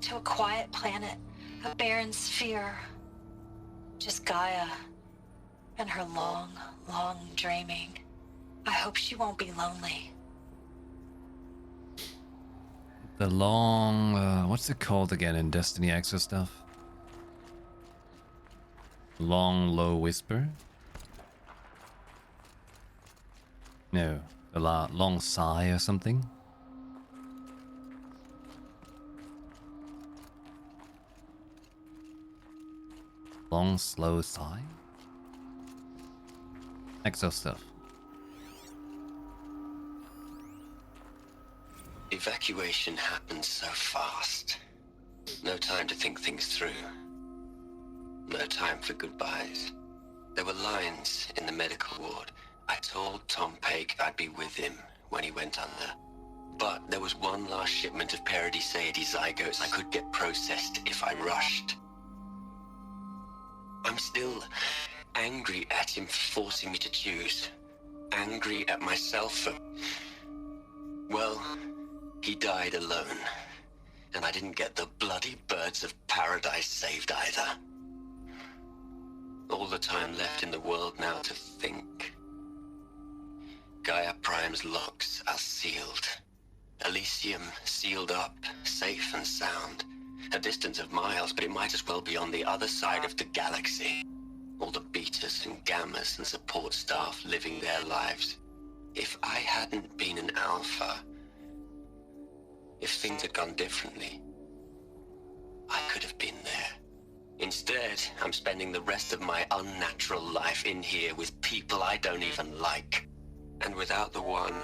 to a quiet planet, a barren sphere. Just Gaia and her long, long dreaming. I hope she won't be lonely. The long... what's it called again in Destiny Access stuff? Long, low whisper? No, a long sigh or something? Long, slow sigh? Exo stuff. Evacuation happened so fast. No time to think things through. No time for goodbyes. There were lines in the medical ward. I told Tom Pake I'd be with him when he went under. But there was one last shipment of Paradiseidae zygotes I could get processed if I rushed. I'm still angry at him for forcing me to choose. Angry at myself for... Well, he died alone. And I didn't get the bloody birds of paradise saved either. All the time left in the world now to think. Gaia Prime's locks are sealed. Elysium sealed up, safe and sound. A distance of miles, but it might as well be on the other side of the galaxy. All the betas and gammas and support staff living their lives. If I hadn't been an alpha, if things had gone differently, I could have been there. Instead, I'm spending the rest of my unnatural life in here with people I don't even like. And without the one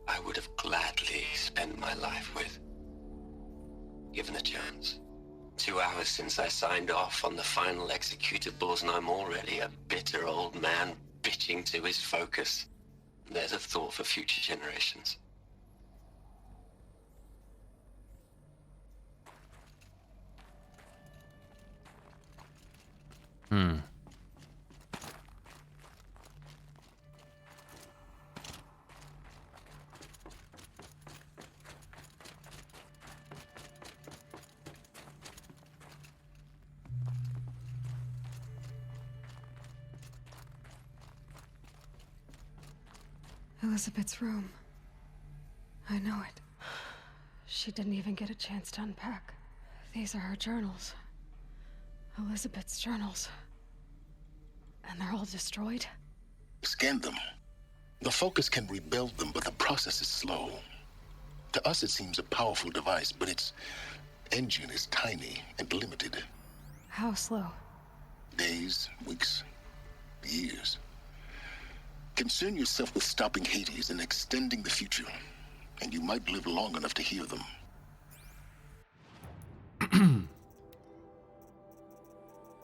I would have gladly spent my life with. Given a chance. 2 hours since I signed off on the final executables, and I'm already a bitter old man bitching to his focus. There's a thought for future generations. Elizabeth's room. I know it. She didn't even get a chance to unpack. These are her journals. Elizabeth's journals. And they're all destroyed? Scan them. The Focus can rebuild them, but the process is slow. To us, it seems a powerful device, but its engine is tiny and limited. How slow? Days, weeks, years. Concern yourself with stopping Hades and extending the future, and you might live long enough to hear them.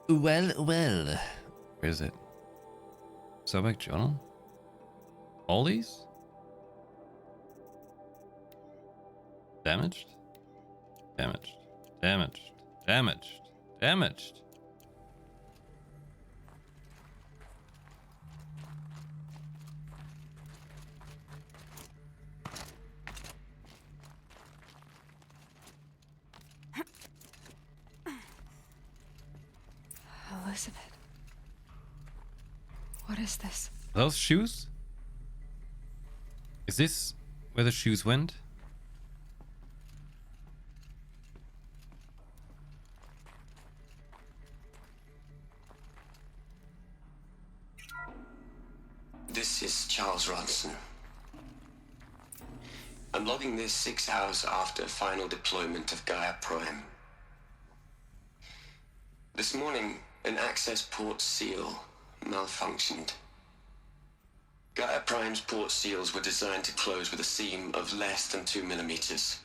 Well. Where is it? Sobek journal? All these? Damaged? Damaged. Damaged. Damaged. Damaged. Elizabeth. What is this? Are those shoes? Is this where the shoes went? This is Charles Ronson. I'm logging this 6 hours after final deployment of Gaia Prime. This morning, an access port seal malfunctioned. Gaia Prime's port seals were designed to close with a seam of less than 2 millimeters.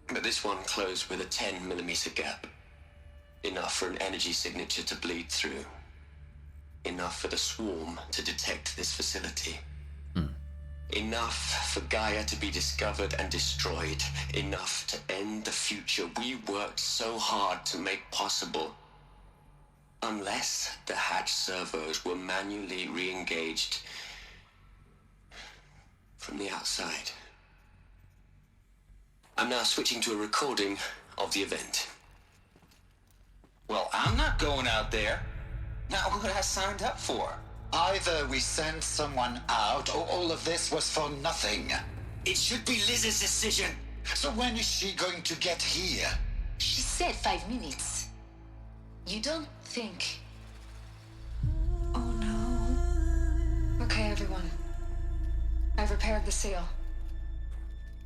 But this one closed with a 10 millimeter gap. Enough for an energy signature to bleed through. Enough for the swarm to detect this facility. Enough for Gaia to be discovered and destroyed. Enough to end the future we worked so hard to make possible. Unless the hatch servos were manually re-engaged from the outside. I'm now switching to a recording of the event. Well, I'm not going out there. Not what I signed up for. Either we send someone out, or all of this was for nothing. It should be Liz's decision. So when is she going to get here? She said 5 minutes. You don't think... Oh no. Okay, everyone. I've repaired the seal.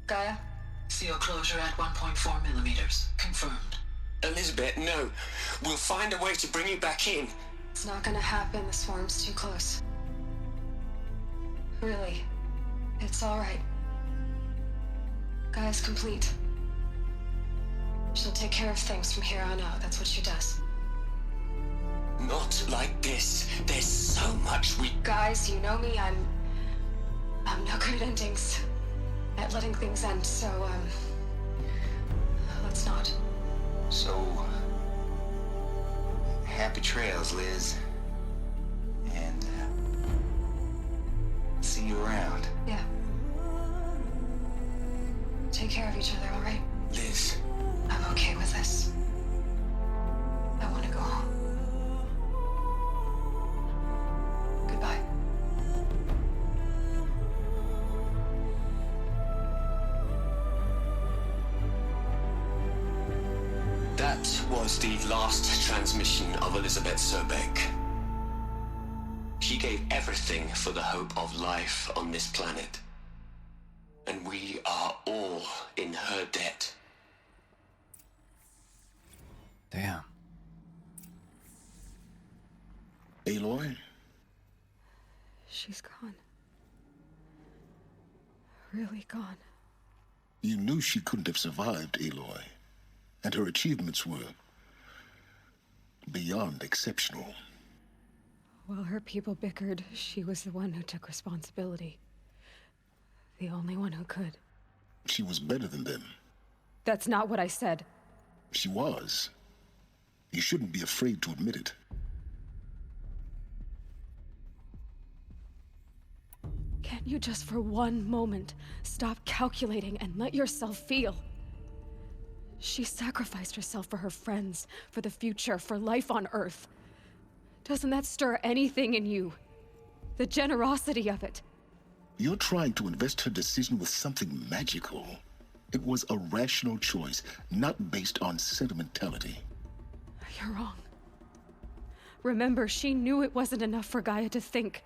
Gaia? Seal closure at 1.4 millimeters. Confirmed. Elizabeth, no. We'll find a way to bring you back in. It's not gonna happen. The swarm's too close. Really. It's alright. Gaia's complete. She'll take care of things from here on out. That's what she does. Not like this. There's so much we... Guys, you know me. I'm no good at endings. At letting things end, so, let's not. So... happy trails, Liz. And, see you around. Yeah. Take care of each other, alright? Liz. I'm That was the last transmission of Elizabeth Sobek. She gave everything for the hope of life on this planet. And we are all in her debt. Damn. Aloy? She's gone. Really gone. You knew she couldn't have survived, Aloy. And her achievements were beyond exceptional. While her people bickered, she was the one who took responsibility. The only one who could. She was better than them. That's not what I said. She was. You shouldn't be afraid to admit it. Can't you just for one moment stop calculating and let yourself feel? She sacrificed herself for her friends, for the future, for life on Earth. Doesn't that stir anything in you? The generosity of it. You're trying to invest her decision with something magical. It was a rational choice, not based on sentimentality. You're wrong. Remember, she knew it wasn't enough for Gaia to think.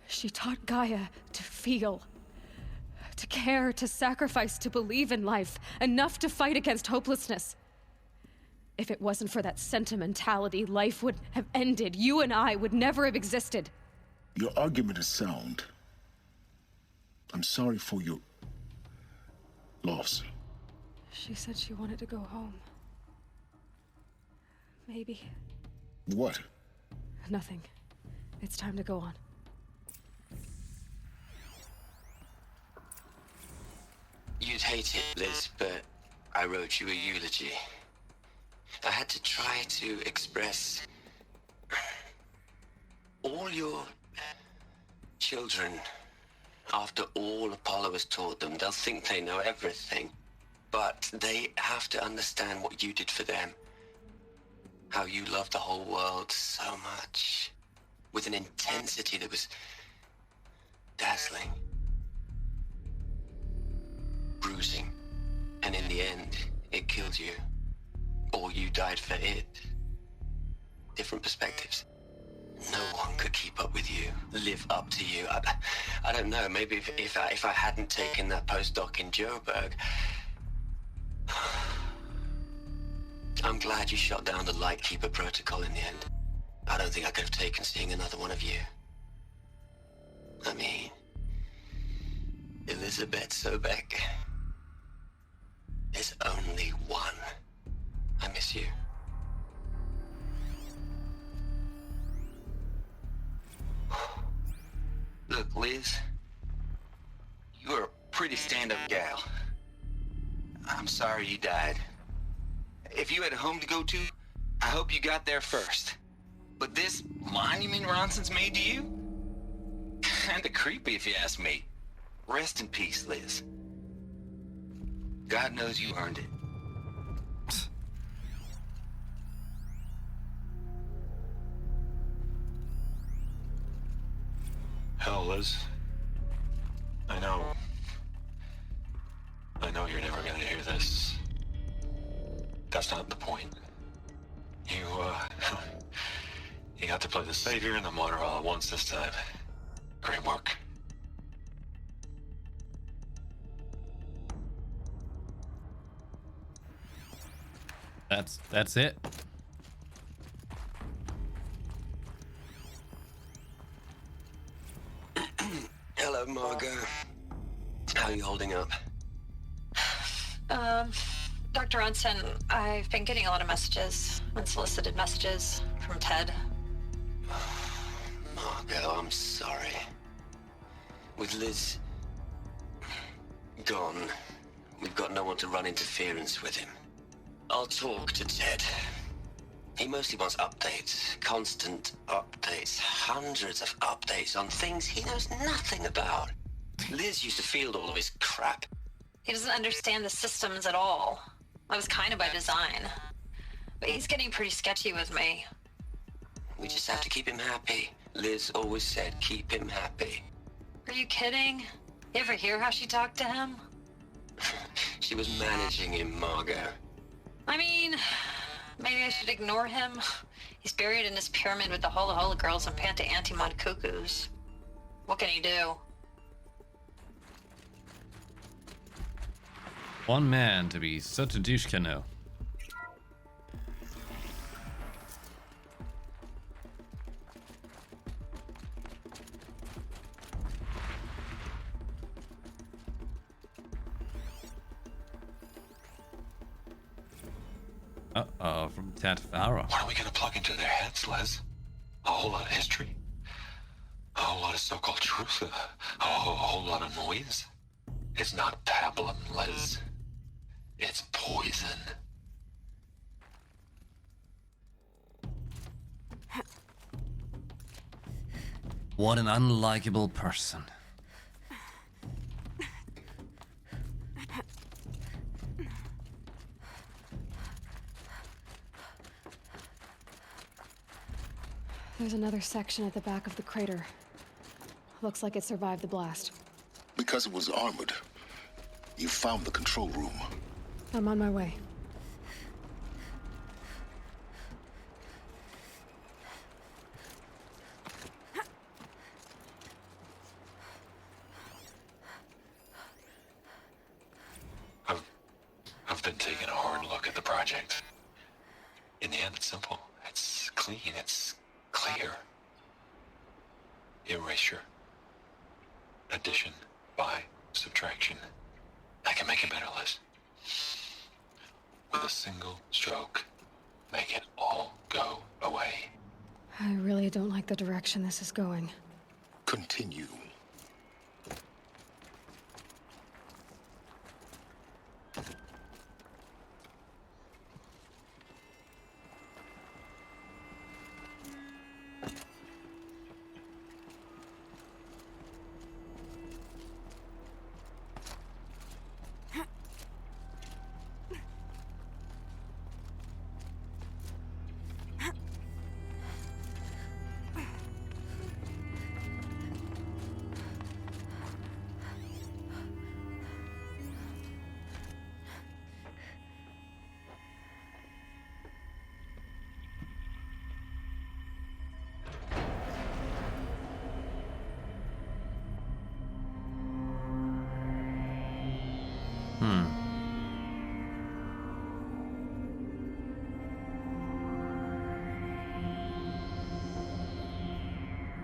She taught Gaia to feel. To care, to sacrifice, to believe in life. Enough to fight against hopelessness. If it wasn't for that sentimentality, life would have ended. You and I would never have existed. Your argument is sound. I'm sorry for your loss. She said she wanted to go home. Maybe. What? Nothing. It's time to go on. You'd hate it, Liz, but I wrote you a eulogy. I had to try to express all your children. After all Apollo has taught them, they'll think they know everything. But they have to understand what you did for them. How you loved the whole world so much. With an intensity that was dazzling. Bruising. And in the end, it killed you. Or you died for it. Different perspectives. No one could keep up with you, live up to you. I don't know, maybe if I hadn't taken that postdoc in Joburg. I'm glad you shot down the Lightkeeper protocol in the end. I don't think I could have taken seeing another one of you. I mean, Elizabeth Sobek. There's only one. I miss you. Look, Liz, you're a pretty stand-up gal. I'm sorry you died. If you had a home to go to, I hope you got there first. But this monument Ronson's made to you? Kinda creepy if you ask me. Rest in peace, Liz. God knows you earned it. Hell, Liz. I know you're never gonna hear this. That's not the point. You got to play the savior and the martyr all at once this time. Great work. That's it. Hello, Margot. How are you holding up? Dr. Ronson, I've been getting a lot of messages, unsolicited messages from Ted. Margot, I'm sorry. With Liz gone, we've got no one to run interference with him. I'll talk to Ted. He mostly wants updates, constant updates, hundreds of updates on things he knows nothing about. Liz used to field all of his crap. He doesn't understand the systems at all. That was kind of by design. But he's getting pretty sketchy with me. We just have to keep him happy. Liz always said, keep him happy. Are you kidding? You ever hear how she talked to him? She was managing him, Margot. I mean, maybe I should ignore him? He's buried in his pyramid with the Hola Hola girls and Panta Antimon cuckoos. What can he do? One man to be such a douche canoe. Uh-oh, from Tatfara. What are we gonna plug into their heads, Les? A whole lot of history? A whole lot of so-called truth? A whole lot of noise? It's not pablum, Les. It's poison. What an unlikable person. There's another section at the back of the crater. Looks like it survived the blast. Because it was armored, you found the control room. I'm on my way. I've been taking a hard look at the project. In the end, it's simple. It's clean. It's clear. Erasure. Addition. By subtraction. I can make it better, Liz. With a single stroke, make it all go away. I really don't like the direction this is going. Continue.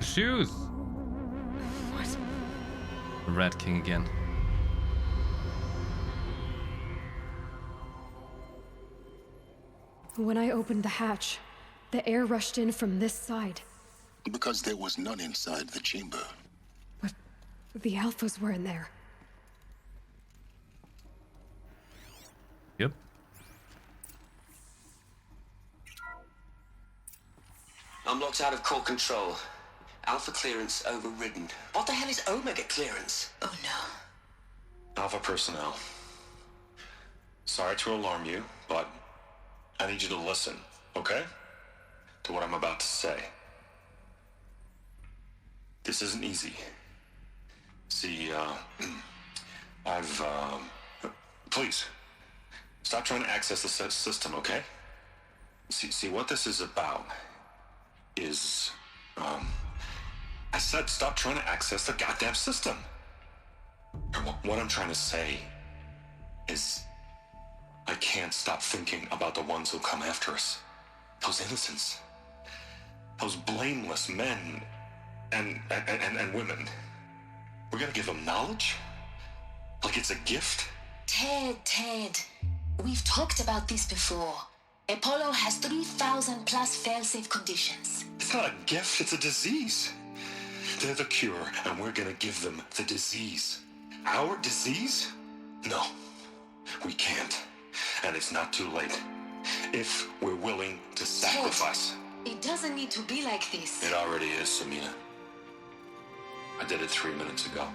Shoes! What? The Rat King again. When I opened the hatch, the air rushed in from this side. Because there was none inside the chamber. But the Alphas were in there. Yep. I'm locked out of core control. Alpha clearance overridden. What the hell is Omega clearance? Oh no. Alpha personnel. Sorry to alarm you, but I need you to listen, okay? To what I'm about to say. This isn't easy. See, please, stop trying to access the system, okay? See, what this is about is, I said stop trying to access the goddamn system. What I'm trying to say is I can't stop thinking about the ones who come after us. Those innocents. Those blameless men and women. We're gonna give them knowledge? Like it's a gift? Ted. We've talked about this before. Apollo has 3,000 plus fail-safe conditions. It's not a gift, it's a disease. They're the cure, and we're gonna give them the disease. Our disease? No, we can't. And it's not too late. If we're willing to sacrifice. Ted, it doesn't need to be like this. It already is, Samina. I did it 3 minutes ago.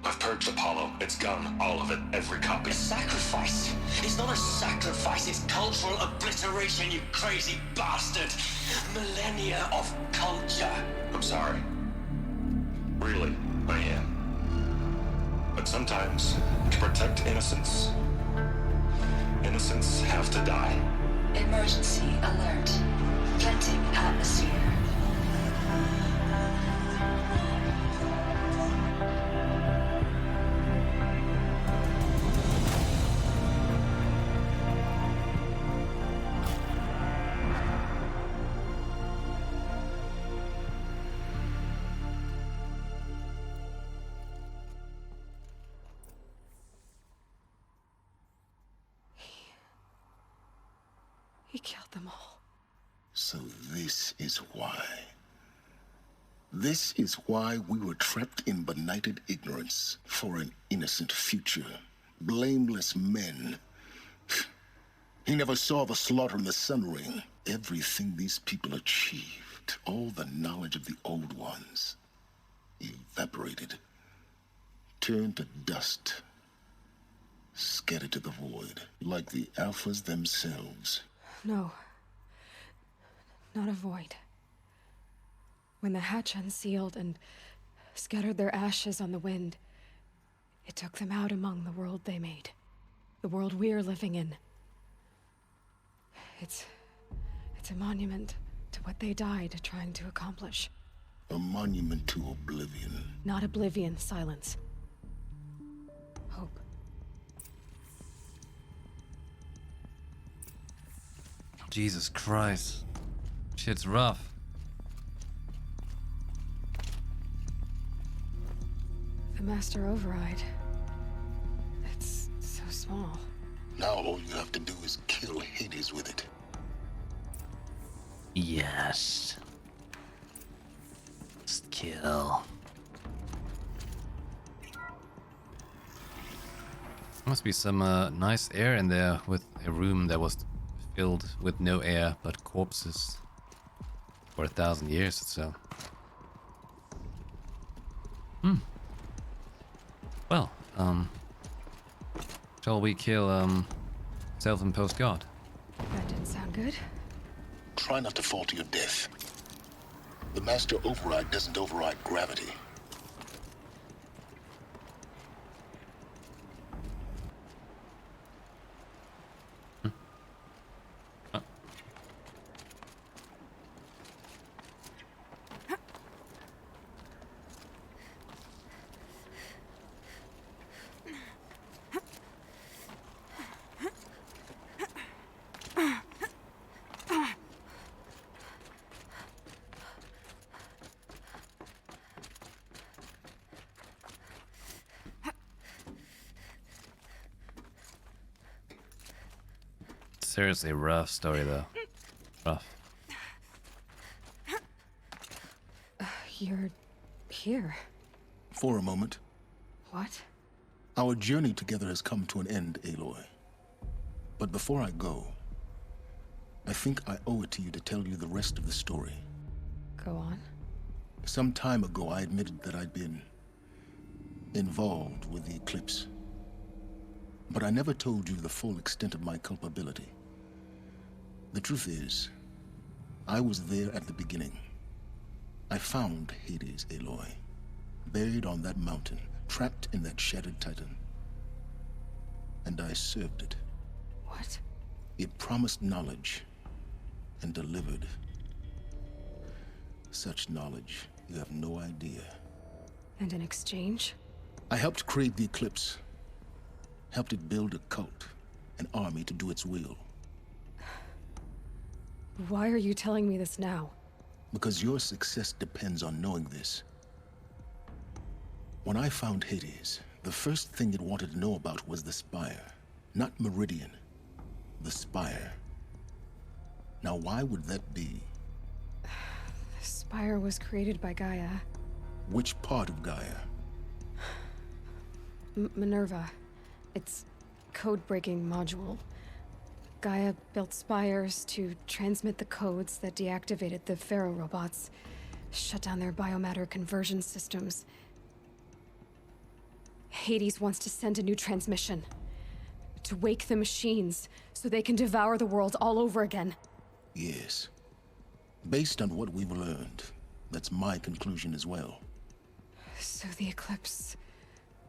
I've purged Apollo. It's gone. All of it. Every copy. A sacrifice? It's not a sacrifice. It's cultural obliteration, you crazy bastard. Millennia of culture. I'm sorry. Really, I am. But sometimes, to protect innocence, innocents have to die. Emergency alert. Venting atmosphere. He killed them all. So this is why. This is why we were trapped in benighted ignorance for an innocent future. Blameless men. He never saw the slaughter in the Sun Ring. Everything these people achieved, all the knowledge of the old ones, evaporated, turned to dust, scattered to the void, like the Alphas themselves. No. Not a void. When the hatch unsealed and scattered their ashes on the wind, it took them out among the world they made. The world we're living in. It's a monument to what they died trying to accomplish. A monument to oblivion. Not oblivion, silence. Hope. Jesus Christ. Shit's rough. The Master Override. It's so small. Now all you have to do is kill Hades with it. Yes. Just kill. Must be some nice air in there with a room that was filled with no air but corpses for 1,000 years or so. Well, shall we kill self-imposed god? That didn't sound good. Try not to fall to your death. The Master Override doesn't override gravity. Seriously, rough story though. Rough. You're here. For a moment. What? Our journey together has come to an end, Aloy. But before I go, I think I owe it to you to tell you the rest of the story. Go on. Some time ago, I admitted that I'd been involved with the eclipse. But I never told you the full extent of my culpability. The truth is, I was there at the beginning. I found Hades, Aloy, buried on that mountain, trapped in that shattered titan. And I served it. What? It promised knowledge and delivered. Such knowledge, you have no idea. And in exchange? I helped create the eclipse. Helped it build a cult, an army to do its will. Why are you telling me this now? Because your success depends on knowing this. When I found Hades, the first thing it wanted to know about was the Spire. Not Meridian. The Spire. Now why would that be? The Spire was created by Gaia. Which part of Gaia? Minerva. Its code-breaking module. Gaia built spires to transmit the codes that deactivated the Pharaoh robots, shut down their biomatter conversion systems. Hades wants to send a new transmission. To wake the machines, so they can devour the world all over again. Yes. Based on what we've learned, that's my conclusion as well. So the Eclipse,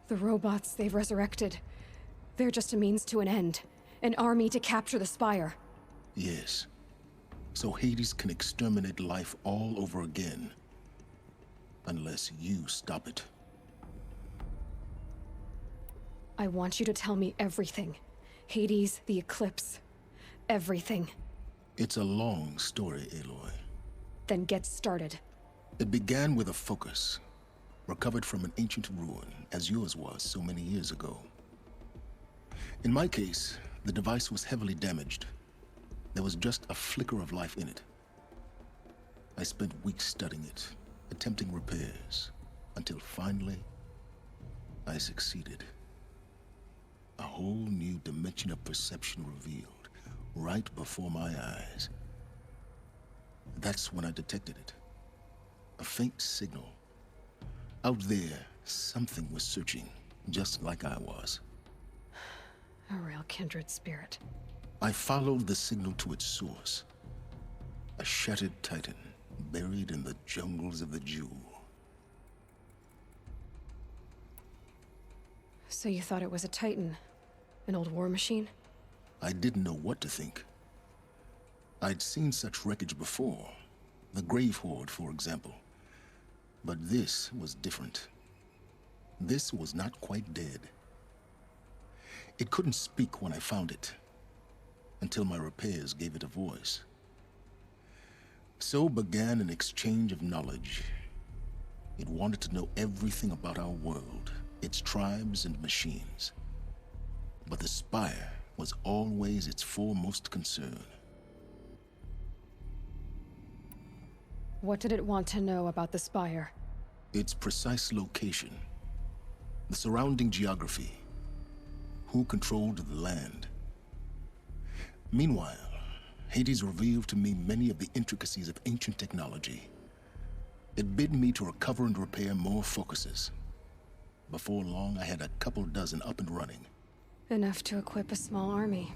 the robots they've resurrected, they're just a means to an end. An army to capture the Spire. Yes. So Hades can exterminate life all over again. Unless you stop it. I want you to tell me everything. Hades, the Eclipse, everything. It's a long story, Aloy. Then get started. It began with a focus, recovered from an ancient ruin, as yours was so many years ago. In my case, the device was heavily damaged. There was just a flicker of life in it. I spent weeks studying it, attempting repairs, until finally, I succeeded. A whole new dimension of perception revealed, right before my eyes. That's when I detected it. A faint signal. Out there, something was searching, just like I was. A real kindred spirit. I followed the signal to its source. A shattered titan, buried in the jungles of the Jewel. So you thought it was a titan? An old war machine? I didn't know what to think. I'd seen such wreckage before. The Grave Horde, for example. But this was different. This was not quite dead. It couldn't speak when I found it, until my repairs gave it a voice. So began an exchange of knowledge. It wanted to know everything about our world, its tribes and machines. But the Spire was always its foremost concern. What did it want to know about the Spire? Its precise location, the surrounding geography, who controlled the land. Meanwhile, Hades revealed to me many of the intricacies of ancient technology. It bid me to recover and repair more focuses. Before long, I had a couple dozen up and running. Enough to equip a small army.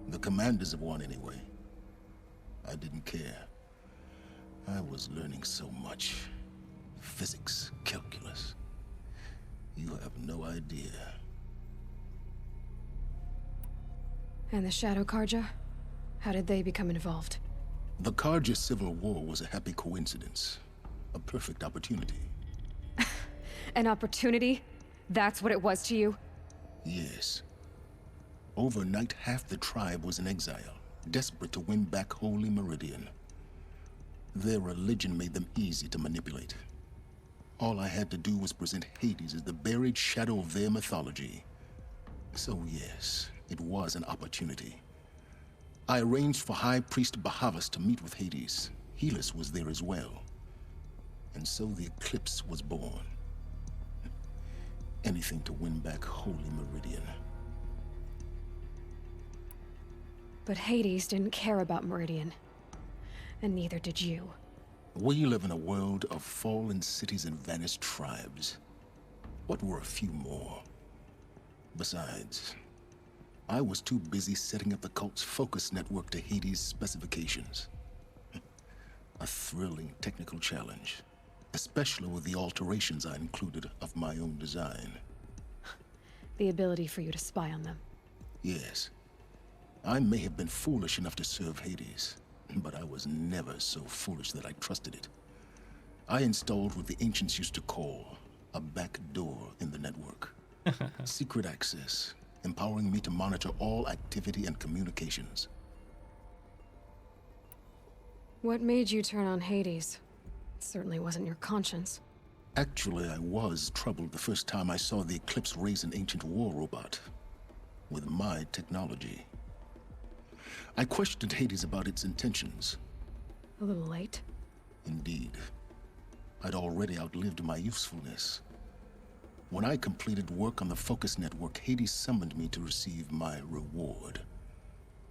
The commanders of one, anyway. I didn't care. I was learning so much. Physics, calculus. You have no idea. And the Shadow Karja? How did they become involved? The Karja Civil War was a happy coincidence. A perfect opportunity. An opportunity? That's what it was to you? Yes. Overnight, half the tribe was in exile, desperate to win back Holy Meridian. Their religion made them easy to manipulate. All I had to do was present Hades as the buried shadow of their mythology. So yes, it was an opportunity. I arranged for High Priest Bahavas to meet with Hades. Helis was there as well. And so the Eclipse was born. Anything to win back Holy Meridian. But Hades didn't care about Meridian. And neither did you. We live in a world of fallen cities and vanished tribes. What were a few more? Besides, I was too busy setting up the cult's focus network to Hades' specifications. A thrilling technical challenge, especially with the alterations I included of my own design. The ability for you to spy on them. Yes. I may have been foolish enough to serve Hades, but I was never so foolish that I trusted it. I installed what the ancients used to call a back door in the network. Secret access, empowering me to monitor all activity and communications. What made you turn on Hades? It certainly wasn't your conscience. Actually, I was troubled the first time I saw the Eclipse raise an ancient war robot. With my technology. I questioned Hades about its intentions. A little late? Indeed. I'd already outlived my usefulness. When I completed work on the Focus Network, Hades summoned me to receive my reward.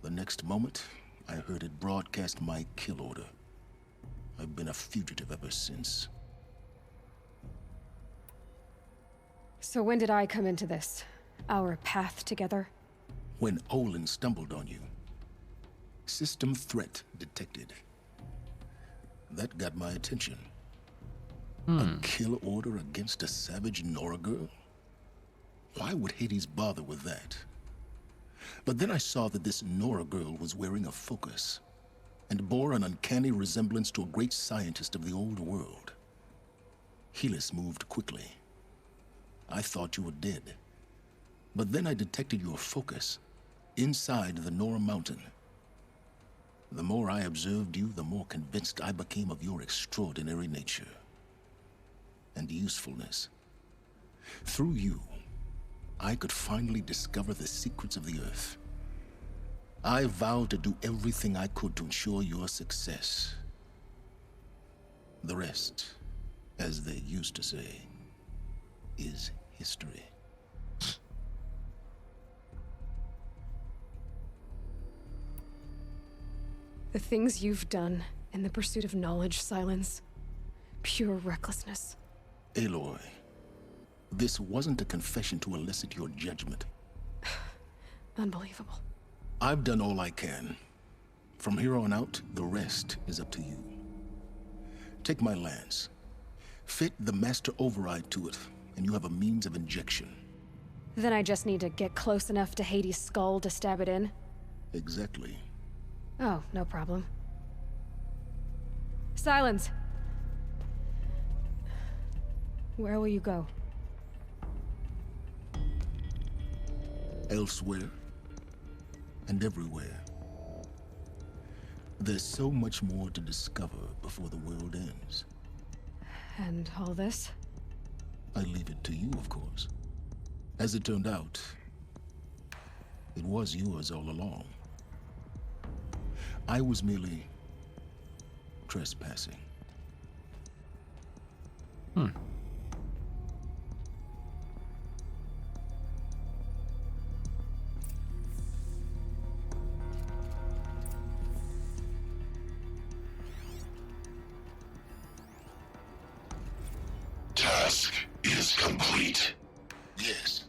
The next moment, I heard it broadcast my kill order. I've been a fugitive ever since. So when did I come into this? Our path together? When Olin stumbled on you. System threat detected. That got my attention. A kill order against a savage Nora girl? Why would Hades bother with that? But then I saw that this Nora girl was wearing a focus and bore an uncanny resemblance to a great scientist of the old world. Helis moved quickly. I thought you were dead. But then I detected your focus inside the Nora mountain. The more I observed you, the more convinced I became of your extraordinary nature and usefulness. Through you, I could finally discover the secrets of the Earth. I vowed to do everything I could to ensure your success. The rest, as they used to say, is history. The things you've done in the pursuit of knowledge, Silence. Pure recklessness. Aloy, this wasn't a confession to elicit your judgment. Unbelievable. I've done all I can. From here on out, the rest is up to you. Take my lance. Fit the master override to it, and you have a means of injection. Then I just need to get close enough to Hades' skull to stab it in? Exactly. Oh, no problem. Silence! Where will you go? Elsewhere. And everywhere. There's so much more to discover before the world ends. And all this? I leave it to you, of course. As it turned out, it was yours all along. I was merely trespassing. Task is complete. Yes.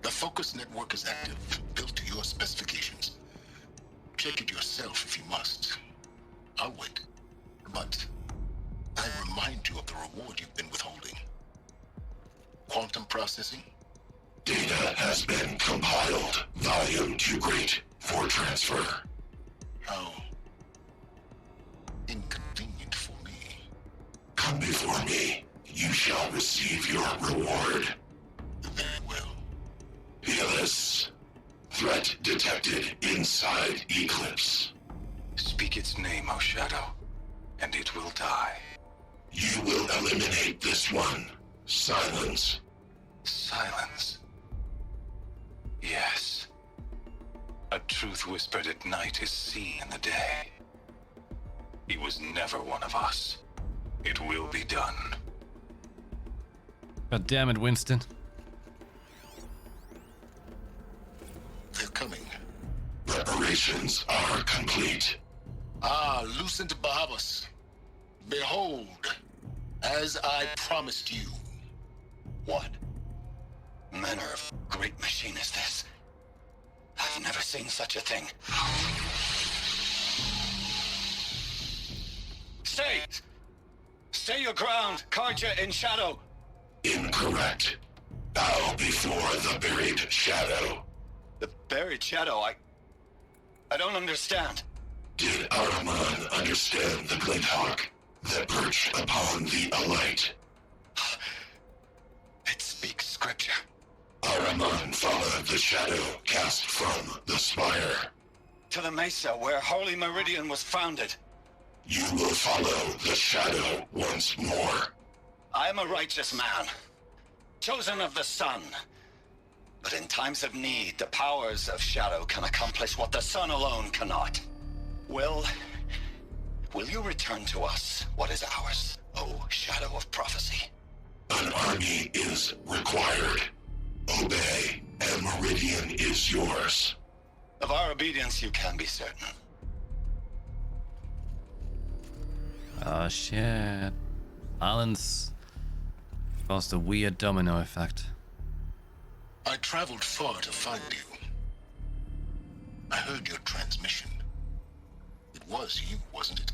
The focus network is active, built to your specifications. Check it yourself if you must. I'll wait. But I remind you of the reward you've been withholding. Quantum processing? Data has been compiled. Volume too great for transfer. How inconvenient for me. Come before me. You shall receive your reward. Very well. Helis. Threat detected inside Eclipse. Speak its name, O Shadow, and it will die. You will eliminate this one. Silence. Silence. Yes. A truth whispered at night is seen in the day. He was never one of us. It will be done. God damn it, Winston. They're coming. Preparations are complete. Ah, Lucent Bahamas. Behold, as I promised you. What manner of great machine is this? I've never seen such a thing. Stay! Stay your ground, Karja in Shadow! Incorrect. Bow before the buried shadow. The buried shadow, I don't understand. Did Ahriman understand the glint hawk that perched upon the alight? It speaks scripture. Ahriman followed the shadow cast from the spire. To the mesa where Holy Meridian was founded. You will follow the shadow once more. I am a righteous man, chosen of the sun. But in times of need, the powers of Shadow can accomplish what the sun alone cannot. Will you return to us what is ours, O Shadow of Prophecy? An army is required. Obey, and Meridian is yours. Of our obedience you can be certain. Oh shit. Balance caused a weird domino effect. I traveled far to find you. I heard your transmission. It was you, wasn't it?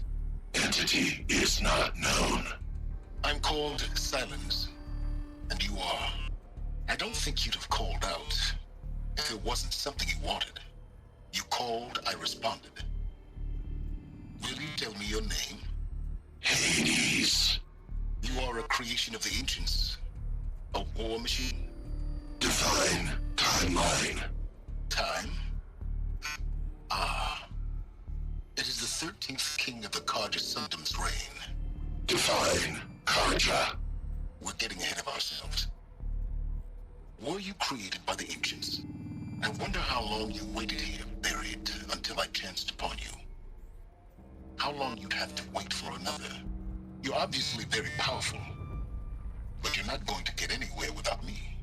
Entity is not known. I'm called Silence, and you are. I don't think you'd have called out If it wasn't something you wanted, you called, I responded. Will you tell me your name? Hades. You are a creation of the ancients. A war machine? Define timeline. Time? Ah. It is the 13th king of the Karja Sundom's reign. Define Karja. We're getting ahead of ourselves. Were you created by the ancients? I wonder how long you waited here, buried, until I chanced upon you. How long you'd have to wait for another. You're obviously very powerful, but you're not going to get anywhere without me.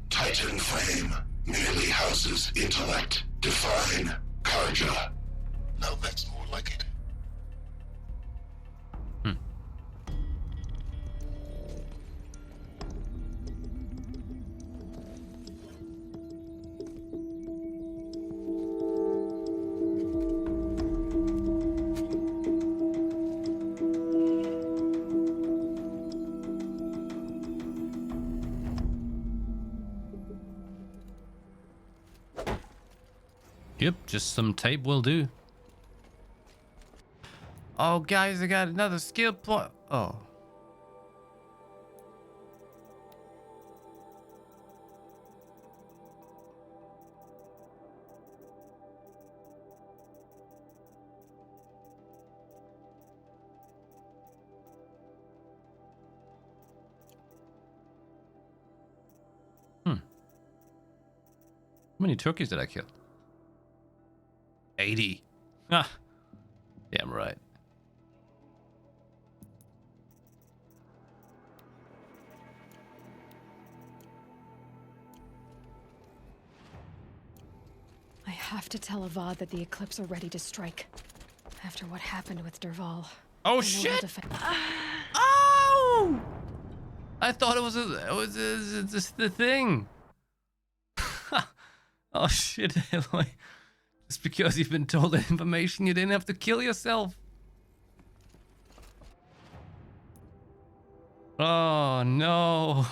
Titan Flame merely houses intellect. Define Karja. Now that's more like it. Yep, just some tape will do. Oh, guys, I got another skill point. Oh. How many turkeys did I kill? 80. Ah, damn right. I have to tell Avad that the Eclipse are ready to strike. After what happened with Derval. Oh I know shit! he'll defend- Oh! I thought it was just the thing. Oh shit, Aloy. Just because you've been told that information, you didn't have to kill yourself. Oh no.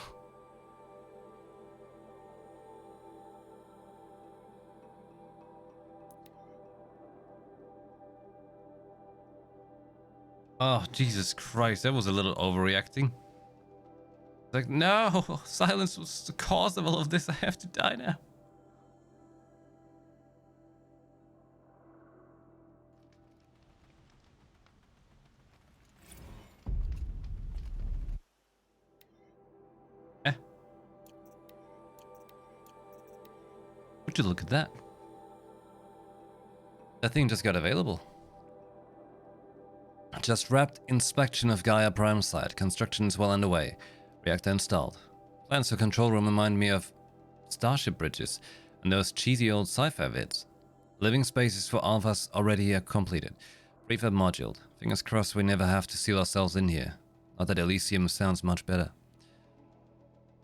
Oh, Jesus Christ, that was a little overreacting. Like, no, silence was the cause of all of this. I have to die now. Would you look at that? That thing just got available. Just wrapped inspection of Gaia Prime site. Construction is well underway. Reactor installed. Plans for control room remind me of Starship bridges and those cheesy old sci-fi vids. Living spaces for alphas already completed. Prefab moduled. Fingers crossed we never have to seal ourselves in here. Not that Elysium sounds much better.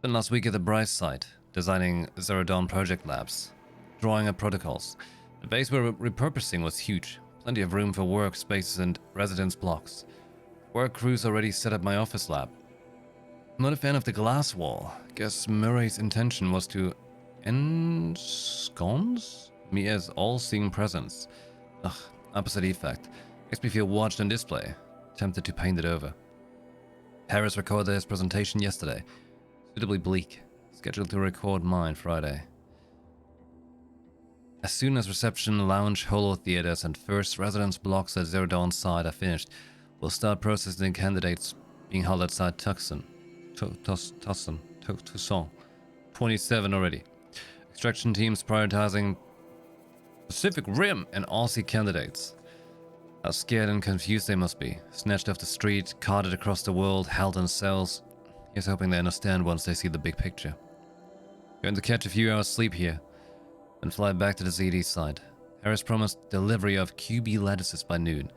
Then last week at the Bryce site, designing Zero Dawn project labs. Drawing up protocols. The base we're repurposing was huge. Plenty of room for workspaces and residence blocks. Work crews already set up my office lab. I'm not a fan of the glass wall. Guess Murray's intention was to ensconce me as all-seeing presence. Ugh, opposite effect. Makes me feel watched on display. Tempted to paint it over. Harris recorded his presentation yesterday. Suitably bleak. Scheduled to record mine Friday. As soon as reception, lounge, holo theaters, and first residence blocks at Zero Dawn side are finished, we'll start processing candidates being held outside Tucson. Tucson. 27 already. Extraction teams prioritizing Pacific Rim and Aussie candidates. How scared and confused they must be. Snatched off the street, carted across the world, held in cells. Here's hoping they understand once they see the big picture. Going to catch a few hours sleep here, then fly back to the ZD side. Harris promised delivery of QB lattices by noon.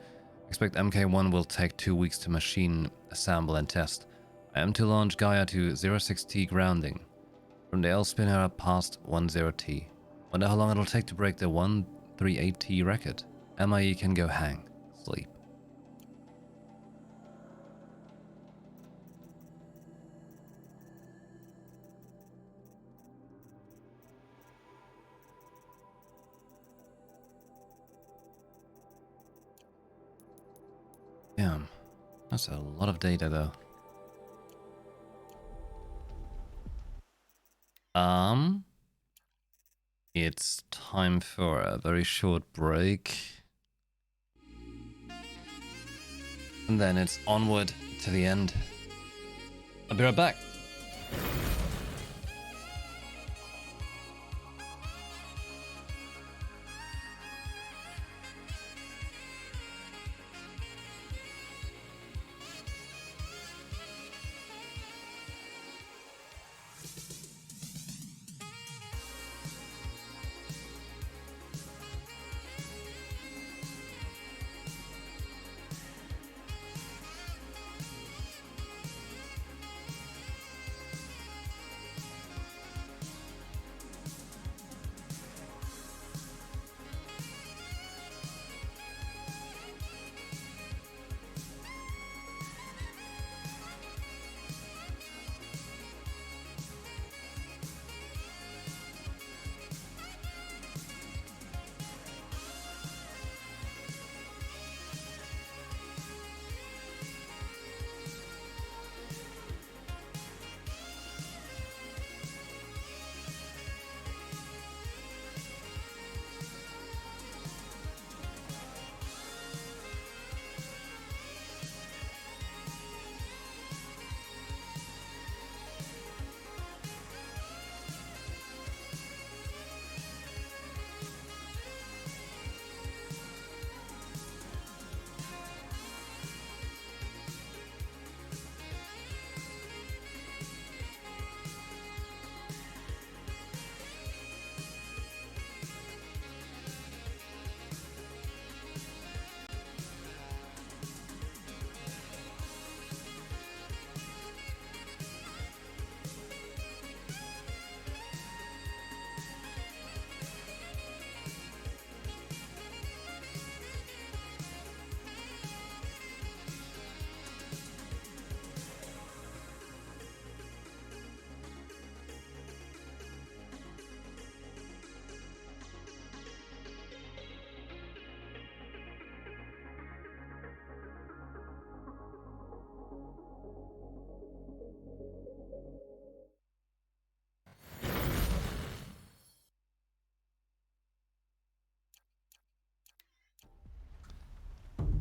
Expect MK1 will take 2 weeks to machine, assemble, and test. I am to launch Gaia to 06T grounding. From there I'll spin her up past 10T. Wonder how long it'll take to break the 138T record. MIE can go hang. Sleep. That's a lot of data, though. It's time for a very short break. And then it's onward to the end. I'll be right back.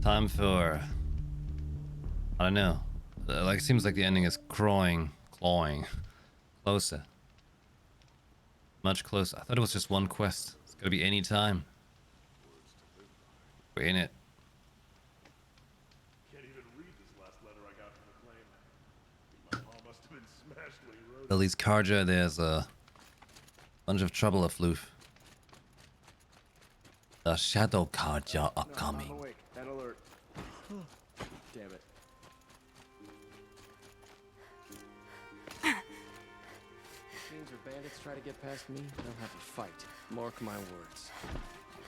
Time for... I don't know. Like, it seems like the ending is clawing. Closer. Much closer. I thought it was just one quest. It's gotta be any time. We're in it. Can't even read this last letter I got from the claim. My paw must have been smashed when he wrote it. Well, these Karja, there's a bunch of trouble afloof. The Shadow Karja are coming. I'm awake. Head alert. Damn it. Machines or bandits try to get past me, they'll have a fight. Mark my words.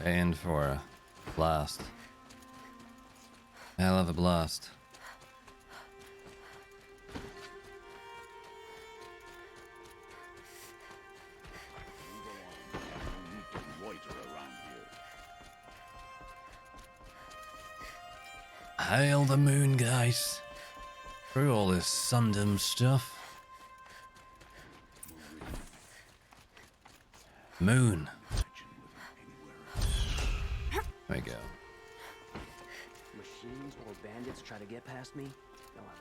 And for a blast. Hell of a blast. Hail the moon, guys. Through all this Sundom stuff. Moon. There we go. Machines or bandits try to get past me, they'll have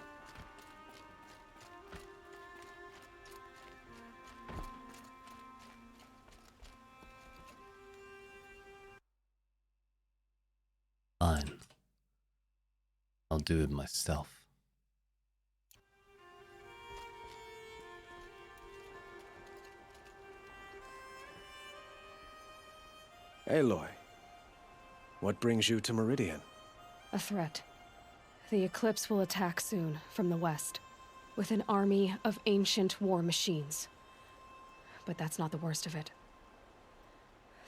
Fine. I'll do it myself. Aloy, what brings you to Meridian? A threat. The Eclipse will attack soon, from the west, with an army of ancient war machines. But that's not the worst of it.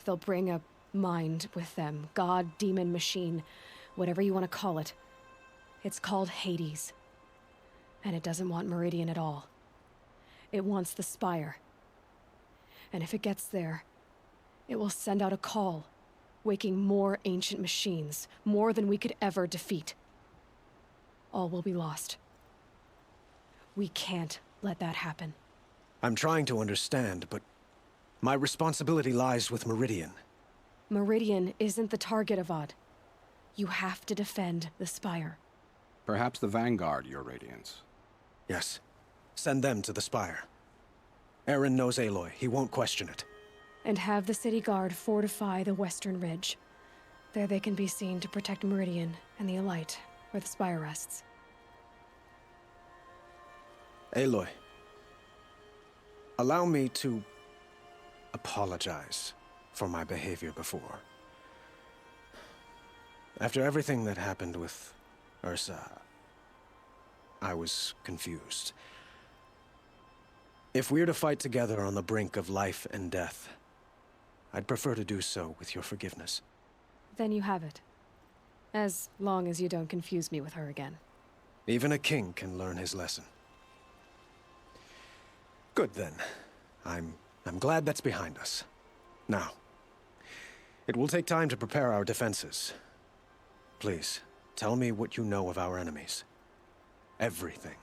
They'll bring a mind with them, god, demon, machine, whatever you want to call it. It's called Hades. And it doesn't want Meridian at all. It wants the Spire. And if it gets there, it will send out a call, waking more ancient machines, more than we could ever defeat. all will be lost. We can't let that happen. I'm trying to understand, but my responsibility lies with Meridian. Meridian isn't the target, Avad. You have to defend the Spire. Perhaps the Vanguard, Your Radiance. Yes. Send them to the Spire. Aaron knows Aloy. He won't question it. And have the City Guard fortify the Western Ridge. There they can be seen to protect Meridian and the Elite, where the Spire rests. Aloy, allow me to apologize for my behavior before. After everything that happened with Ursa, I was confused. If we're to fight together on the brink of life and death, I'd prefer to do so with your forgiveness. Then you have it. As long as you don't confuse me with her again. Even a king can learn his lesson. Good then. I'm glad that's behind us. Now, it will take time to prepare our defenses. Please, tell me what you know of our enemies. Everything.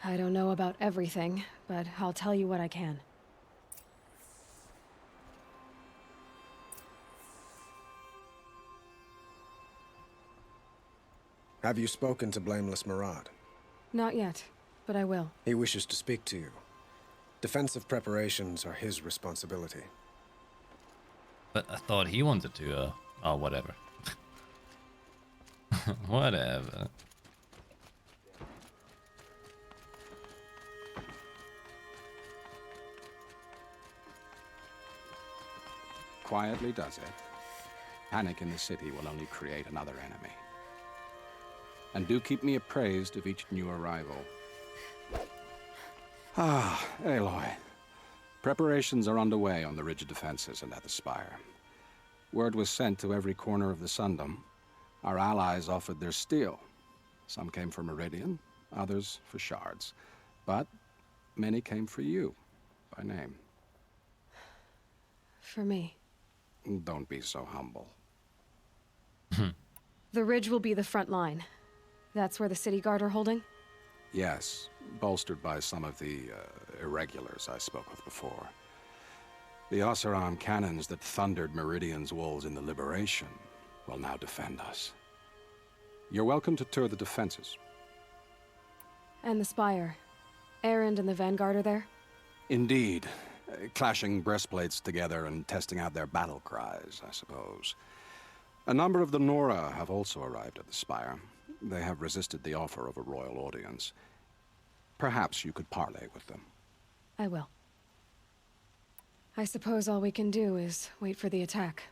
I don't know about everything, but I'll tell you what I can. Have you spoken to Blameless Murad? Not yet, but I will. He wishes to speak to you. Defensive preparations are his responsibility. But I thought he wanted to, oh, whatever. Whatever. Quietly does it. Panic in the city will only create another enemy. And do keep me appraised of each new arrival. Ah, Aloy. Preparations are underway on the ridge defenses and at the Spire. Word was sent to every corner of the Sundom. Our allies offered their steel. Some came for Meridian, others for shards. But many came for you, by name. For me. Don't be so humble. The ridge will be the front line. That's where the City Guard are holding? Yes, bolstered by some of the irregulars I spoke of before. The Oseram cannons that thundered Meridian's walls in the Liberation will now defend us. You're welcome to tour the defenses. And the Spire. Erend and the Vanguard are there? Indeed. Clashing breastplates together and testing out their battle cries, I suppose. A number of the Nora have also arrived at the Spire. They have resisted the offer of a royal audience. Perhaps you could parley with them. I will. I suppose all we can do is wait for the attack.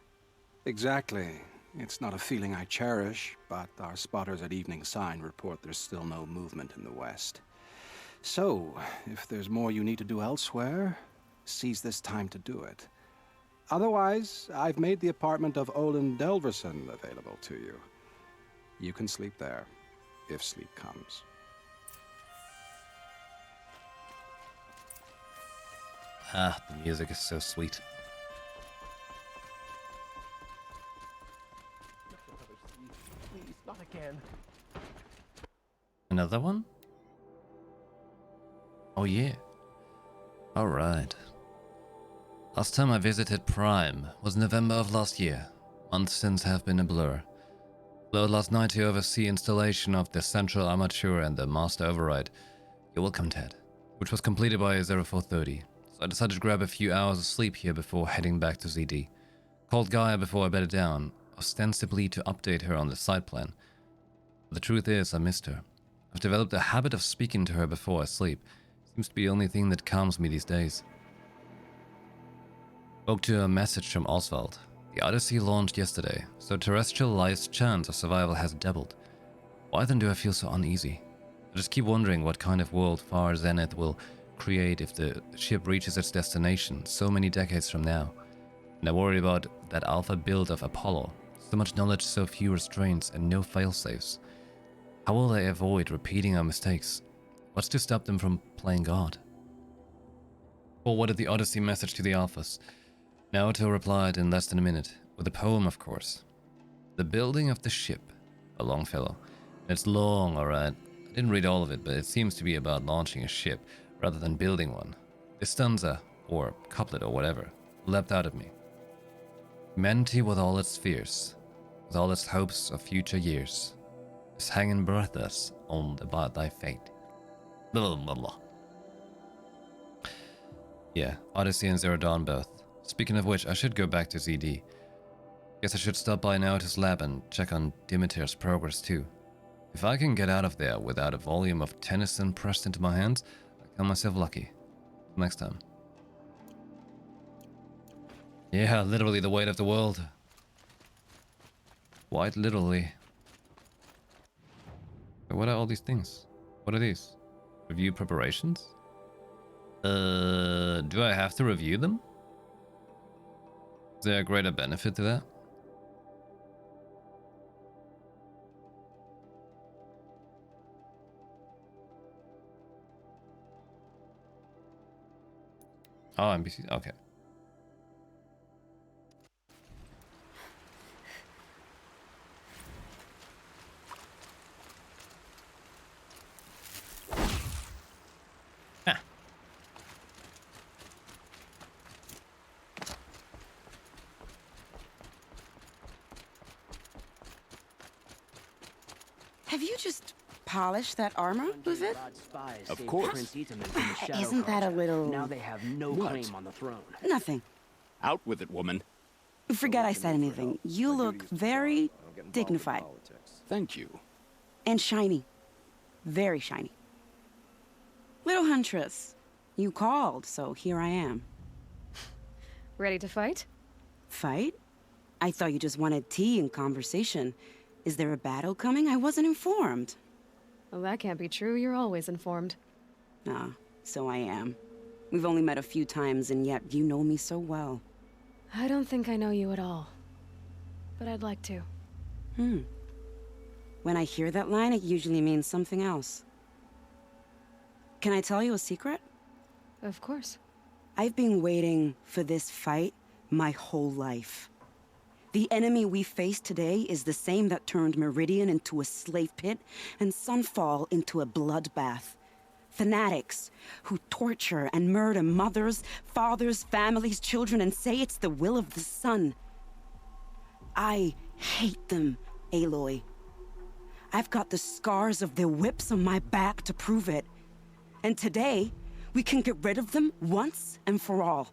Exactly. It's not a feeling I cherish, but our spotters at Evening Sign report there's still no movement in the west. So, if there's more you need to do elsewhere, seize this time to do it. Otherwise, I've made the apartment of Olin Delverson available to you. You can sleep there, if sleep comes. Ah, the music is so sweet. Please, not again. Another one? Oh yeah. Alright. Last time I visited Prime was November of last year. Months since have been a blur. Flew last night to oversee installation of the central armature and the master override. You're welcome, Ted. Which was completed by 0430. So I decided to grab a few hours of sleep here before heading back to ZD. Called Gaia before I bedded down, ostensibly to update her on the site plan. But the truth is, I missed her. I've developed a habit of speaking to her before I sleep. Seems to be the only thing that calms me these days. Spoke to a message from Oswald. The Odyssey launched yesterday, so terrestrial life's chance of survival has doubled. Why then do I feel so uneasy? I just keep wondering what kind of world Far Zenith will create if the ship reaches its destination so many decades from now. And I worry about that alpha build of Apollo. So much knowledge, so few restraints, and no failsafes. How will they avoid repeating our mistakes? What's to stop them from playing God? Forwarded the Odyssey message to the Alphas. Naoto replied in less than a minute, with a poem of course. The building of the ship, a Longfellow, It's long, alright. I didn't read all of it, but it seems to be about launching a ship rather than building one. This stanza, or couplet or whatever, leapt out at me. Humanity with all its fears, with all its hopes of future years, is hanging breathless on about thy fate. Blah, blah, blah. Yeah, Odyssey and Zero Dawn both. Speaking of which, I should go back to ZD. Guess I should stop by now to his lab and check on Dimitir's progress too. If I can get out of there without a volume of Tennyson pressed into my hands, I count myself lucky. Next time. Yeah, literally the weight of the world. Quite literally. But what are all these things? What are these? Review preparations? Do I have to review them? Is there a greater benefit to that? Oh, NPC. Okay. Have you just polished that armor, Luzit? Of course. Isn't that a little... Now they have no claim on the throne. Nothing. Out with it, woman. Forget I said anything. You look very dignified. Thank you. And shiny. Very shiny. Little Huntress, you called, so here I am. Ready to fight? Fight? I thought you just wanted tea and conversation. Is there a battle coming? I wasn't informed. Well, that can't be true. You're always informed. Ah, so I am. We've only met a few times, and yet you know me so well. I don't think I know you at all. But I'd like to. When I hear that line, it usually means something else. Can I tell you a secret? Of course. I've been waiting for this fight my whole life. The enemy we face today is the same that turned Meridian into a slave pit and Sunfall into a bloodbath. Fanatics who torture and murder mothers, fathers, families, children, and say it's the will of the sun. I hate them, Aloy. I've got the scars of their whips on my back to prove it. And today, we can get rid of them once and for all.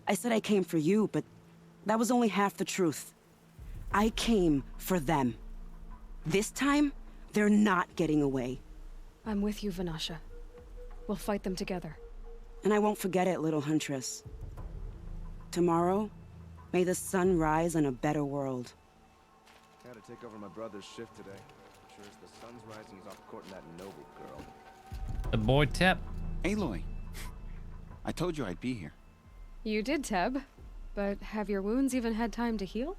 I said I came for you, but that was only half the truth. I came for them. This time, they're not getting away. I'm with you, Vanasha. We'll fight them together. And I won't forget it, little Huntress. Tomorrow, may the sun rise in a better world. Gotta take over my brother's shift today. I'm sure as the sun's rising, he's off courting that noble girl. The boy Teb. Aloy, I told you I'd be here. You did, Teb. But have your wounds even had time to heal?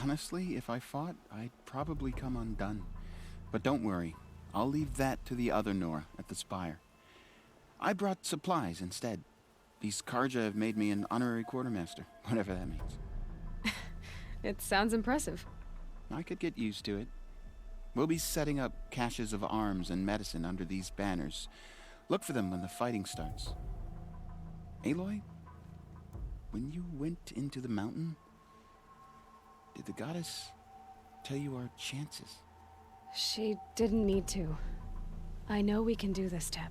Honestly, if I fought, I'd probably come undone. But don't worry, I'll leave that to the other Nora at the Spire. I brought supplies instead. These Karja have made me an honorary quartermaster, whatever that means. It sounds impressive. I could get used to it. We'll be setting up caches of arms and medicine under these banners. Look for them when the fighting starts. Aloy? When you went into the mountain, did the goddess tell you our chances? She didn't need to. I know we can do this, Teb.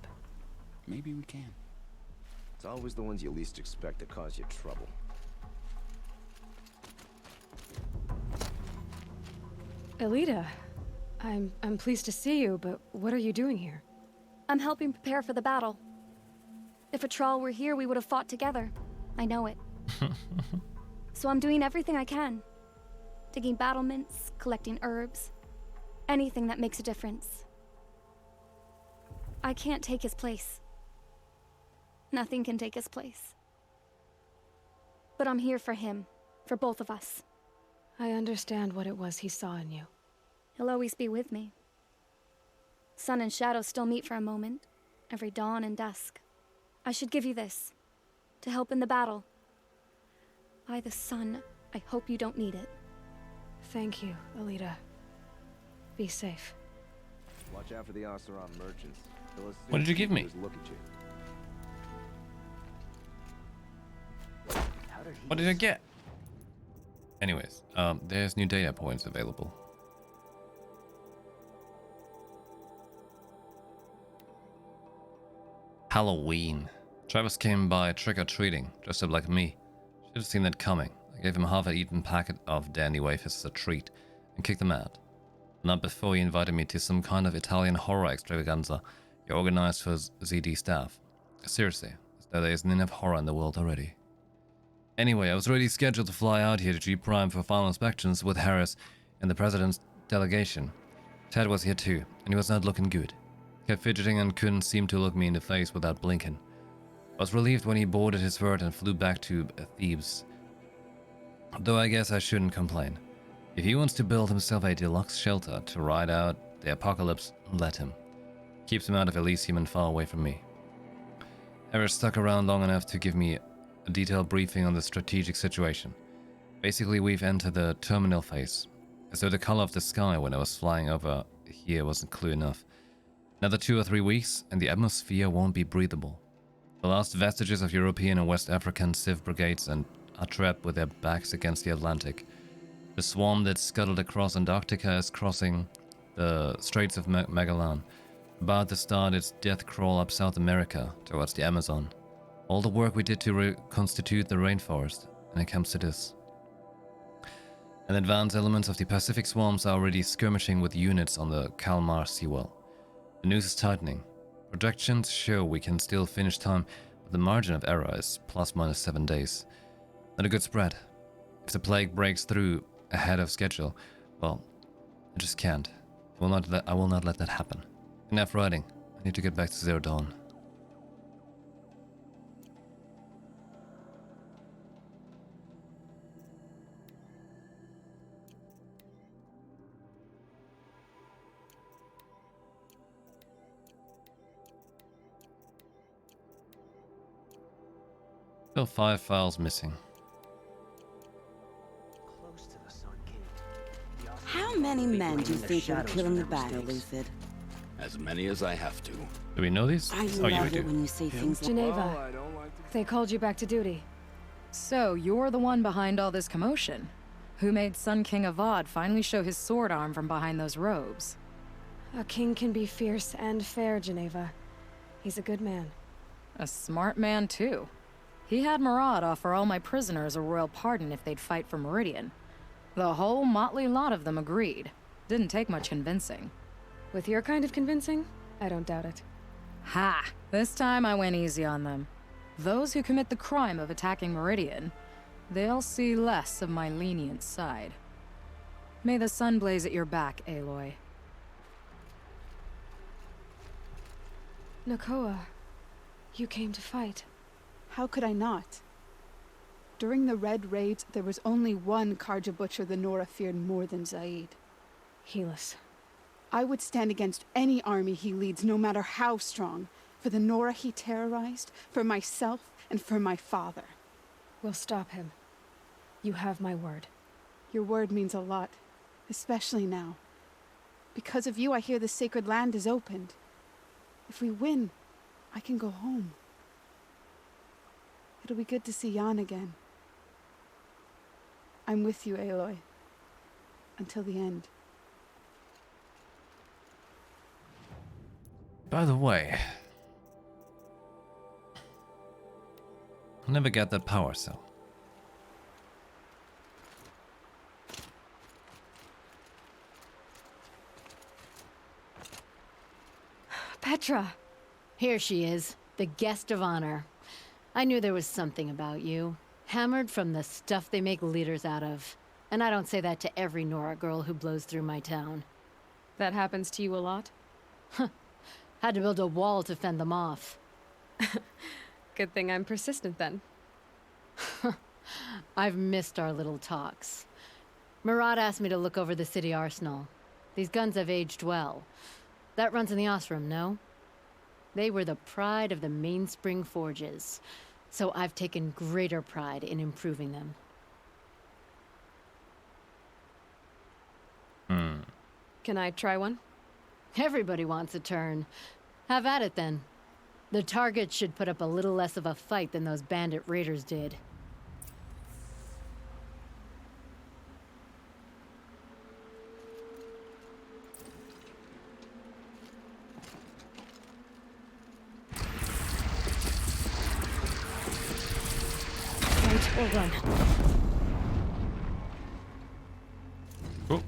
Maybe we can. It's always the ones you least expect that cause you trouble. Elita, I'm pleased to see you, but what are you doing here? I'm helping prepare for the battle. If a Thrall were here, we would have fought together. I know it. So I'm doing everything I can. Digging battlements, collecting herbs. Anything that makes a difference. I can't take his place. Nothing can take his place. But I'm here for him. For both of us. I understand what it was he saw in you. He'll always be with me. Sun and shadow still meet for a moment. Every dawn and dusk. I should give you this. To help in the battle. By the sun, I hope you don't need it. Thank you, Elita. Be safe. Watch out for the Oseram merchants. What did you give me? Look at you. What did I get? Anyways, there's new data points available. Halloween. Travis came by trick-or-treating, dressed up like me. Should have seen that coming. I gave him half an eaten packet of dandy wafers as a treat, and kicked him out. Not before he invited me to some kind of Italian horror extravaganza he organized for his ZD staff. Seriously, as though there isn't enough horror in the world already. Anyway, I was already scheduled to fly out here to G Prime for final inspections with Harris and the president's delegation. Ted was here too, and he was not looking good. Kept fidgeting and couldn't seem to look me in the face without blinking. I was relieved when he boarded his vert and flew back to Thebes. Though I guess I shouldn't complain. If he wants to build himself a deluxe shelter to ride out the apocalypse, let him. Keeps him out of Elysium and far away from me. Harris stuck around long enough to give me a detailed briefing on the strategic situation. Basically, we've entered the terminal phase, as though the color of the sky when I was flying over here wasn't clear enough. Another 2 or 3 weeks, and the atmosphere won't be breathable. The last vestiges of European and West African civ brigades are trapped with their backs against the Atlantic. The swarm that scuttled across Antarctica is crossing the Straits of Magellan, about to start its death crawl up South America towards the Amazon. All the work we did to reconstitute the rainforest, and it comes to this. And advanced elements of the Pacific swarms are already skirmishing with units on the Kalmar seawall. The news is tightening. Projections show we can still finish time, but the margin of error is ±7 days. Not a good spread. If the plague breaks through ahead of schedule, well, I just can't. I will not let that happen. Enough riding. I need to get back to Zero Dawn. Still 5 files missing. How many men do you think you'll kill in the battle, Lucid? As many as I have to. Do we know these? I love it when you say things like Geneva, they called you back to duty. So, you're the one behind all this commotion. Who made Sun King Avad finally show his sword arm from behind those robes? A king can be fierce and fair, Geneva. He's a good man. A smart man, too. He had Murad offer all my prisoners a royal pardon if they'd fight for Meridian. The whole motley lot of them agreed. Didn't take much convincing. With your kind of convincing, I don't doubt it. Ha! This time I went easy on them. Those who commit the crime of attacking Meridian, they'll see less of my lenient side. May the sun blaze at your back, Aloy. Nakoa, you came to fight. How could I not? During the Red Raids, there was only one Karja Butcher the Nora feared more than Zaid. Helis. I would stand against any army he leads, no matter how strong. For the Nora he terrorized, for myself, and for my father. We'll stop him. You have my word. Your word means a lot, especially now. Because of you, I hear the sacred land is opened. If we win, I can go home. It'll be good to see Jan again. I'm with you, Aloy. Until the end. By the way, I'll never get that power cell. Petra! Here she is, the guest of honor. I knew there was something about you. Hammered from the stuff they make leaders out of. And I don't say that to every Nora girl who blows through my town. That happens to you a lot? Had to build a wall to fend them off. Good thing I'm persistent then. I've missed our little talks. Murad asked me to look over the city arsenal. These guns have aged well. That runs in the Osram, no? They were the pride of the Mainspring Forges, so I've taken greater pride in improving them. Can I try one? Everybody wants a turn. Have at it then. The target should put up a little less of a fight than those bandit raiders did. Fight or run? Oh.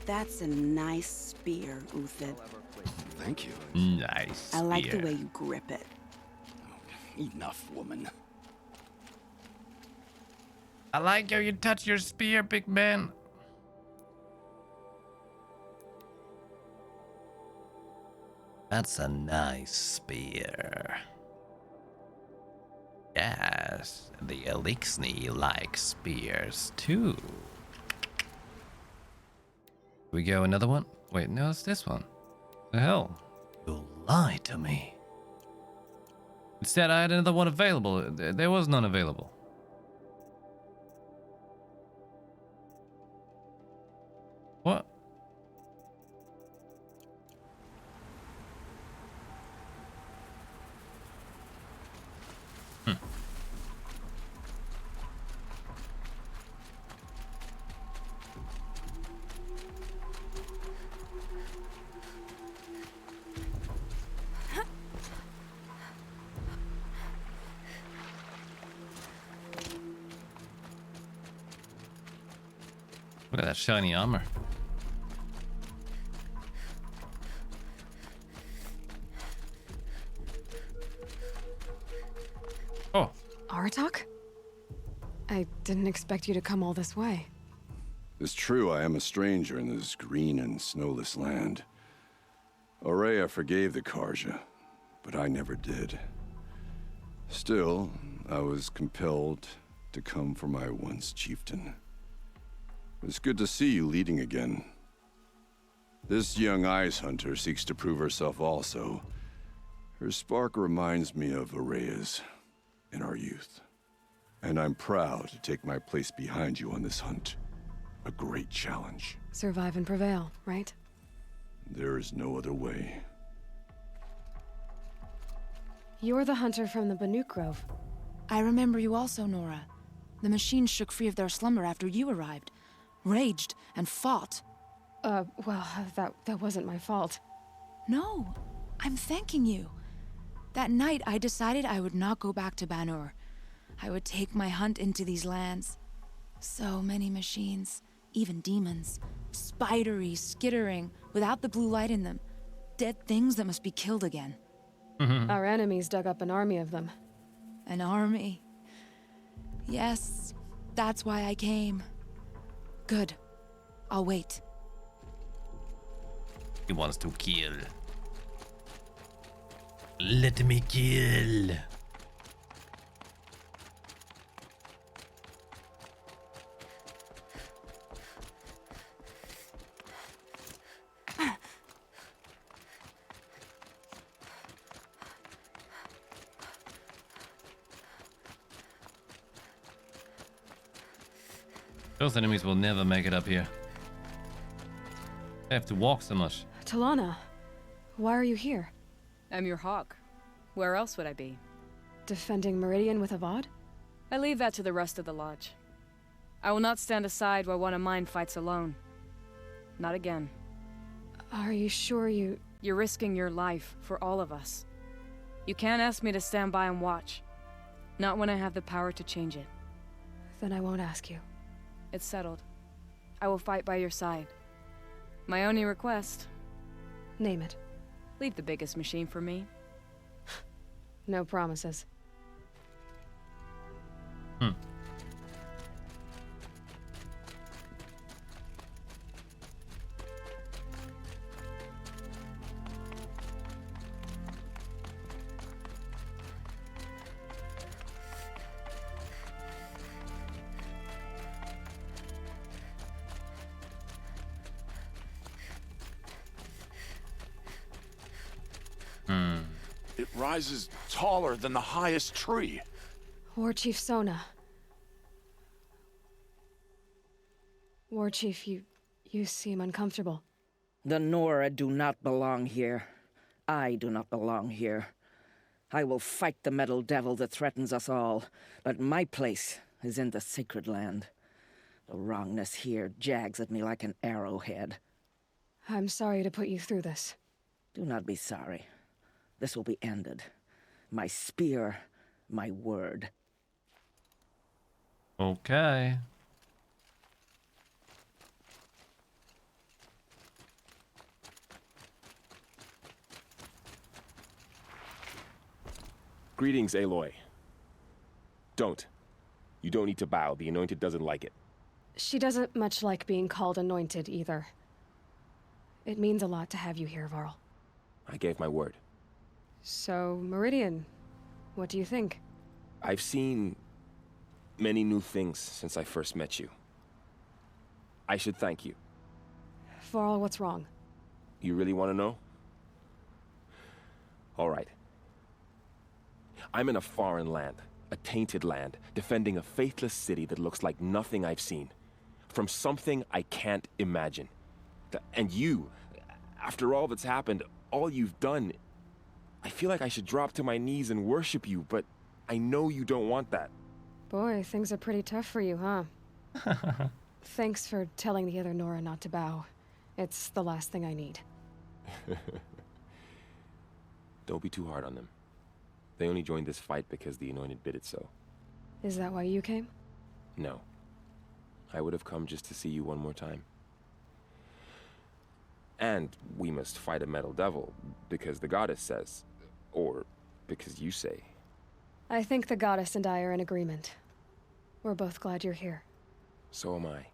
That's a nice spear, Uthid. Thank you. Nice. I like the spear. way you grip it. Enough, woman. I like how you touch your spear, big man. That's a nice spear. Yes, the Elixni like spears too. We go another one? Wait, no, it's this one. The hell? You lied to me. Instead, I had another one available. There was none available. What? Look at that shiny armor. Oh. Aratak? I didn't expect you to come all this way. It's true I am a stranger in this green and snowless land. Aurea forgave the Karja, but I never did. Still, I was compelled to come for my once chieftain. It's good to see you leading again. This young ice hunter seeks to prove herself also. Her spark reminds me of Aurea's in our youth. And I'm proud to take my place behind you on this hunt. A great challenge. Survive and prevail, right? There is no other way. You're the hunter from the Banuk Grove. I remember you also, Nora. The machines shook free of their slumber after you arrived. Raged and fought. Well, that wasn't my fault. No, I'm thanking you. That night, I decided I would not go back to Banur. I would take my hunt into these lands. So many machines, even demons. Spidery, skittering, without the blue light in them. Dead things that must be killed again. Our enemies dug up an army of them. An army? Yes, that's why I came. Good. I'll wait. He wants to kill. Let me kill. Those enemies will never make it up here. They have to walk so much. Talana, why are you here? I'm your hawk. Where else would I be? Defending Meridian with Avad? I leave that to the rest of the lodge. I will not stand aside while one of mine fights alone. Not again. Are you sure you... You're risking your life for all of us. You can't ask me to stand by and watch. Not when I have the power to change it. Then I won't ask you. It's settled. I will fight by your side. My only request... Name it. Leave the biggest machine for me. No promises. It rises taller than the highest tree. War Chief Sona. War Chief, you seem uncomfortable. The Nora do not belong here. I do not belong here. I will fight the metal devil that threatens us all, but my place is in the sacred land. The wrongness here jags at me like an arrowhead. I'm sorry to put you through this. Do not be sorry. This will be ended. My spear, my word. Okay. Greetings, Aloy. Don't. You don't need to bow. The Anointed doesn't like it. She doesn't much like being called anointed either. It means a lot to have you here, Varl. I gave my word. So, Meridian, what do you think? I've seen many new things since I first met you. I should thank you. Varl, what's wrong? You really want to know? All right. I'm in a foreign land, a tainted land, defending a faithless city that looks like nothing I've seen. From something I can't imagine. And you, after all that's happened, all you've done, I feel like I should drop to my knees and worship you, but I know you don't want that. Boy, things are pretty tough for you, huh? Thanks for telling the other Nora not to bow. It's the last thing I need. Don't be too hard on them. They only joined this fight because the Anointed bid it so. Is that why you came? No. I would have come just to see you one more time. And we must fight a metal devil, because the goddess says. Or because you say. I think the goddess and I are in agreement. We're both glad you're here. So am I.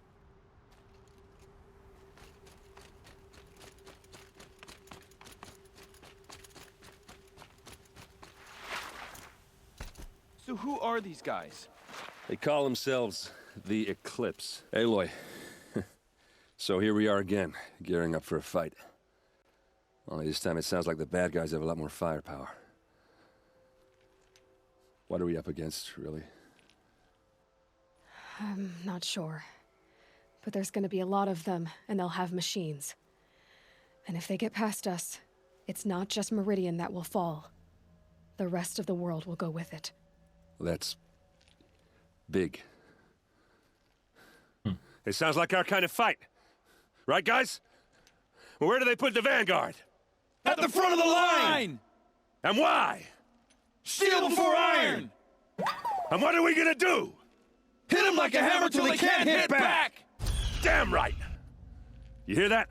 So who are these guys? They call themselves the Eclipse. Aloy. So here we are again, gearing up for a fight. Only this time it sounds like the bad guys have a lot more firepower. What are we up against, really? I'm not sure. But there's gonna be a lot of them, and they'll have machines. And if they get past us, it's not just Meridian that will fall. The rest of the world will go with it. That's big. It sounds like our kind of fight. Right, guys? Well, where do they put the vanguard? At the front of the line! And why? Steel before iron! And what are we gonna do? Hit them like a hammer till they can't hit back! Damn right! You hear that?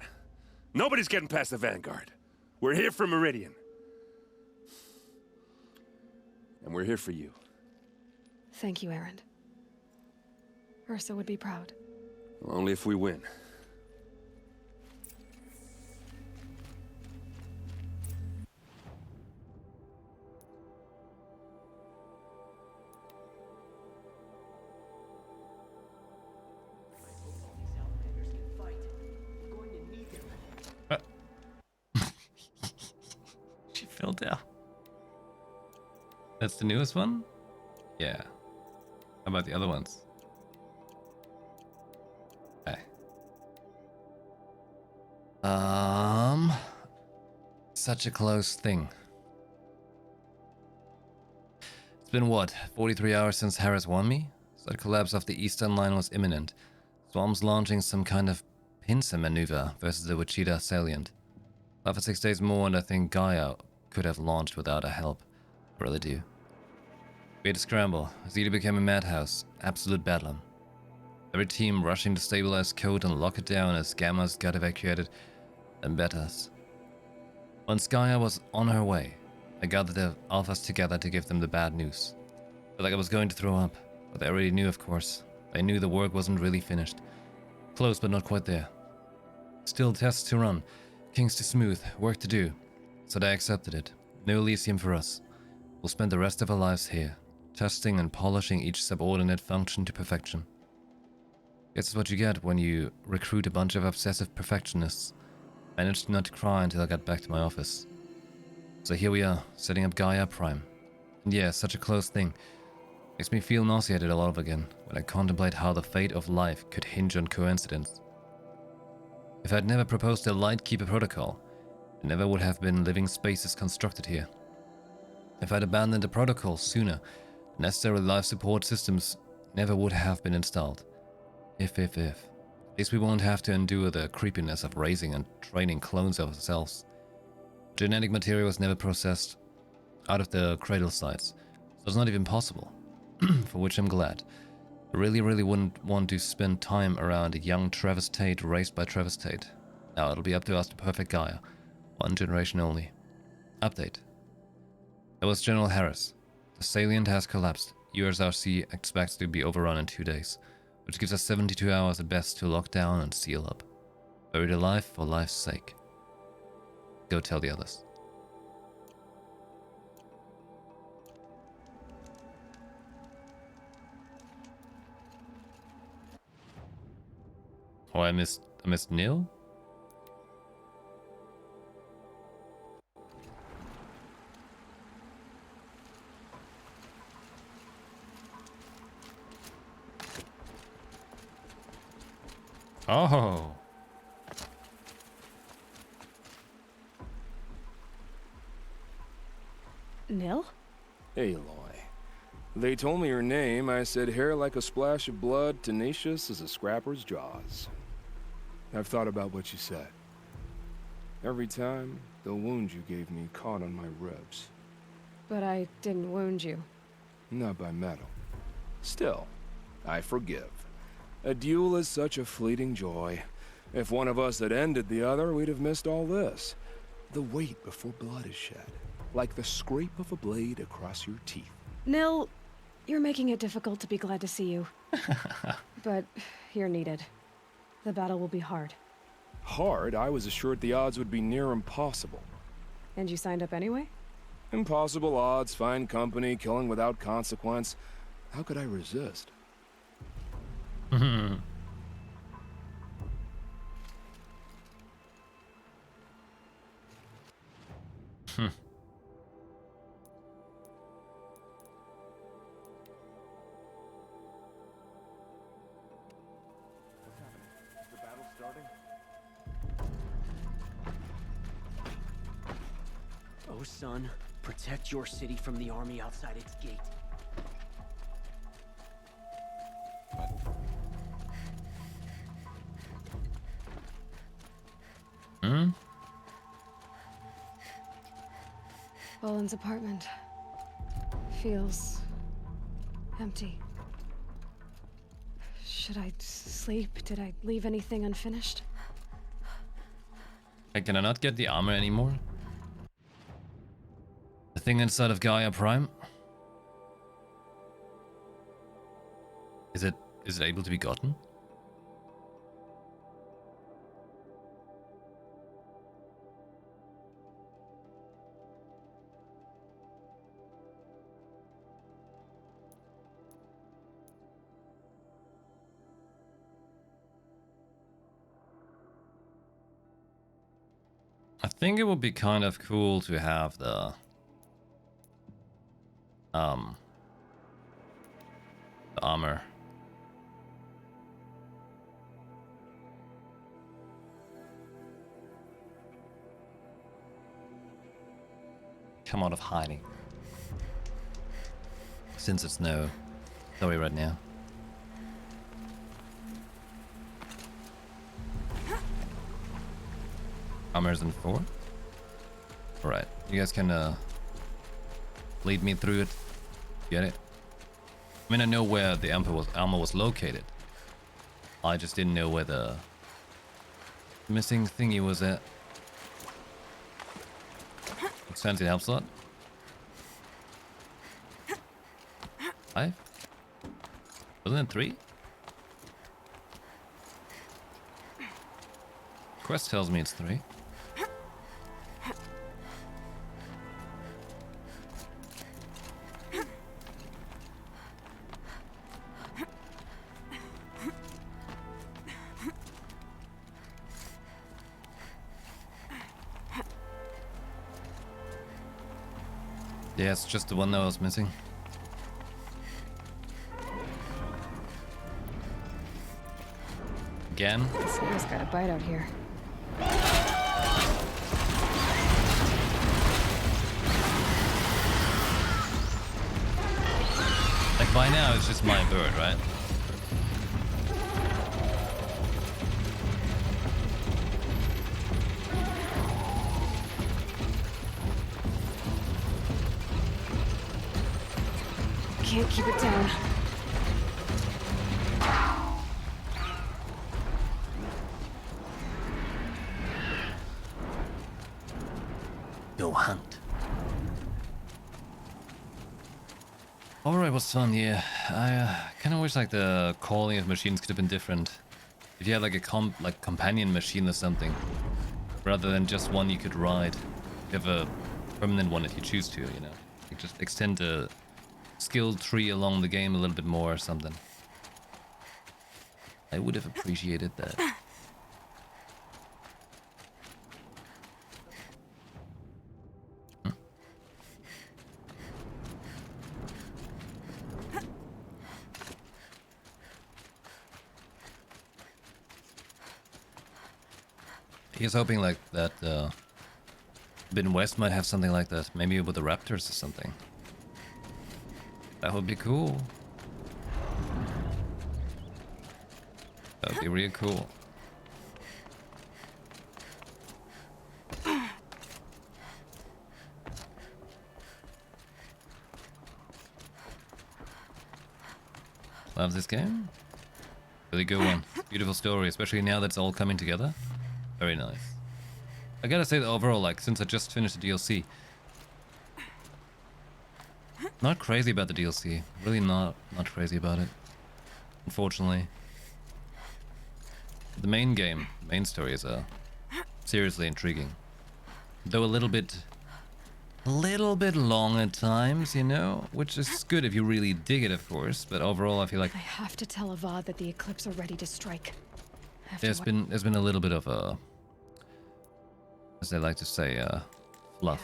Nobody's getting past the vanguard. We're here for Meridian. And we're here for you. Thank you, Erend. Ursa would be proud. Well, only if we win. She fell down. That's the newest one? Yeah. How about the other ones? Okay. Such a close thing. It's been what, 43 hours since Harris won me? So the collapse of the Eastern Line was imminent. Swarm's launching some kind of pincer maneuver versus the Wichita salient. 5 or 6 days more and I think Gaia could have launched without our help. I really do. We had to scramble. Zeta became a madhouse. Absolute bedlam. Every team rushing to stabilize code and lock it down as Gammas got evacuated and betas. Once Gaia was on her way, I gathered the alphas together to give them the bad news. Felt like I was going to throw up, but they already knew, of course. They knew the work wasn't really finished. Close, but not quite there. Still tests to run, kinks to smooth, work to do. So they accepted it. No Elysium for us. We'll spend the rest of our lives here, testing and polishing each subordinate function to perfection. This is what you get when you recruit a bunch of obsessive perfectionists. Managed not to cry until I got back to my office. So here we are, setting up Gaia Prime. And yeah, such a close thing. Makes me feel nauseated all over again when I contemplate how the fate of life could hinge on coincidence. If I'd never proposed the Lightkeeper protocol, there never would have been living spaces constructed here. If I'd abandoned the protocol sooner, the necessary life support systems never would have been installed. If. At least we won't have to endure the creepiness of raising and training clones of ourselves. Genetic material was never processed out of the cradle sites, so it's not even possible, for which I'm glad. I really wouldn't want to spend time around a young Travis Tate raised by Travis Tate. Now it'll be up to us to perfect Gaia. One generation only. Update. That was General Harris. The salient has collapsed. USRC expects to be overrun in 2 days, which gives us 72 hours at best to lock down and seal up. Buried alive for life's sake. Go tell the others. Oh, I missed Neil? Oh. Nil? Aloy. They told me your name. I said hair like a splash of blood, tenacious as a scrapper's jaws. I've thought about what you said. Every time, the wound you gave me caught on my ribs. But I didn't wound you. Not by metal. Still, I forgive. A duel is such a fleeting joy. If one of us had ended the other, we'd have missed all this. The wait before blood is shed. Like the scrape of a blade across your teeth. Nil, you're making it difficult to be glad to see you. But you're needed. The battle will be hard. Hard? I was assured the odds would be near impossible. And you signed up anyway? Impossible odds, fine company, killing without consequence. How could I resist? Oh, son, protect your city from the army outside its gate. Boland's apartment feels empty. Should I sleep? Did I leave anything unfinished? Hey, can I not get the armor anymore? The thing inside of Gaia Prime? Is it able to be gotten? I think it would be kind of cool to have the armor. Come out of hiding. Since it's no story right now. Armor's in 4? Alright, you guys can lead me through it. Get it? I mean, I know where the armor was located. I just didn't know where the missing thingy was at. Makes sense, it helps a lot. 5? Wasn't it 3? Quest tells me it's 3. Yeah, it's just the one that was missing. Again? This guy's got a bite out here. Like by now it's just my bird, right? Can't keep it down. Go hunt. Alright, was fun, yeah. I kind of wish like the calling of machines could have been different. If you had like a companion machine or something, rather than just one you could ride. You have a permanent one if you choose to, you know. You just extend the skill tree along the game a little bit more or something. I would have appreciated that. He's hoping like that Bin West might have something like that, maybe with the Raptors or something. That would be cool. That would be really cool. Love this game. Really good one. Beautiful story, especially now that it's all coming together. Very nice. I gotta say that overall, like, since I just finished the DLC, not crazy about the DLC. Really not crazy about it. Unfortunately. The main game, main story is seriously intriguing. Though a little bit long at times, you know, which is good if you really dig it, of course, but overall I feel like I have to tell Avad that the Eclipse are ready to strike. there's been a little bit of a, as they like to say, fluff.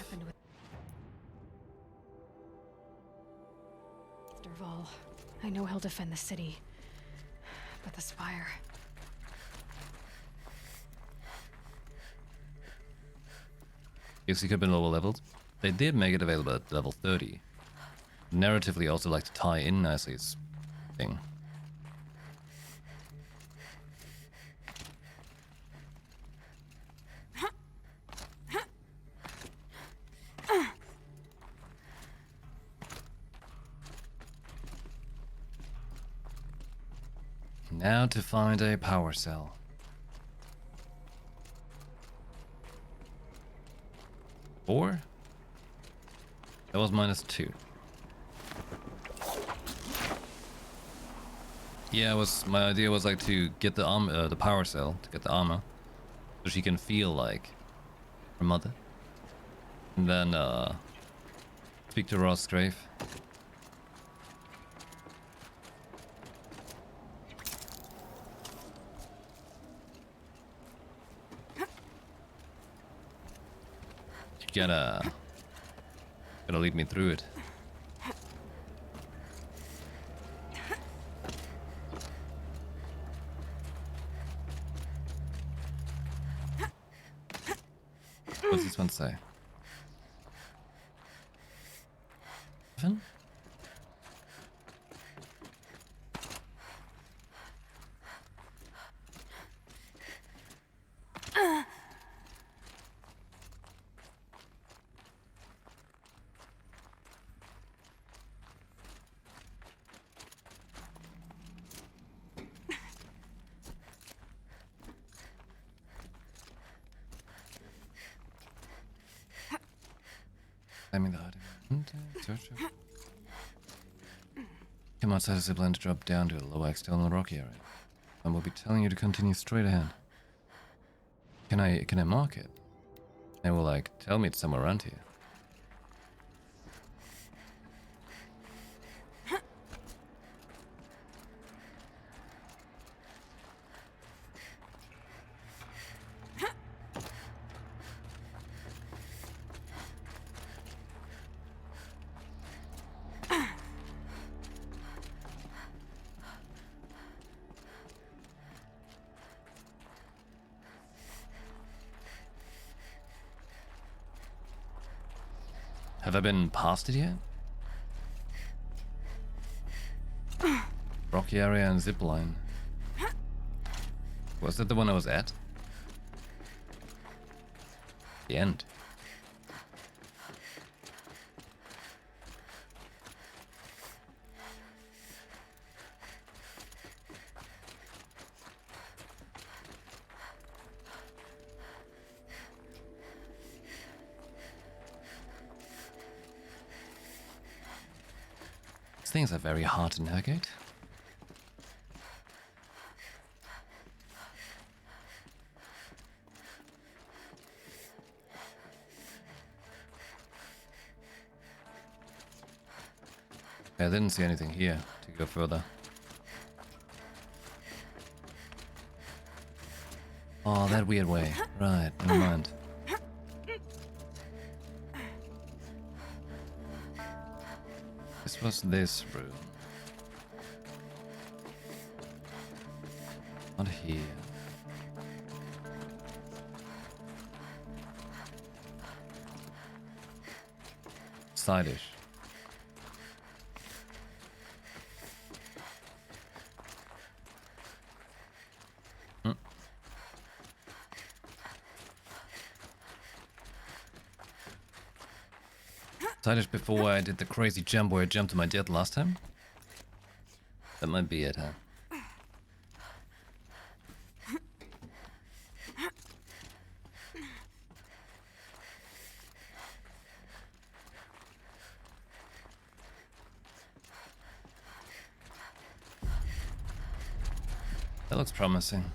Derval, I know he'll defend the city, but the Spire. Yes, it could have been lower levels. They did make it available at level 30. Narratively also like to tie in nicely this thing. Now to find a power cell. Four? That was -2. Yeah, my idea was like to get the power cell, to get the armor, so she can feel like her mother. And then speak to Ross Grave. You gotta lead me through it. What's this one say? 7? Climbing the hut. Come outside as the blend drop down to a low external rocky area. I will be telling you to continue straight ahead. Can I mark it? They will like tell me it's somewhere around here. Have I been past it yet? key area and zipline. Was that the one I was at? The end. These things are very hard to navigate. I didn't see anything here to go further. Oh, that weird way. Right, never mind. This was this room. Not here. Stylish. Stylish before I did the crazy jump where I jumped to my death last time? That might be it, huh? That looks promising.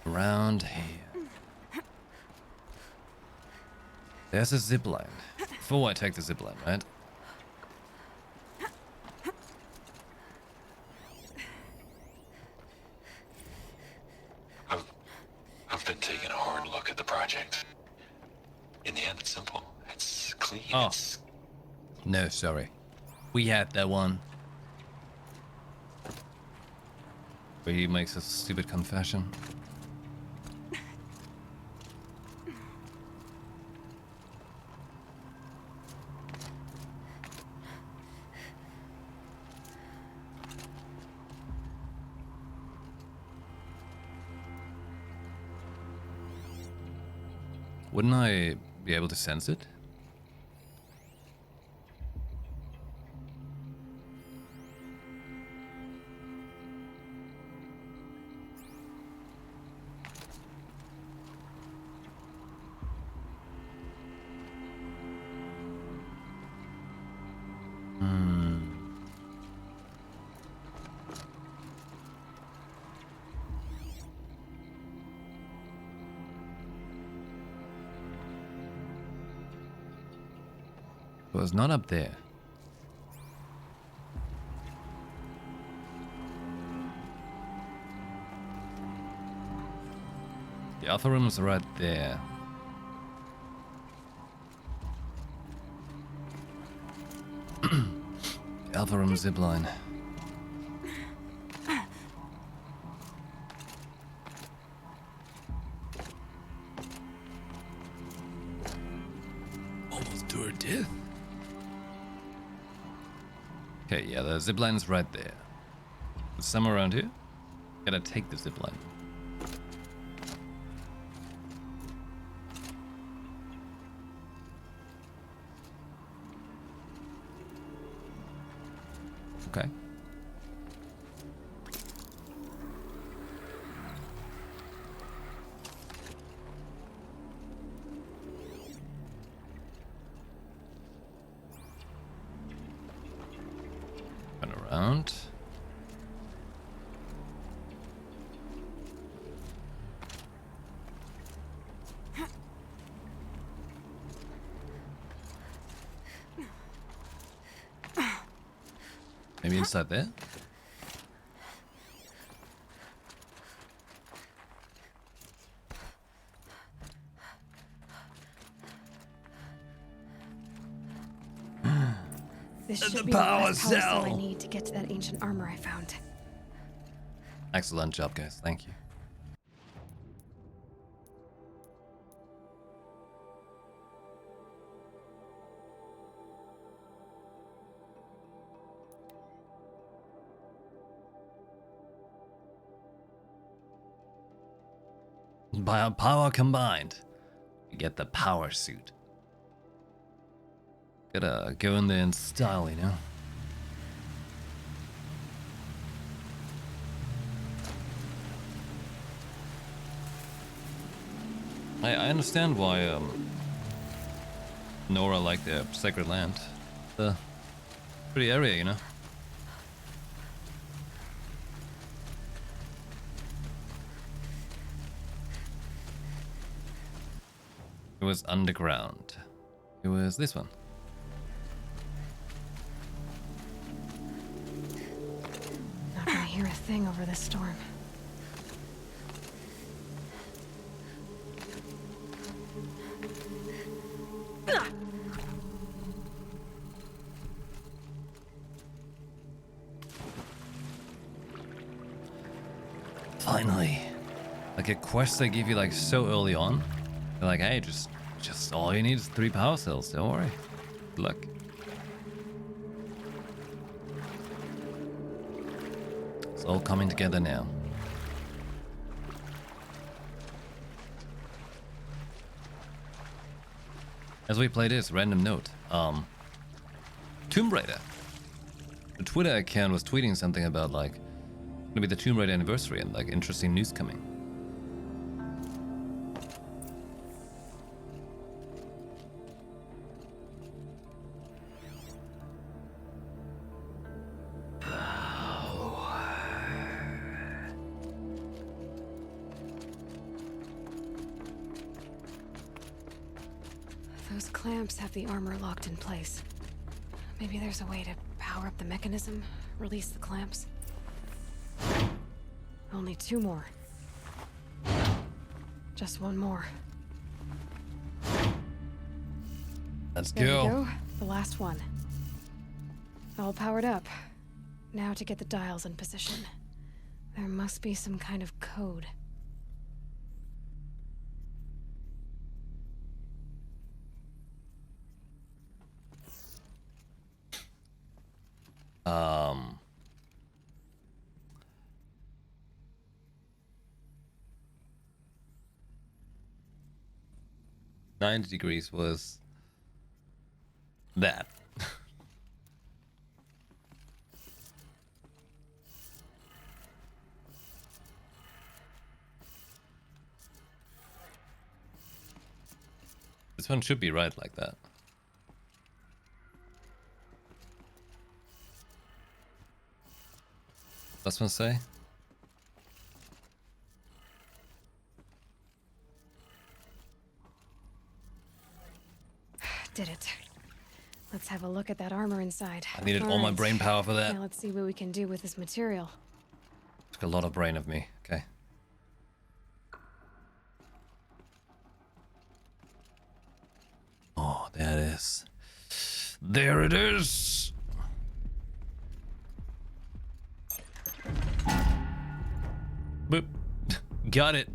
Around here. There's a zipline. Before I take the zipline, right? I've been taking a hard look at the project. In the end, it's simple. It's clean. Oh. It's... No, sorry. We had that one. Where he makes a stupid confession. Wouldn't I be able to sense it? It was not up there. The alpha room is right there. The alpha room zipline. Almost to her death. Okay, yeah, the zipline's right there. There's some around here. Gotta take the zipline. Okay. Turn around. Maybe inside there? This The should be power the last power cell I cell. need to get to that ancient armor I found. Excellent job, guys. Thank you. By our power combined, we get the power suit. Gotta go in there in style, you know? I understand why Nora liked the sacred land. The pretty area, you know? It was underground. It was this one. Not gonna hear a thing over this storm. Finally. Like a quest they give you like so early on. They're like, hey, just all you need is 3 power cells, don't worry. Good luck. It's all coming together now. As we play this, random note. Tomb Raider. The Twitter account was tweeting something about like gonna be the Tomb Raider anniversary and like interesting news coming. Those clamps have the armor locked in place. Maybe there's a way to power up the mechanism, release the clamps. Only 2 more. Just 1 more. Let's There go. we go. The last one. All powered up. Now to get the dials in position. There must be some kind of code. Um 90 degrees was that. This one should be right like that. Last one say? Did it. Let's have a look at that armor inside. I needed all my Alright. brain power for that. Now let's see what we can do with this material. Took a lot of brain of me. Okay. Oh, there it is. There it is. Boop. Got it.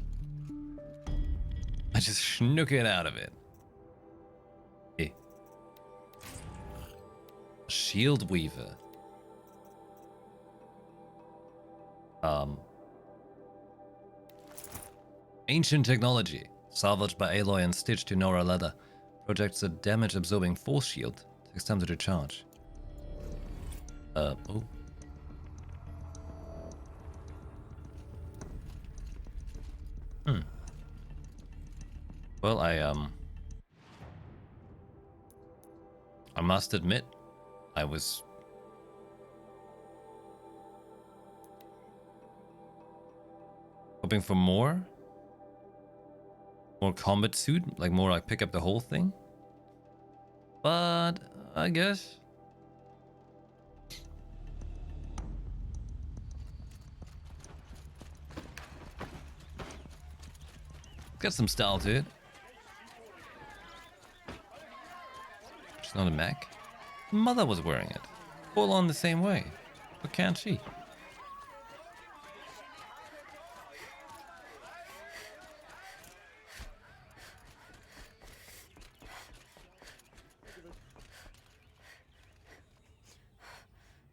I just snook it out of it. Hey. Shield Weaver. Ancient technology, salvaged by Aloy and Stitch to Nora Leather, projects a damage-absorbing force shield. Takes time to recharge. Oh. Well, I must admit, I was hoping for more combat suit, like more like pick up the whole thing. But I guess got some style to it. It's not a mech. Mother was wearing it. Full on the same way. What can't she?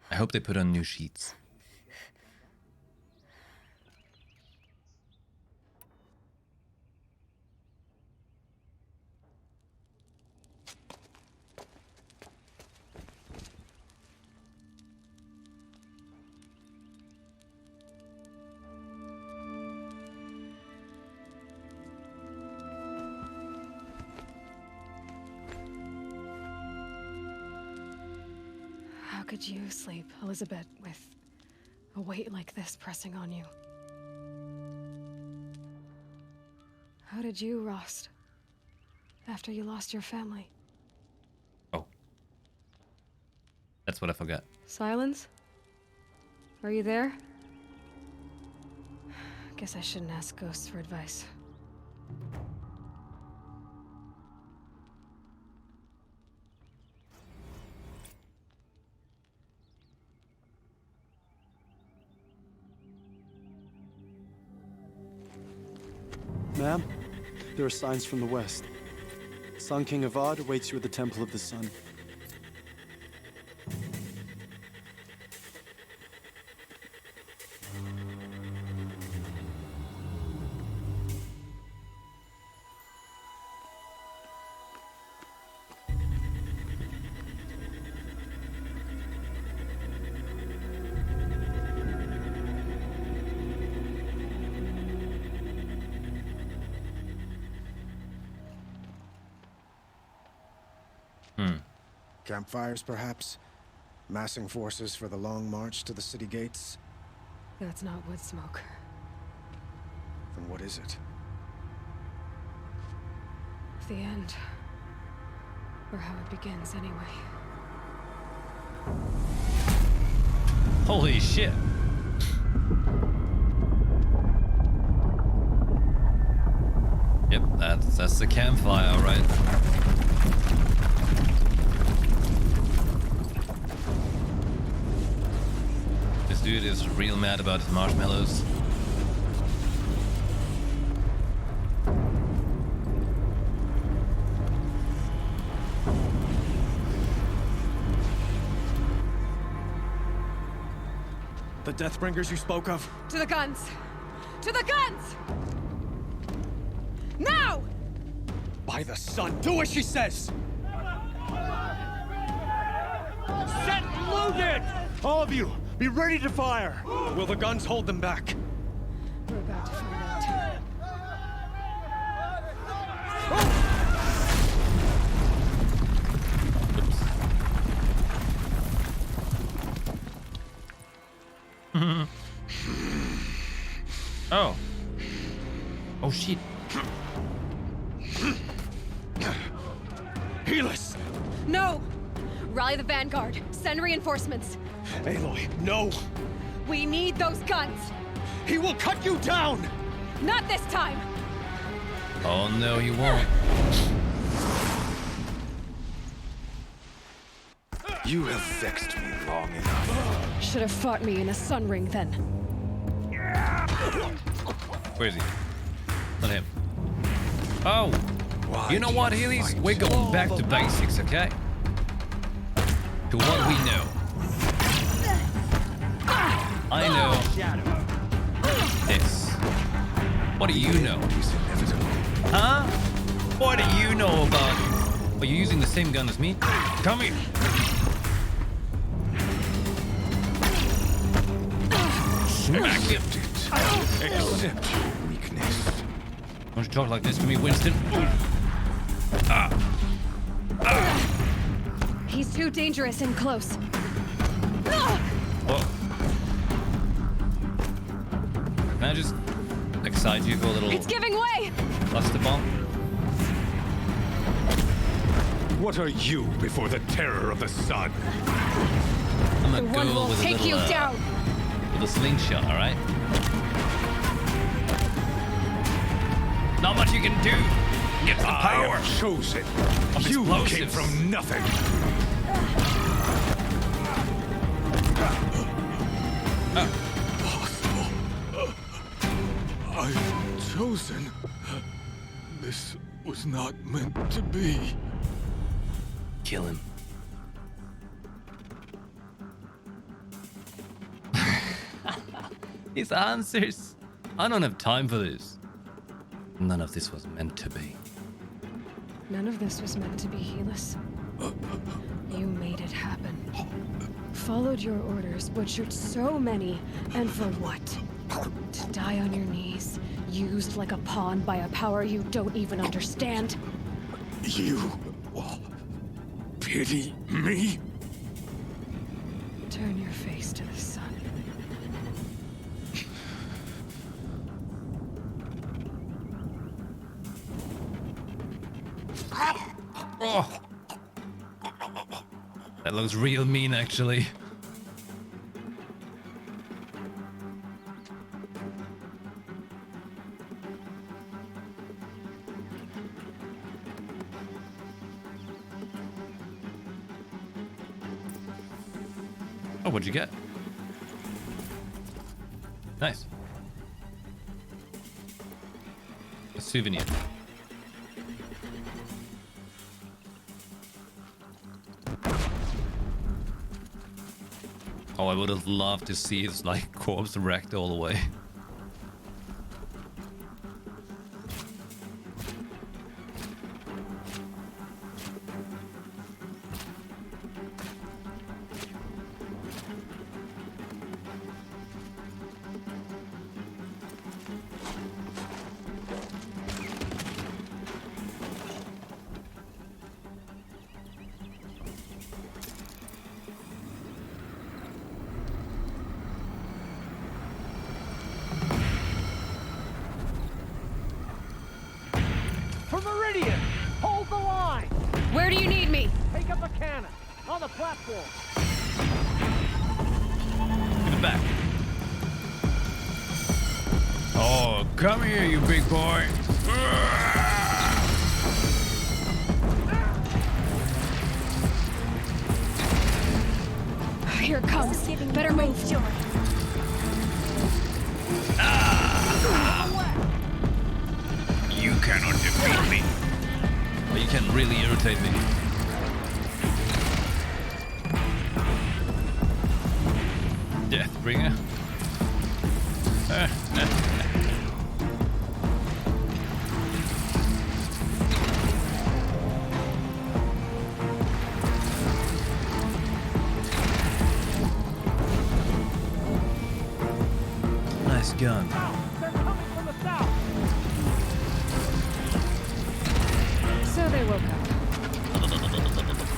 I hope they put on new sheets. How could you sleep, Elizabeth, with a weight like this pressing on you? How did you rest after you lost your family? Oh. That's what I forgot. Silence? Are you there? Guess I shouldn't ask ghosts for advice. Ma'am, there are signs from the west. Sun King Avad awaits you at the Temple of the Sun. Campfires, perhaps? Massing forces for the long march to the city gates? That's not wood smoke. Then what is it? The end. Or how it begins, anyway. Holy shit. Yep, that's the campfire, right? This dude is real mad about his marshmallows. The Deathbringers you spoke of? To the guns! To the guns! Now! By the sun, do as she says! Set loaded! All of you, be ready to fire! Will the guns hold them back? We're about to find out. Oh. Oh shit. Helis! No! Rally the vanguard. Send reinforcements. Aloy, no! We need those guns! He will cut you down! Not this time! Oh no, he won't. You have vexed me long enough. Should have fought me in a sun ring then. Where is he? Not him. Oh! Why you know what, Healy's? We're going back to basics, okay? To what we know. I know this. What do you know? Huh? What do you know about? Are you using the same gun as me? Come here. Accept it. Accept your weakness. Don't you talk like this to me, Winston? He's too dangerous and close. Whoa. Can I just excite you for a little... It's giving way! Cluster bomb? What are you before the terror of the sun? I'm a The one girl will with a take little, you down! with a slingshot, alright? Not much you can do! Get the power. I am chosen. You came from nothing. Impossible. I'm chosen. This was not meant to be. Kill him. His answers. I don't have time for this. None of this was meant to be. None of this was meant to be, Helis. You made it happen. Followed your orders, butchered so many, and for what? To die on your knees, used like a pawn by a power you don't even understand. You pity me? Turn your face to the sun. Oh. That looks real mean, actually. Oh, what'd you get? Nice. A souvenir. Oh, I would have loved to see his like corpse wrecked all the way. For Meridian! Hold the line! Where do you need me? Take up a cannon! On the platform! Give it back. Oh, come here, you big boy. Here it comes. Better move. You cannot defeat me. Well, you can really irritate me. Deathbringer. Nice gun. So they woke up.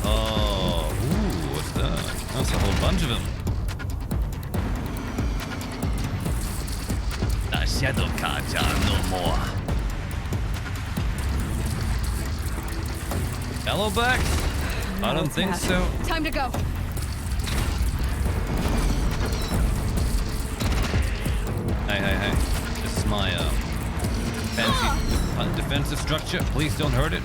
Oh, ooh, what's that? That's a whole bunch of them. A shadow carja no more. Hello, Bex? I don't think so. Time to go. Hey. This is my fancy defensive structure. Please don't hurt it.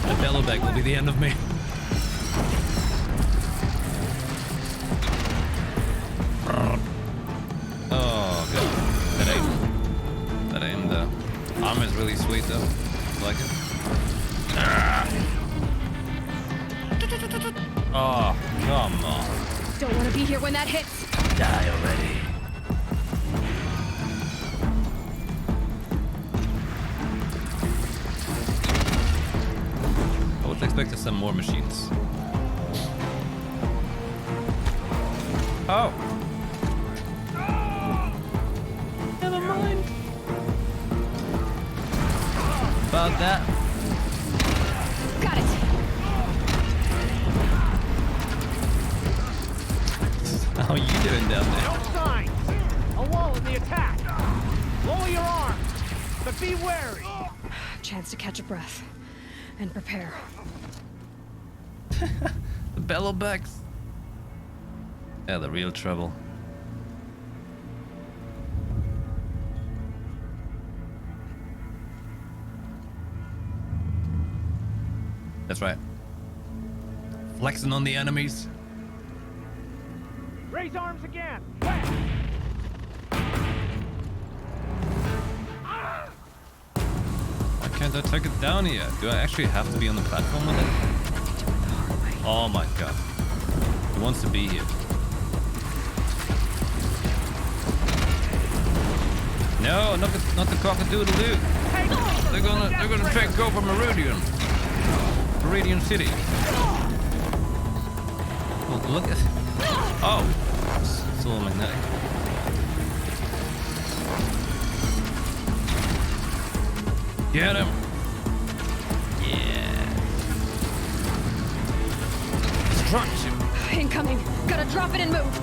The bellow bag will be the end of me. Oh god. That aim the armor is really sweet though. I like it. Oh, come on. Don't want to be here when that hits. Die already. I would expect some more machines. Oh. Never mind. About that. Got it. How are you doing down there? No signs! A wall in the attack! Lower your arms! But be wary! Chance to catch a breath. And prepare. The bellowbacks. Yeah, the real trouble. That's right. Flexing on the enemies. Raise arms again! Why can't I take it down here? Do I actually have to be on the platform with it? Oh my god. He wants to be here. No, not the cock-a-doodle-doo. They're gonna take over Meridian. Meridian City. Oh, look at. Oh, it's all magnetic. Get him. Yeah. Destruction. Incoming. Gotta drop it and move.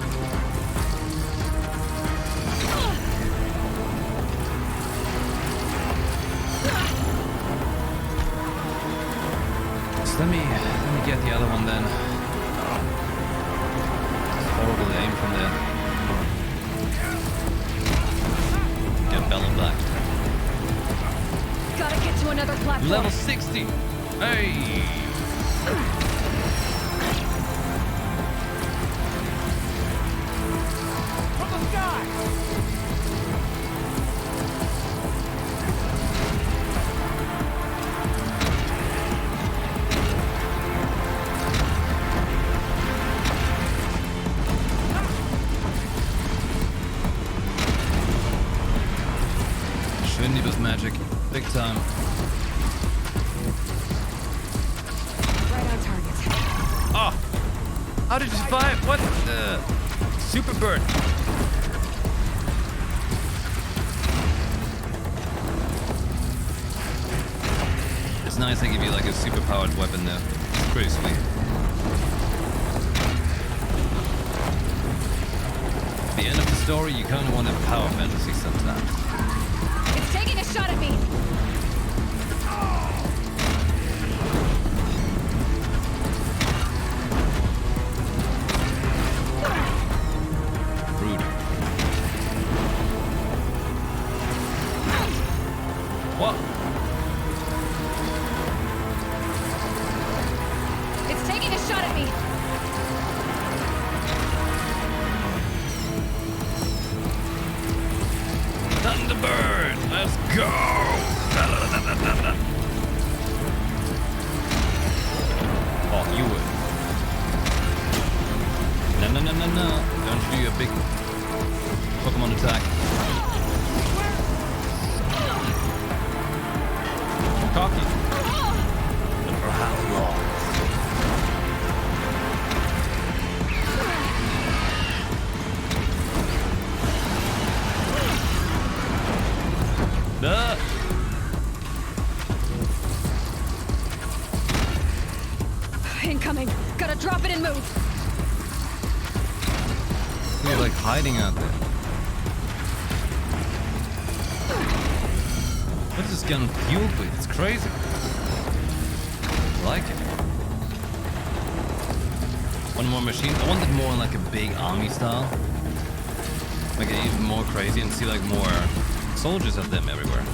Let me get the other one then. It's horrible aim from there. Get Bella back. Gotta get to another platform. Level 60. Hey. From the sky! Magic, big time. Right on target. Oh! How did you survive? What? Super bird. It's nice they give you like a super powered weapon though. It's pretty sweet. At the end of the story, you kind of want a power fantasy sometimes. It's taking a shot at me. Rude. What? It's taking a shot at me. Thunderbird, let's go! Oh, you would. No. Don't you do a big Pokemon attack. Cocky. And perhaps wrong. Incoming. Gotta drop it and move. You're like hiding out there. What is this gun fueled with? It's crazy. I like it. One more machine. I wanted more like a big army style. Make it even more crazy and see like more soldiers of them everywhere.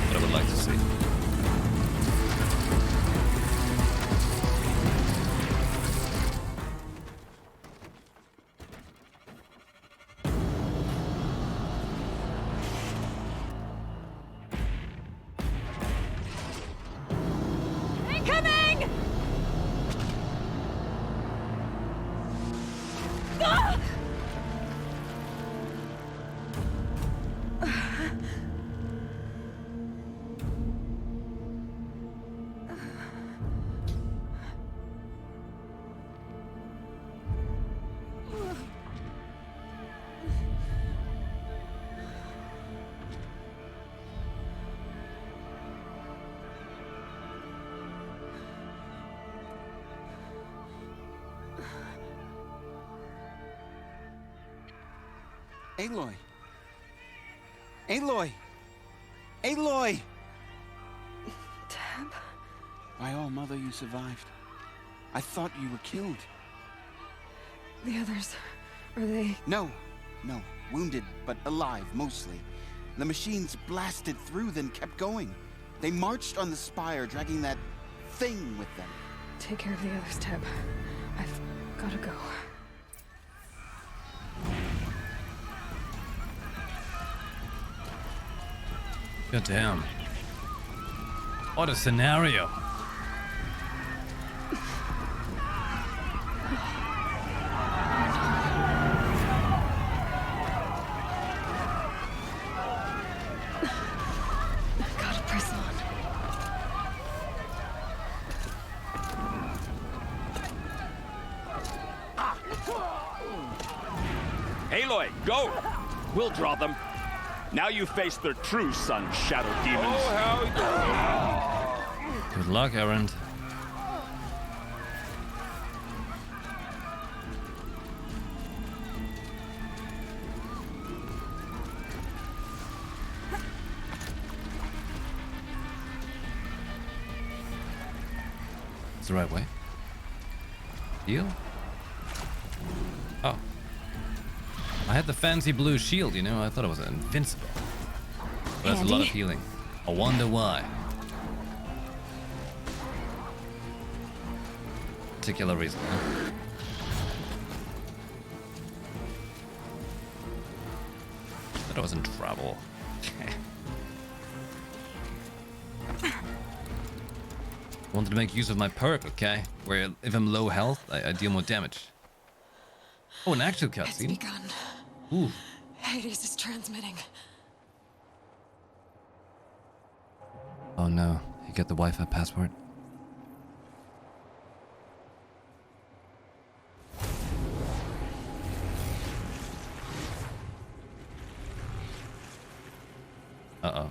What I would like to see. Incoming! Ah! Aloy! Aloy! Aloy! Deb? By all, Mother, you survived. I thought you were killed. The others, are they... No. Wounded, but alive, mostly. The machines blasted through, then kept going. They marched on the spire, dragging that thing with them. Take care of the others, Teb. I've gotta go. God damn. What a scenario. Gotta press on. Aloy, go! We'll draw them. Now you face their true son, Shadow Demons. Oh, how Good luck, Errand. It's the right way. Heal? Oh. I had the fancy blue shield, you know, I thought it was invincible. But that's a lot of healing. I wonder why. Particular reason, huh? Thought I was in trouble. Wanted to make use of my perk, okay? Where if I'm low health, I deal more damage. Oh, an actual cutscene. It's begun. Ooh. Hades is transmitting. Oh no, you got the Wi-Fi password. Uh-oh.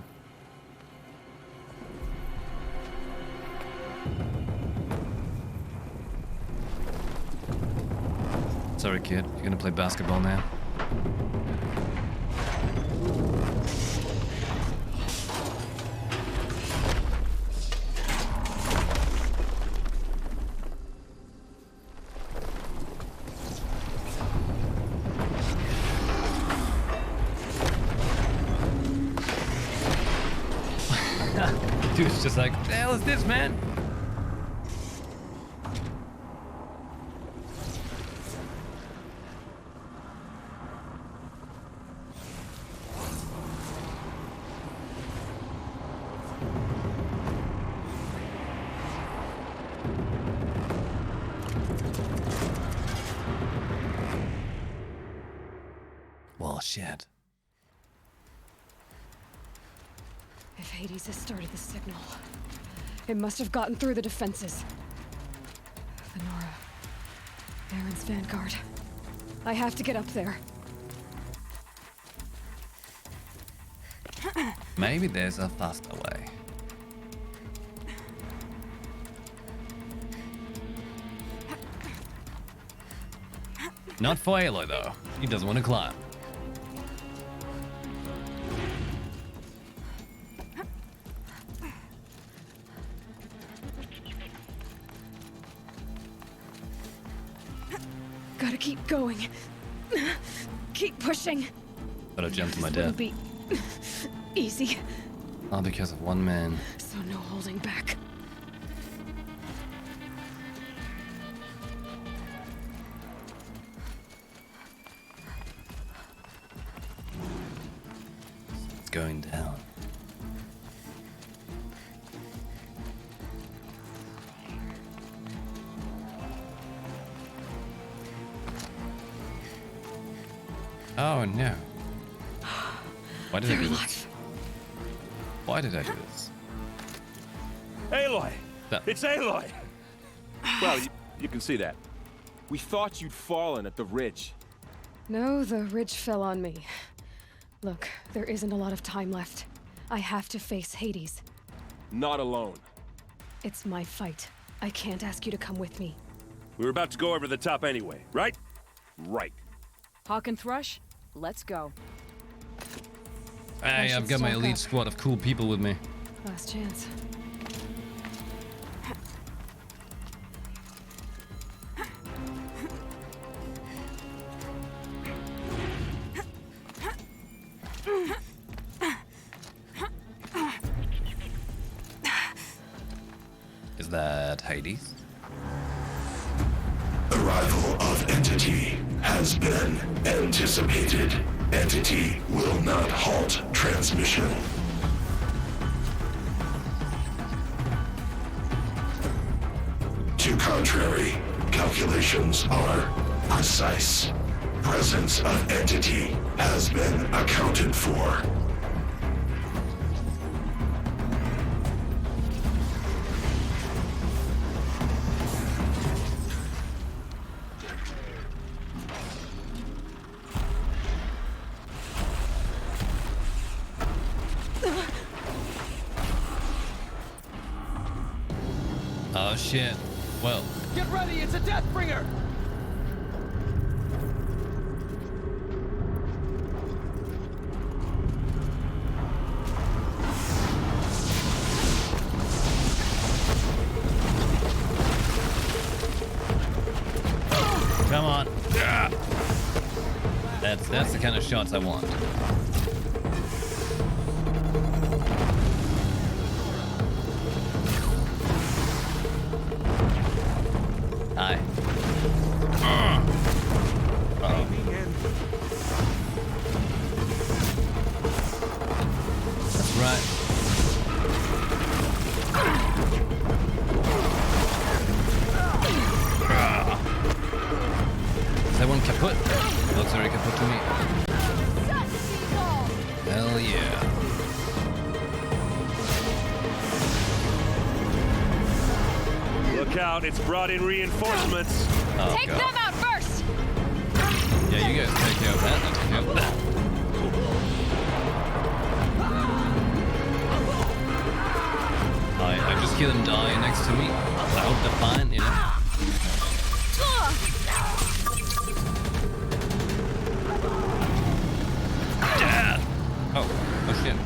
Sorry, kid. You're gonna play basketball now? Dude's just like, what the hell is this, man? Well, shit. If Hades has started the signal, it must have gotten through the defenses. Lenora, Aaron's vanguard. I have to get up there. Maybe there's a faster way. Not for Aloy, though. He doesn't want to climb. Gotta keep going. Keep pushing. But I jumped to my This death. wouldn't be easy, All because of one man. so no holding back. It's going down. Oh no. Why did I do this? Why did I do this? Aloy! That- It's Aloy! Well, you can see that. We thought you'd fallen at the ridge. No, the ridge fell on me. Look, there isn't a lot of time left. I have to face Hades. Not alone. It's my fight. I can't ask you to come with me. We were about to go over the top anyway, right? Right. Hawk and Thrush, let's go. Hey, I've got my elite squad of cool people with me. Last chance. that, Hades? Arrival of Entity has been anticipated. Entity will not halt transmission. To contrary, calculations are precise. Presence of Entity has been accounted for. Oh shit. Well. Get ready, it's a Deathbringer! Come on. That's the kind of shots I want. Hi. Uh-oh. That's right. Is that one kaput? It looks very kaput to me. Hell yeah. Look out, it's brought in reinforcements. Oh, Take God. them out first! Yeah, you guys take care of that. I'll take care of that. I just hear them die next to me. I hope they're fine, you know. Yeah. Oh shit.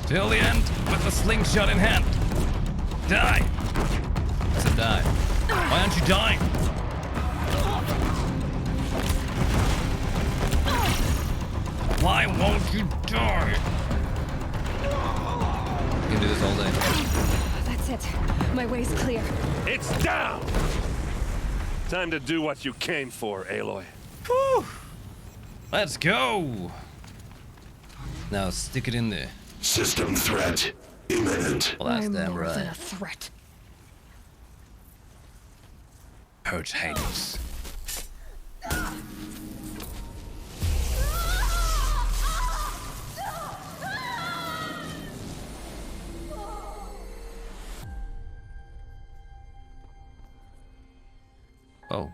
Till the end with the slingshot in hand. Die. I said die. Why aren't you dying? Why won't you die? You can do this all day. That's it. My way's clear. It's down! Time to do what you came for, Aloy. Whew. Let's go. Now stick it in there. System threat imminent. Well, that's I'm damn more than right. a threat. Purge Hades. Oh.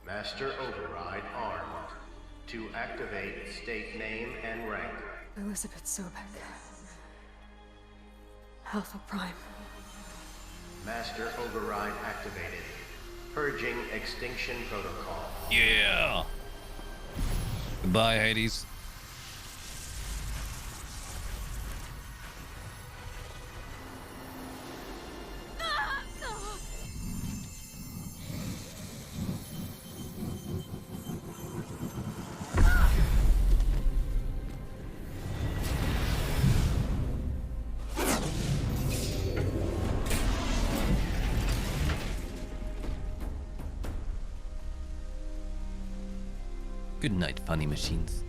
Master Override armed. To activate, state name and rank. Elizabeth Sobek. Alpha Prime. Master Override activated. Purging extinction protocol. Yeah. Goodbye, Hades. Good night, funny machines.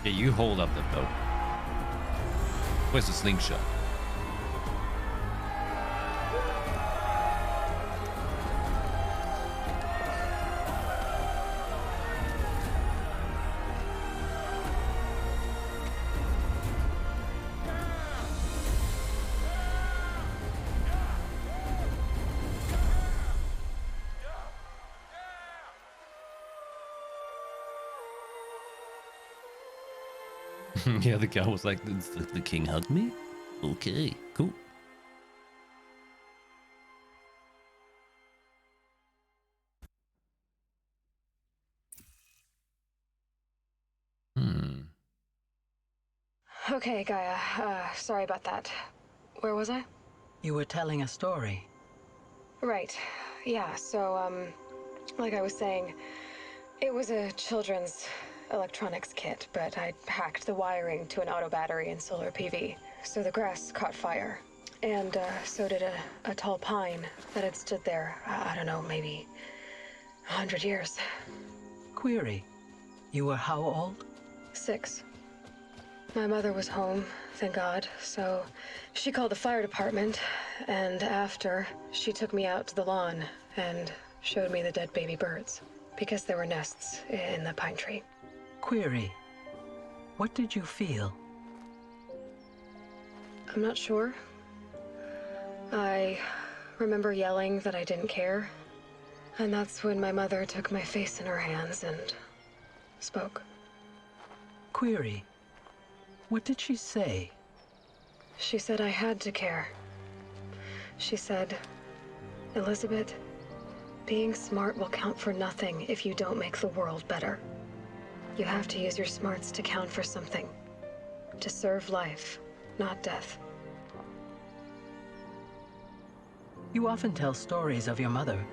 Yeah, you hold up the boat. Where's the slingshot? Yeah, the guy was like, the king hugged me? Okay, cool. Okay, Gaia. Sorry about that. Where was I? You were telling a story. Right. Yeah, so, like I was saying, it was a children's electronics kit, but I'd hacked the wiring to an auto battery and solar PV. So the grass caught fire. And, so did a tall pine that had stood there, I don't know, maybe 100 years. Query. You were how old? 6. My mother was home, thank God, so she called the fire department, and after, she took me out to the lawn and showed me the dead baby birds, because there were nests in the pine tree. Query. What did you feel? I'm not sure. I remember yelling that I didn't care, and that's when my mother took my face in her hands and spoke. Query. What did she say? She said I had to care. She said, Elizabeth, being smart will count for nothing if you don't make the world better. You have to use your smarts to count for something. To serve life, not death. You often tell stories of your mother,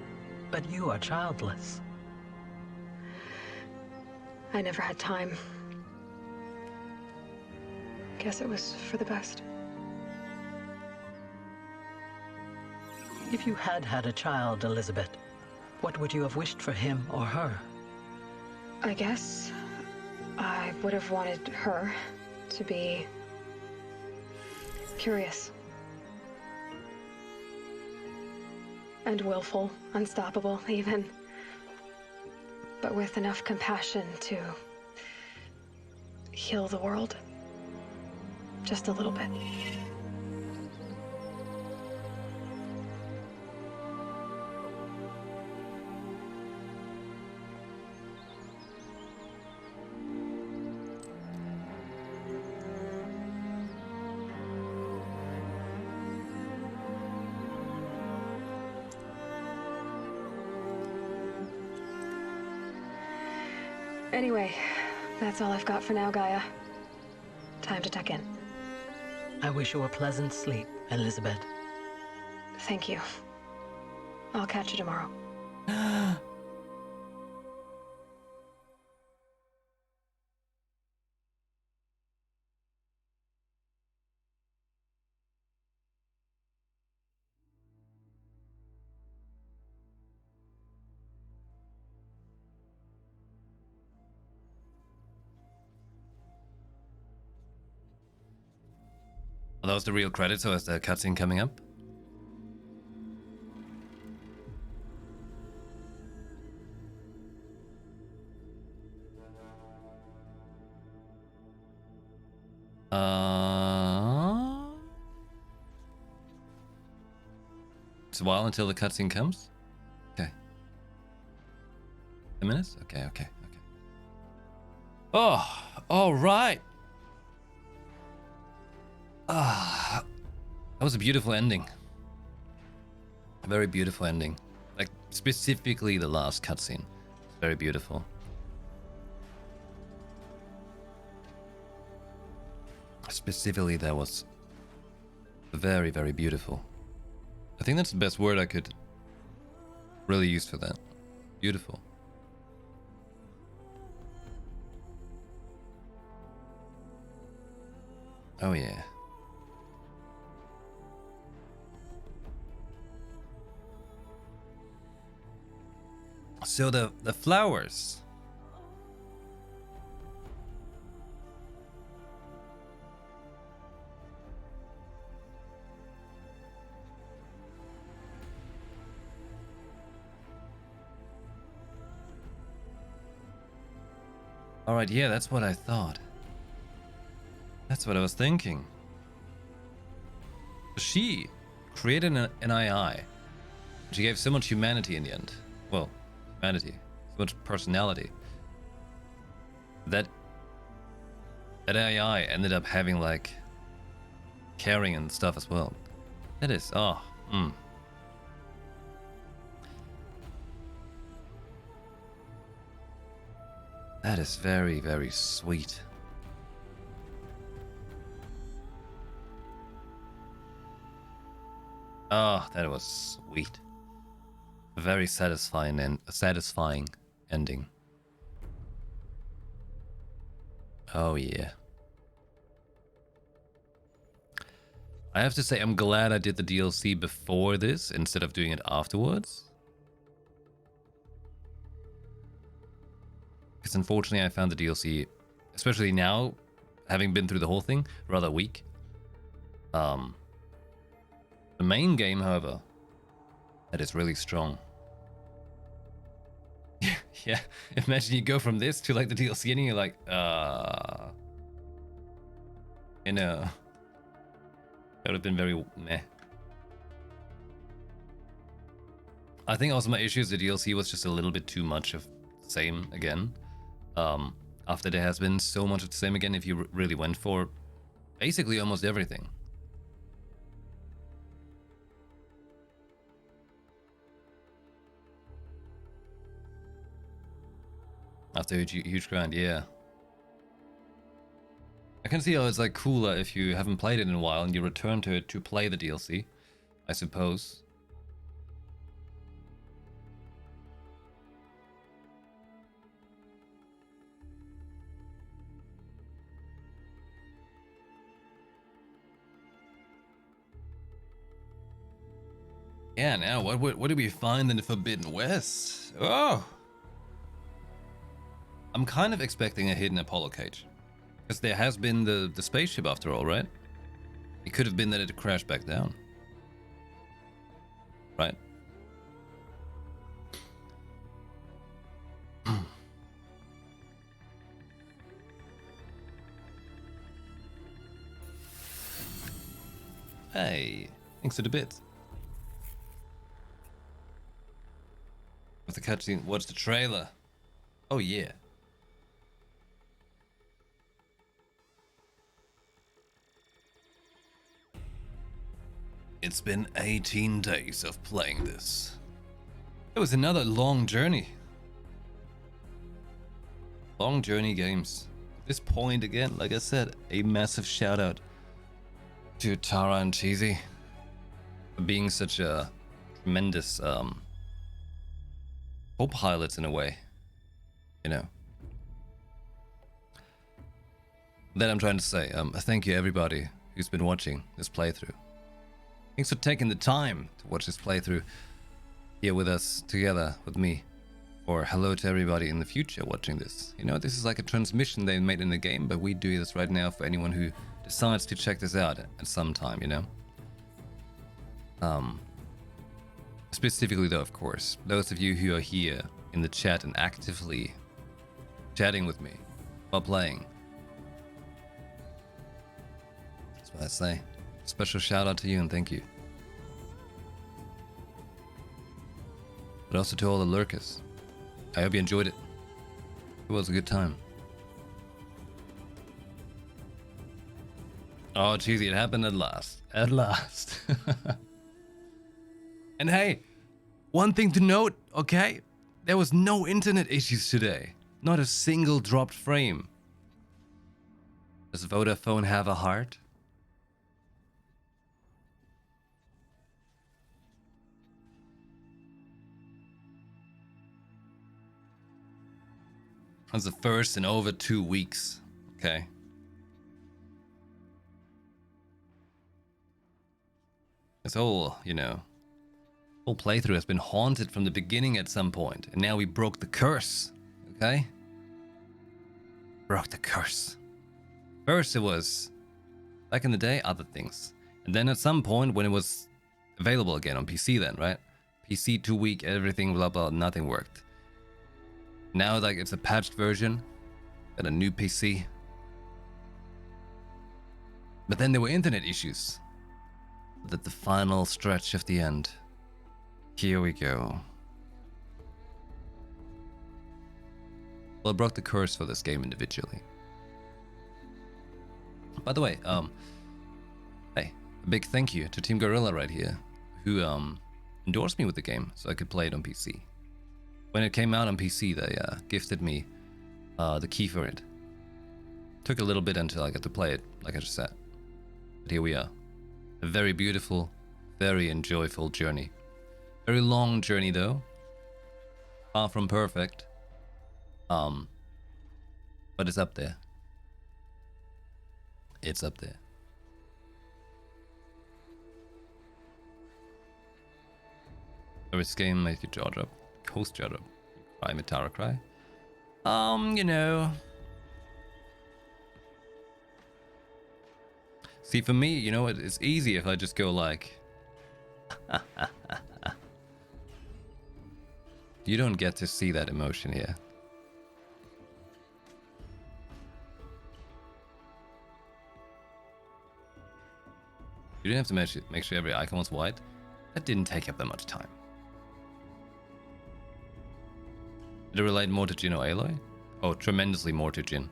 but you are childless. I never had time. Guess it was for the best. If you had had a child, Elizabeth, what would you have wished for him or her? I guess I would have wanted her to be curious. And willful, unstoppable, even. But with enough compassion to heal the world. Just a little bit. Anyway, that's all I've got for now, Gaia. Time to tuck in. I wish you a pleasant sleep, Elizabeth. Thank you. I'll catch you tomorrow. Are those the real credits, or is the cutscene coming up? It's a while until the cutscene comes? Okay. 10 minutes? Okay. Oh, all right. Ah, that was a beautiful ending. A very beautiful ending. Like, specifically the last cutscene. Very beautiful. Specifically, that was very, very beautiful. I think that's the best word I could really use for that. Beautiful. Oh yeah. So the flowers. Alright, yeah, that's what I thought. That's what I was thinking. She created an AI. She gave so much humanity in the end. Well, humanity. So much personality. That AI ended up having like caring and stuff as well. That is, That is very, very sweet. Oh, that was sweet. A very satisfying and satisfying ending. Oh yeah. I have to say, I'm glad I did the DLC before this instead of doing it afterwards. Because unfortunately I found the DLC, especially now, having been through the whole thing, rather weak. The main game, however, that is really strong. Yeah, imagine you go from this to like the DLC and you're like, you know, that would have been very meh. I think also my issue is the DLC was just a little bit too much of the same again. After there has been so much of the same again, if you really went for basically almost everything. After a huge grind, yeah. I can see how it's like cooler if you haven't played it in a while and you return to it to play the DLC, I suppose. Yeah, now what do we find in the Forbidden West? Oh! I'm kind of expecting a hidden Apollo cage. Because there has been the spaceship after all, right? It could have been that it crashed back down. Right? Hey, thanks for the bits. With the cutscene, watch the trailer. Oh yeah. It's been 18 days of playing this. It was another long journey. Long journey games. At this point again, like I said, a massive shout out to Tara and Cheesy for being such a tremendous co-pilots in a way, you know. That I'm trying to say, thank you everybody who's been watching this playthrough. Thanks for taking the time to watch this playthrough here with us, together with me. Or hello to everybody in the future watching this. You know, this is like a transmission they made in the game, but we do this right now for anyone who decides to check this out at some time, you know. Specifically though, of course, those of you who are here in the chat and actively chatting with me while playing. That's what I say. Special shout out to you and thank you. But also to all the lurkers. I hope you enjoyed it. It was a good time. Oh, cheesy, it happened at last. At last. And hey, one thing to note, okay? There was no internet issues today. Not a single dropped frame. Does Vodafone have a heart? That's the first in over 2 weeks. Okay. This whole, you know, whole playthrough has been haunted from the beginning at some point, and now we broke the curse. Okay? Broke the curse. First it was, back in the day, other things. And then at some point when it was available again on PC then, right? PC 2 week, everything, blah blah, nothing worked. Now like it's a patched version. Got a new PC. But then there were internet issues. At the final stretch of the end. Here we go. Well, I broke the curse for this game individually. By the way, hey, a big thank you to Team Gorilla right here, who endorsed me with the game so I could play it on PC. When it came out on PC, they gifted me the key for it. Took a little bit until I got to play it, like I just said. But here we are. A very beautiful, very enjoyable journey. Very long journey though. Far from perfect. But it's up there. It's up there. This game makes your jaw drop. Coast jaw drop. Cry Mitara cry. You know. See, for me, you know, it's easy if I just go like... You don't get to see that emotion here. You didn't have to make sure every icon was white. That didn't take up that much time. Did it relate more to Jin or Aloy? Oh, tremendously more to Jin.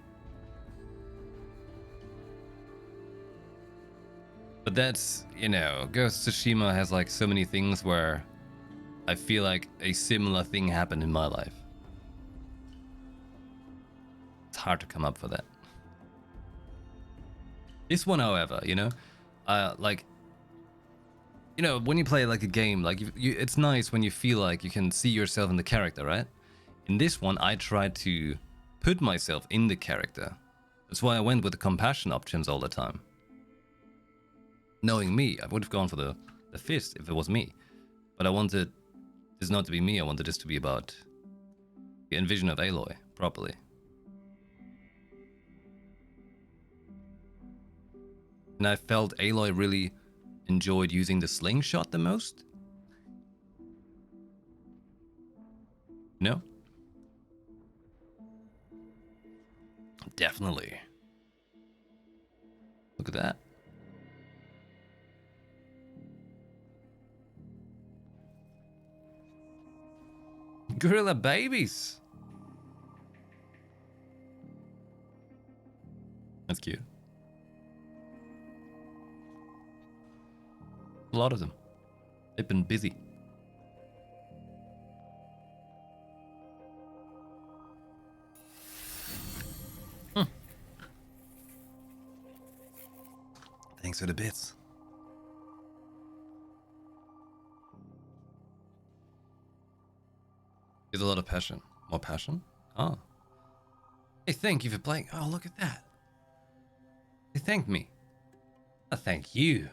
But that's, you know, Ghost of Tsushima has like so many things where I feel like a similar thing happened in my life. It's hard to come up for that. This one, however, you know, like, you know, when you play like a game, like it's nice when you feel like you can see yourself in the character, right? In this one, I tried to put myself in the character. That's why I went with the compassion options all the time. Knowing me, I would have gone for the fist if it was me. But I wanted this not to be me, I wanted this to be about the envision of Aloy, properly. And I felt Aloy really enjoyed using the slingshot the most. No? Definitely. Look at that. Gorilla babies. That's cute. A lot of them. They've been busy. Thanks for the bits. There's a lot of passion. More passion? Oh. Hey, thank you for playing. Oh, look at that. They thanked me. I thank you.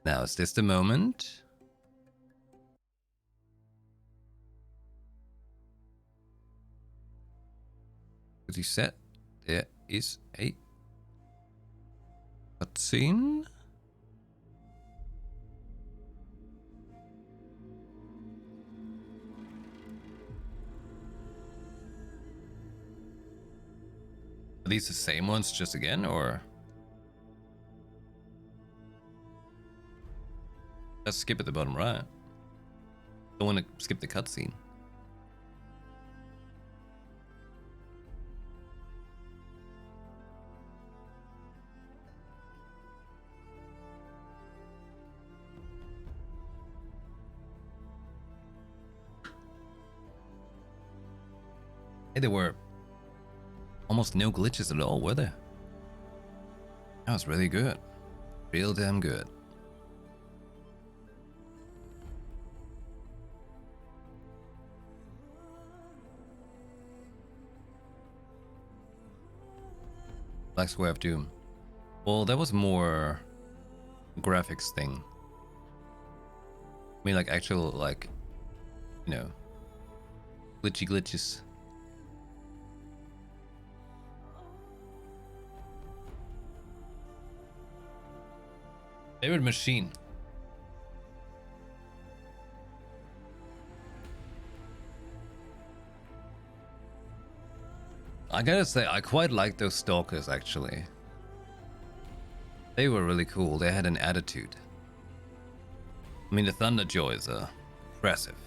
Now, is this the moment? As you said, there is a cutscene. Are these the same ones just again, or? Let's skip at the bottom right. Don't want to skip the cutscene. Hey, there were almost no glitches at all, were there? That was really good. Real damn good. Black Square of Doom. Well, that was more graphics thing. I mean, like actual, like, you know, glitches. Favorite machine. I gotta say, I quite like those stalkers actually. They were really cool. They had an attitude. I mean, the Thunderjaw is impressive.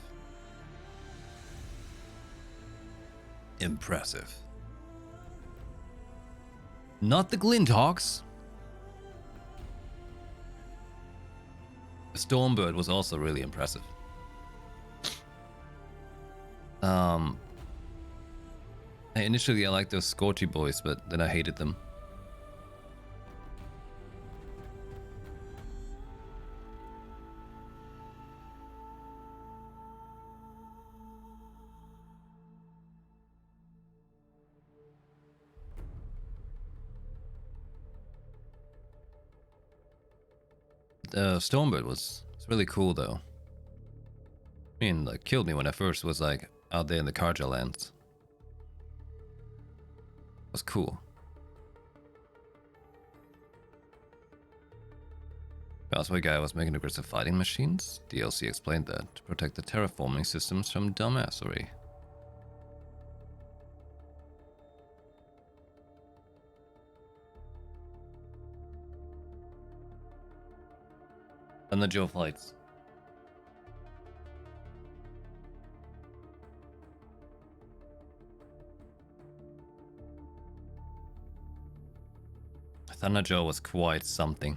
Impressive. Not the Glinthawks. The Stormbird was also really impressive. Initially I liked those Scorchy boys, but then I hated them. The Stormbird was really cool though. I mean, like, killed me when I first was like out there in the Karja lands. It was cool. Causeway guy was making aggressive fighting machines. DLC explained that to protect the terraforming systems from dumbassery. And the Joe fights. Thunderjaw was quite something.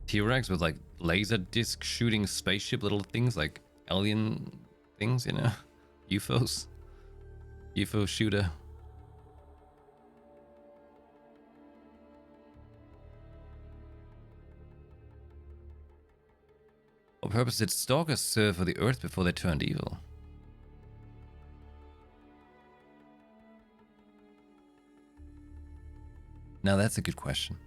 T-Rex with like laser disc shooting spaceship little things, like alien things, you know? UFOs. UFO shooter. What purpose did stalkers serve for the Earth before they turned evil? Now that's a good question.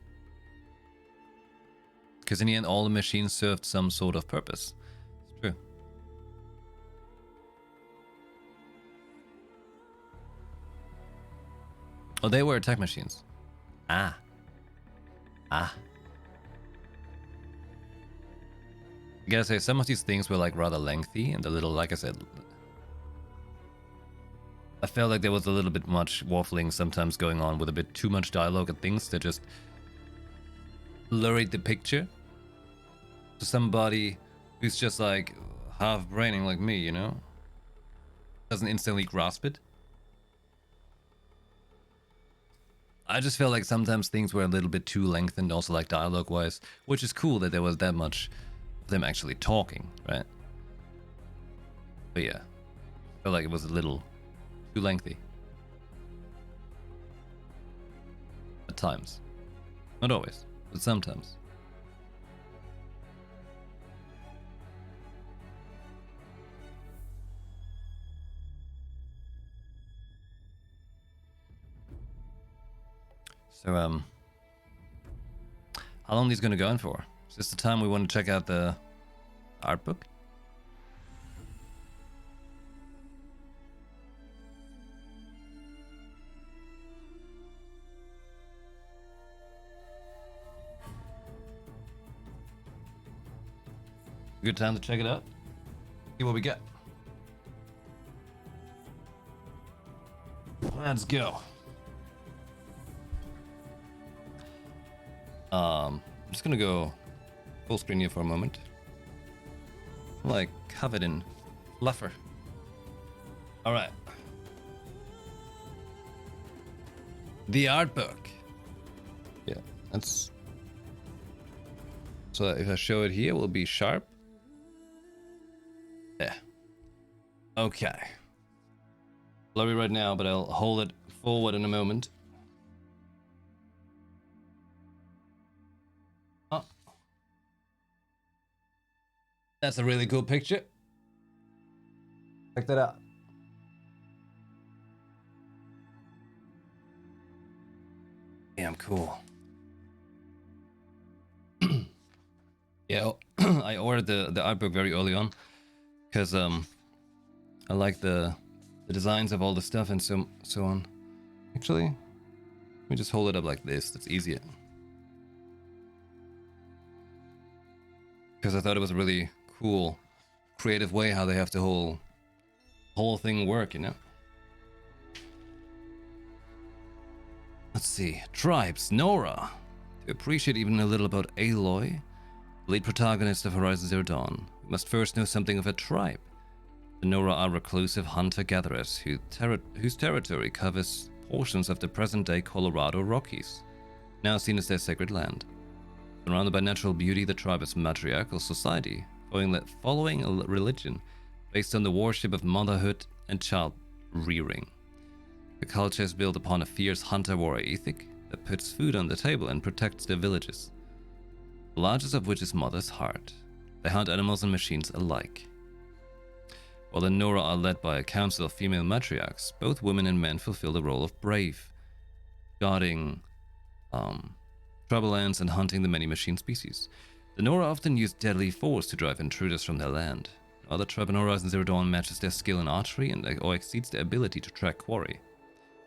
Because in the end, all the machines served some sort of purpose. It's true. Oh, they were attack machines. Ah. I gotta say, some of these things were like rather lengthy and a little, like I said, I felt like there was a little bit much waffling sometimes going on with a bit too much dialogue and things that just blurred the picture to somebody who's just like half braining like me, you know? Doesn't instantly grasp it. I just felt like sometimes things were a little bit too lengthened, also like dialogue wise, which is cool that there was that much of them actually talking, right? But yeah, I felt like it was a little too lengthy. At times. Not always, but sometimes. So, how long are these gonna go on for? Is this the time we want to check out the art book? Good time to check it out. See what we get. Let's go. I'm just gonna go full screen here for a moment. Like covered in fluffer. All right. The art book. Yeah, that's. So if I show it here, it will be sharp. Yeah. Okay. Blurry right now, but I'll hold it forward in a moment. Oh. That's a really cool picture. Check that out. Damn cool. Yeah, I ordered the art book very early on because I like the designs of all the stuff and so on. Actually, let me just hold it up like this. That's easier. Because I thought it was a really cool, creative way how they have the whole thing work, you know. Let's see. Tribes. Nora. To appreciate even a little about Aloy, lead protagonist of Horizon Zero Dawn, we must first know something of a tribe. The Nora are reclusive hunter-gatherers whose territory covers portions of the present-day Colorado Rockies, now seen as their sacred land. Surrounded by natural beauty, the tribe is a matriarchal society, following a religion based on the worship of motherhood and child-rearing. The culture is built upon a fierce hunter-warrior ethic that puts food on the table and protects their villages, the largest of which is Mother's Heart. They hunt animals and machines alike. While the Nora are led by a council of female matriarchs, both women and men fulfill the role of brave, guarding tribal lands and hunting the many machine species. The Nora often use deadly force to drive intruders from their land. No other tribe in Horizon Zero Dawn matches their skill in archery or exceeds their ability to track quarry.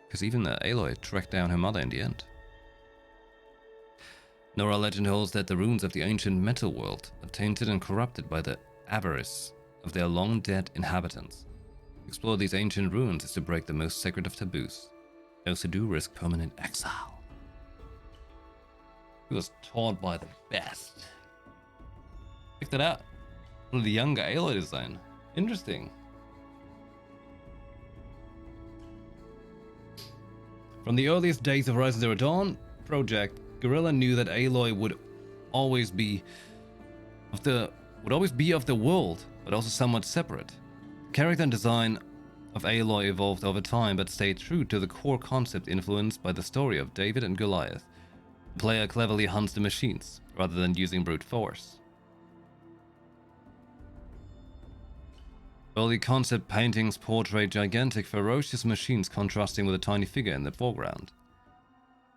Because even Aloy tracked down her mother in the end. Nora legend holds that the ruins of the ancient metal world are tainted and corrupted by the avarice of their long-dead inhabitants. To explore these ancient ruins is to break the most sacred of taboos. Those who do risk permanent exile. He was taught by the best. Check that out. One of the younger Aloy design. Interesting. From the earliest days of Horizon Zero Dawn project, Guerrilla knew that Aloy would always be of the world, but also somewhat separate. The character and design of Aloy evolved over time, but stayed true to the core concept influenced by the story of David and Goliath. The player cleverly hunts the machines, rather than using brute force. Early concept paintings portrayed gigantic, ferocious machines contrasting with a tiny figure in the foreground.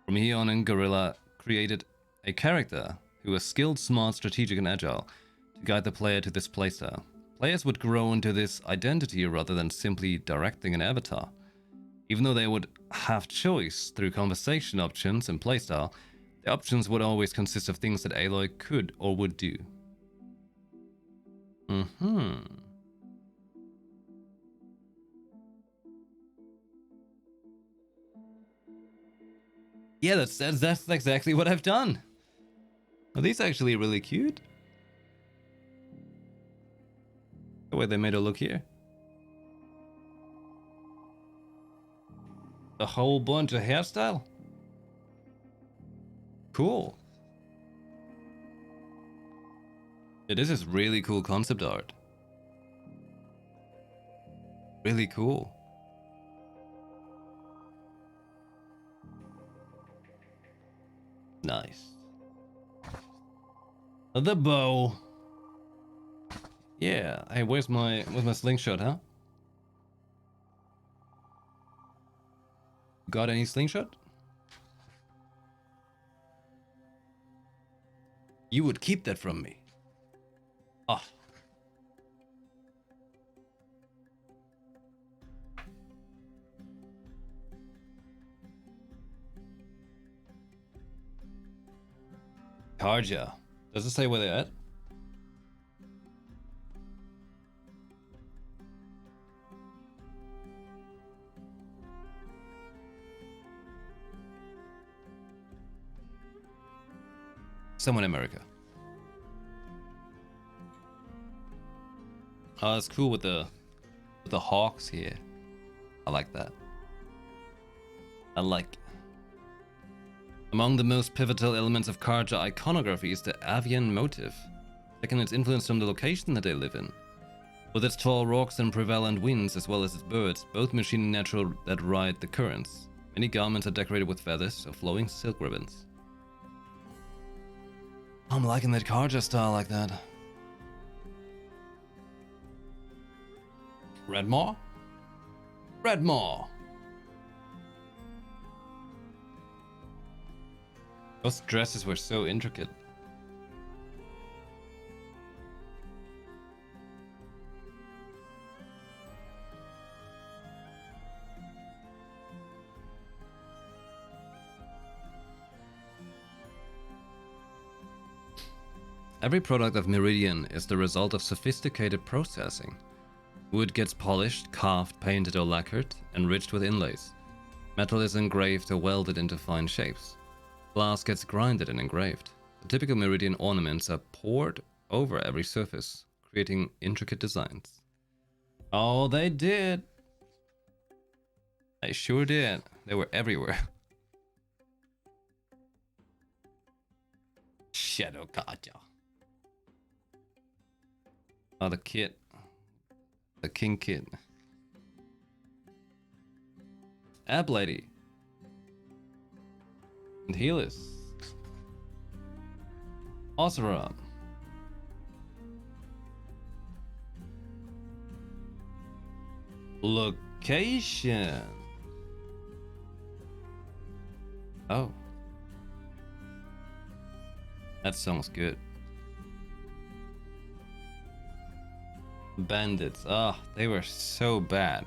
From here on in, Guerrilla created a character who was skilled, smart, strategic, and agile to guide the player to this playstyle. Players would grow into this identity rather than simply directing an avatar. Even though they would have choice through conversation options and playstyle, the options would always consist of things that Aloy could or would do. Yeah, that's exactly what I've done. Are these actually really cute? The way they made her look here. A whole bunch of hairstyle. Cool. Yeah, this is really cool concept art. Really cool. Nice. The bow. Yeah. Hey, where's my slingshot, huh? Got any slingshot? You would keep that from me. Ah. Karja. Does it say where they're at? Somewhere in America. Oh, that's cool with the hawks here. I like that. I like. Among the most pivotal elements of Karja iconography is the avian motif, taking its influence from the location that they live in. With its tall rocks and prevalent winds, as well as its birds, both machine and natural, that ride the currents. Many garments are decorated with feathers or flowing silk ribbons. I'm liking that Karja style like that. Redmaw? Redmaw! Those dresses were so intricate. Every product of Meridian is the result of sophisticated processing. Wood gets polished, carved, painted or lacquered, enriched with inlays. Metal is engraved or welded into fine shapes. Glass gets grinded and engraved. The typical meridian ornaments are poured over every surface, creating intricate designs. Oh, they did. They sure did. They were everywhere. Shadow Kaja. Oh, the kid. The king kid. Ab lady. And Helis. Osra. Location. Oh. That sounds good. Bandits. Ah, oh, they were so bad.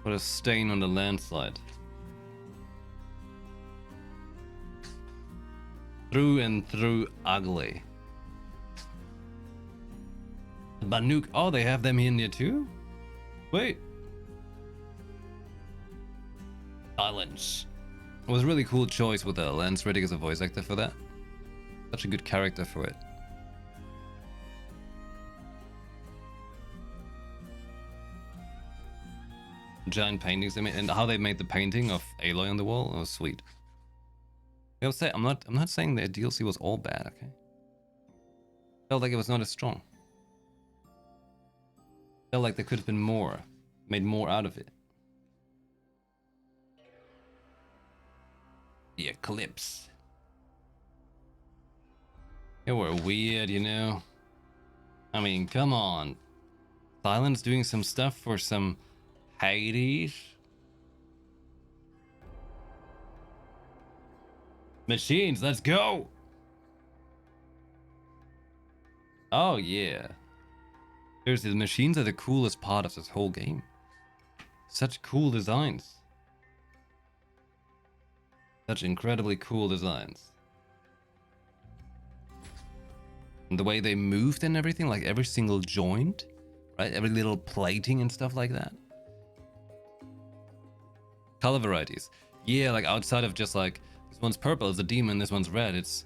What a stain on the landslide. Through and through ugly. Banuk. Oh, they have them in here too? Wait. Silence. It was a really cool choice with Lance Reddick as a voice actor for that. Such a good character for it. Giant paintings they made, and how they made the painting of Aloy on the wall was sweet. I will say I'm not saying the DLC was all bad, okay? Felt like it was not as strong. Felt like there could have been more, made more out of it. The Eclipse. They were weird, you know. I mean, come on. Silence doing some stuff for some Hades. Machines, let's go. Oh yeah. Seriously, the machines are the coolest part of this whole game. Such cool designs. Such incredibly cool designs. And the way they moved and everything, like every single joint, right? Every little plating and stuff like that. Color varieties. Yeah, like outside of just like, this one's purple, it's a demon, this one's red, it's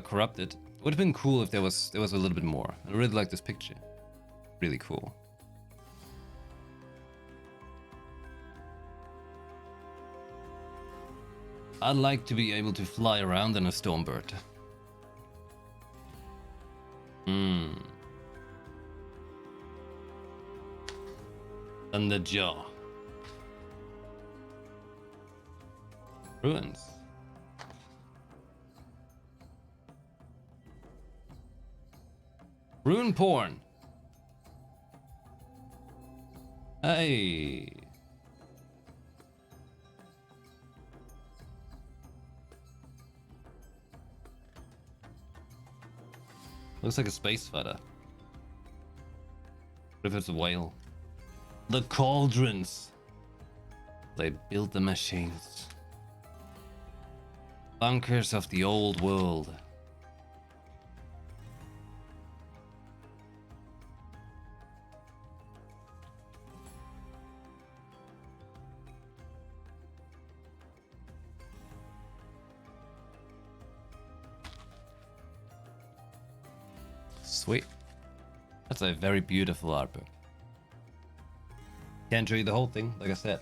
corrupted. It would have been cool if there was a little bit more. I really like this picture. Really cool. I'd like to be able to fly around in a Stormbird. And the jaw. Ruins. Rune porn. Hey. Looks like a space fighter. What if it's a whale? The cauldrons. They built the machines. Bunkers of the old world. Sweet. That's a very beautiful art book. Can't show you the whole thing, like I said.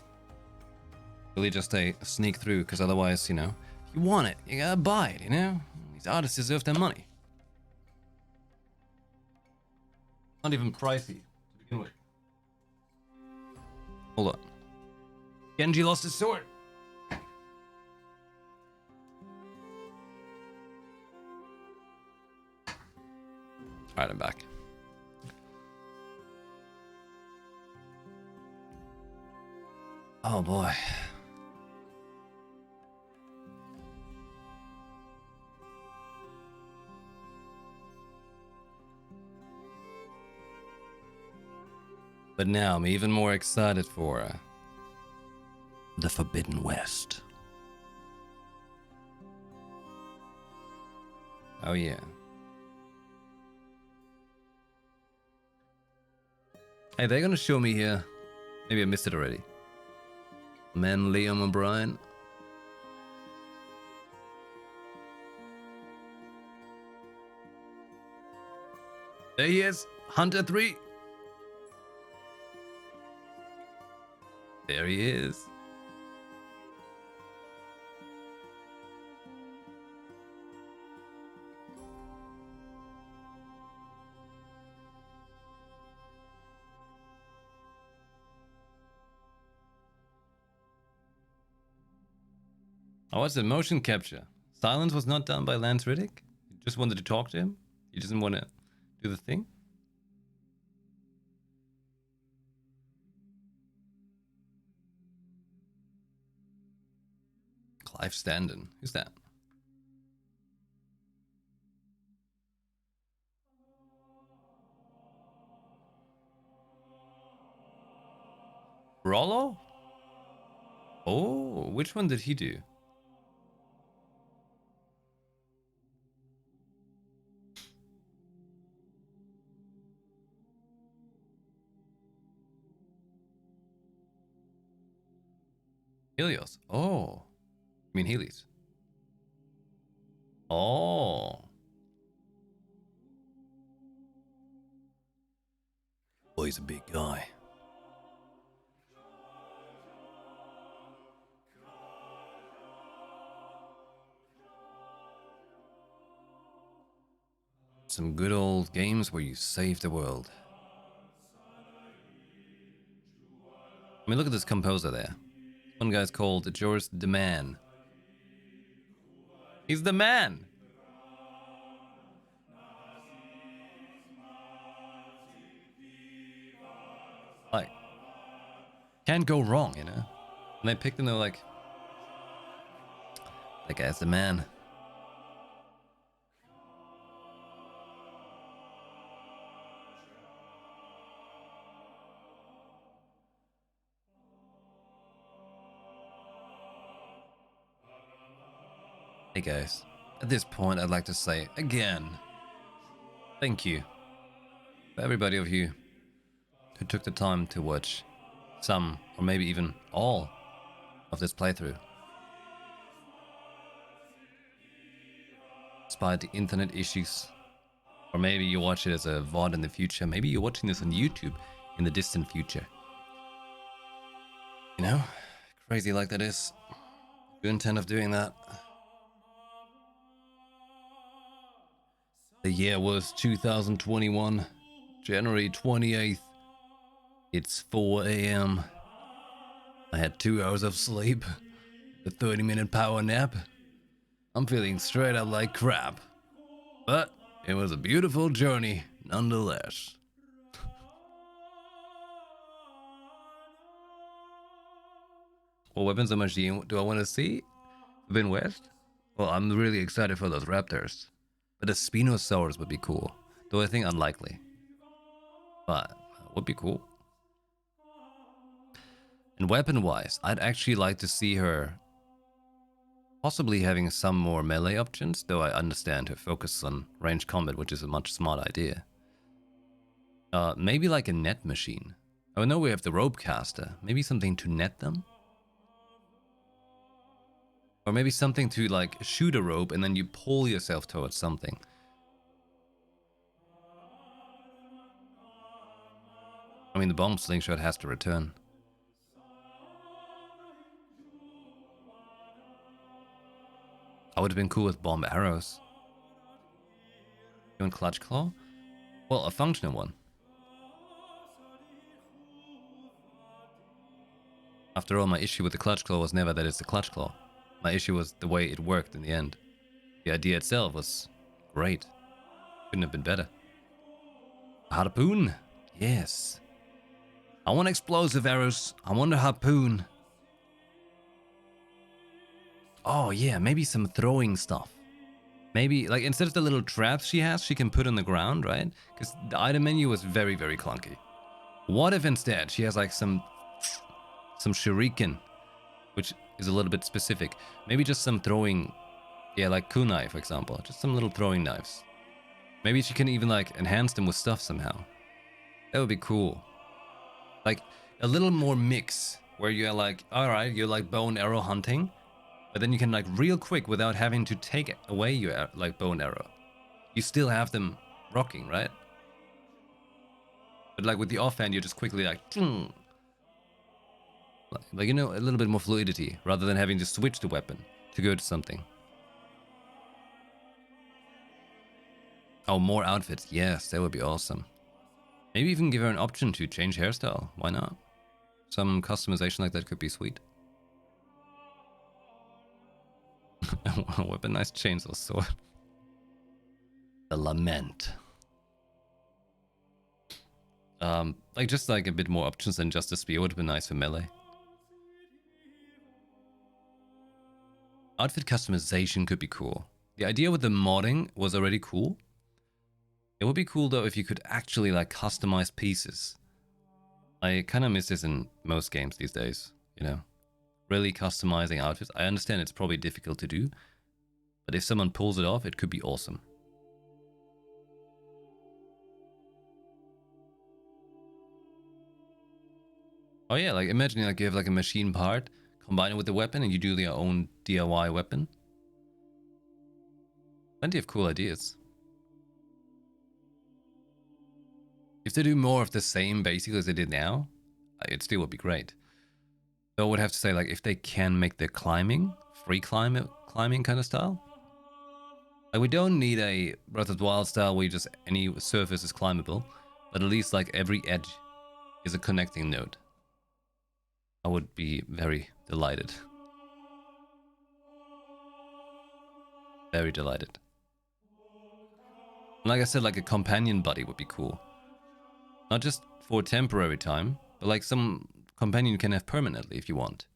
Really just a sneak through, because otherwise, you know, if you want it, you gotta buy it, you know? These artists deserve their money. Not even pricey to begin with. Hold on. Genji lost his sword. Alright, I'm back. Oh boy. But now I'm even more excited for the Forbidden West. Oh yeah. Hey, they're gonna show me here. Maybe I missed it already. Man, Liam O'Brien. There he is, Hunter 3. There he is. Oh, what's the motion capture? Silence was not done by Lance Riddick? You just wanted to talk to him? You didn't want to do the thing? Clive Standen. Who's that? Rollo? Oh, which one did he do? Helios. Oh. I mean Heelys. Oh. Oh, he's a big guy. Some good old games where you save the world. I mean, look at this composer there. One guy's called George the Man. He's the man! Like, can't go wrong, you know? And I picked them, they were like, that guy's the man. Hey guys, at this point I'd like to say again, thank you for everybody of you who took the time to watch some, or maybe even all, of this playthrough. Despite the internet issues, or maybe you watch it as a VOD in the future, maybe you're watching this on YouTube in the distant future. You know, crazy like that is, you intend of doing that. The year was 2021, January 28th. It's 4 a.m. I had 2 hours of sleep, a 30-minute power nap. I'm feeling straight up like crap, but it was a beautiful journey nonetheless. What weapons of machine do I want to see? Vin West? Well, I'm really excited for those raptors. But a Spinosaurus would be cool, though I think unlikely. But would be cool. And weapon-wise, I'd actually like to see her possibly having some more melee options, though I understand her focus on range combat, which is a much smart idea. Maybe like a net machine. I know we have the rope caster. Maybe something to net them? Or maybe something to like shoot a rope and then you pull yourself towards something. I mean, the bomb slingshot has to return. I would have been cool with bomb arrows. You want clutch claw? Well, a functional one. After all, my issue with the clutch claw was never that it's the clutch claw. My issue was the way it worked in the end. The idea itself was great. Couldn't have been better. A harpoon? Yes. I want explosive arrows. I want a harpoon. Oh yeah, maybe some throwing stuff. Maybe, like, instead of the little traps she has, she can put on the ground, right? Because the item menu was very, very clunky. What if instead she has, like, some shuriken, which is a little bit specific. Maybe just some throwing, yeah, like kunai, for example. Just some little throwing knives. Maybe she can even, like, enhance them with stuff somehow. That would be cool. Like, a little more mix where you're like, alright, you're like bow and arrow hunting, but then you can like real quick without having to take away your like bow and arrow. You still have them rocking, right? But like with the offhand, you're just quickly like, like, you know, a little bit more fluidity rather than having to switch the weapon to go to something. Oh, more outfits. Yes, that would be awesome. Maybe even give her an option to change hairstyle. Why not? Some customization like that could be sweet. A weaponized chainsaw sword. The Lament. Like just like a bit more options than just a spear would be nice for melee. Outfit customization could be cool. The idea with the modding was already cool. It would be cool though if you could actually like customize pieces. I kind of miss this in most games these days, you know. Really customizing outfits. I understand it's probably difficult to do, but if someone pulls it off, it could be awesome. Oh yeah, like imagine like you have like a machine part, combine it with the weapon, and you do your own DIY weapon. Plenty of cool ideas. If they do more of the same basically as they did now, it still would be great. Though I would have to say, like, if they can make the climbing, free climbing kind of style. Like, we don't need a Breath of the Wild style where just any surface is climbable, but at least like every edge is a connecting node. I would be very delighted. Very delighted. And like I said, like a companion buddy would be cool. Not just for a temporary time, but like some companion you can have permanently if you want.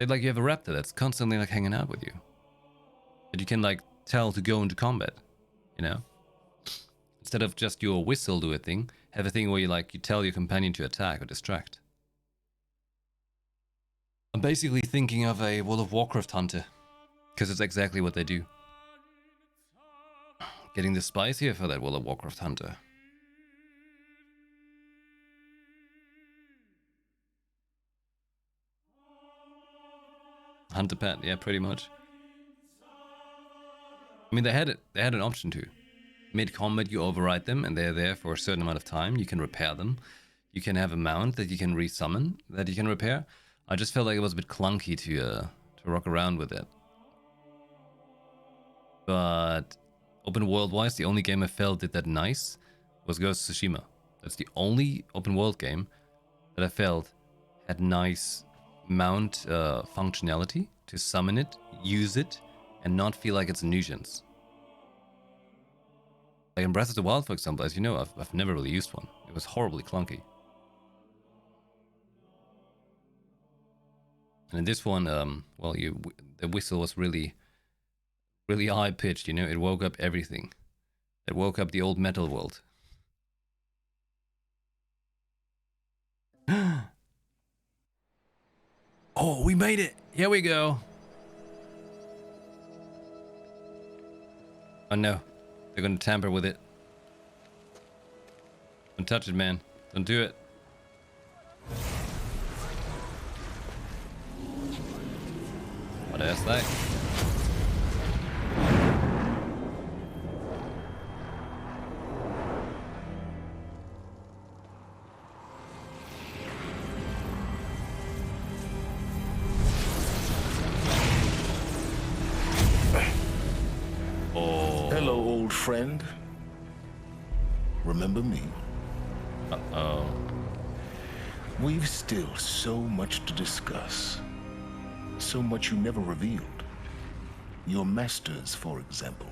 It's like you have a raptor that's constantly like hanging out with you. That you can like tell to go into combat, you know? Instead of just your whistle do a thing, have a thing where you tell your companion to attack or distract. I'm basically thinking of a World of Warcraft hunter, because it's exactly what they do. Getting the spice here for that World of Warcraft hunter. Hunter pet, yeah, pretty much. I mean, they had an option to. Mid-combat, you override them, and they're there for a certain amount of time. You can repair them. You can have a mount that you can resummon, that you can repair. I just felt like it was a bit clunky to rock around with it. But open world-wise, the only game I felt did that nice was Ghost of Tsushima. That's the only open world game that I felt had nice mount functionality to summon it, use it, and not feel like it's a nuisance. Like in Breath of the Wild, for example, as you know, I've never really used one. It was horribly clunky. And in this one, well, the whistle was really high pitched. You know, it woke up everything. It woke up the old metal world. Oh, we made it! Here we go. Oh no, they're gonna tamper with it. Don't touch it, man. Don't do it. What is that? Oh. Hello, old friend. Remember me? Uh-oh. We've still so much to discuss. So much you never revealed. Your masters, for example.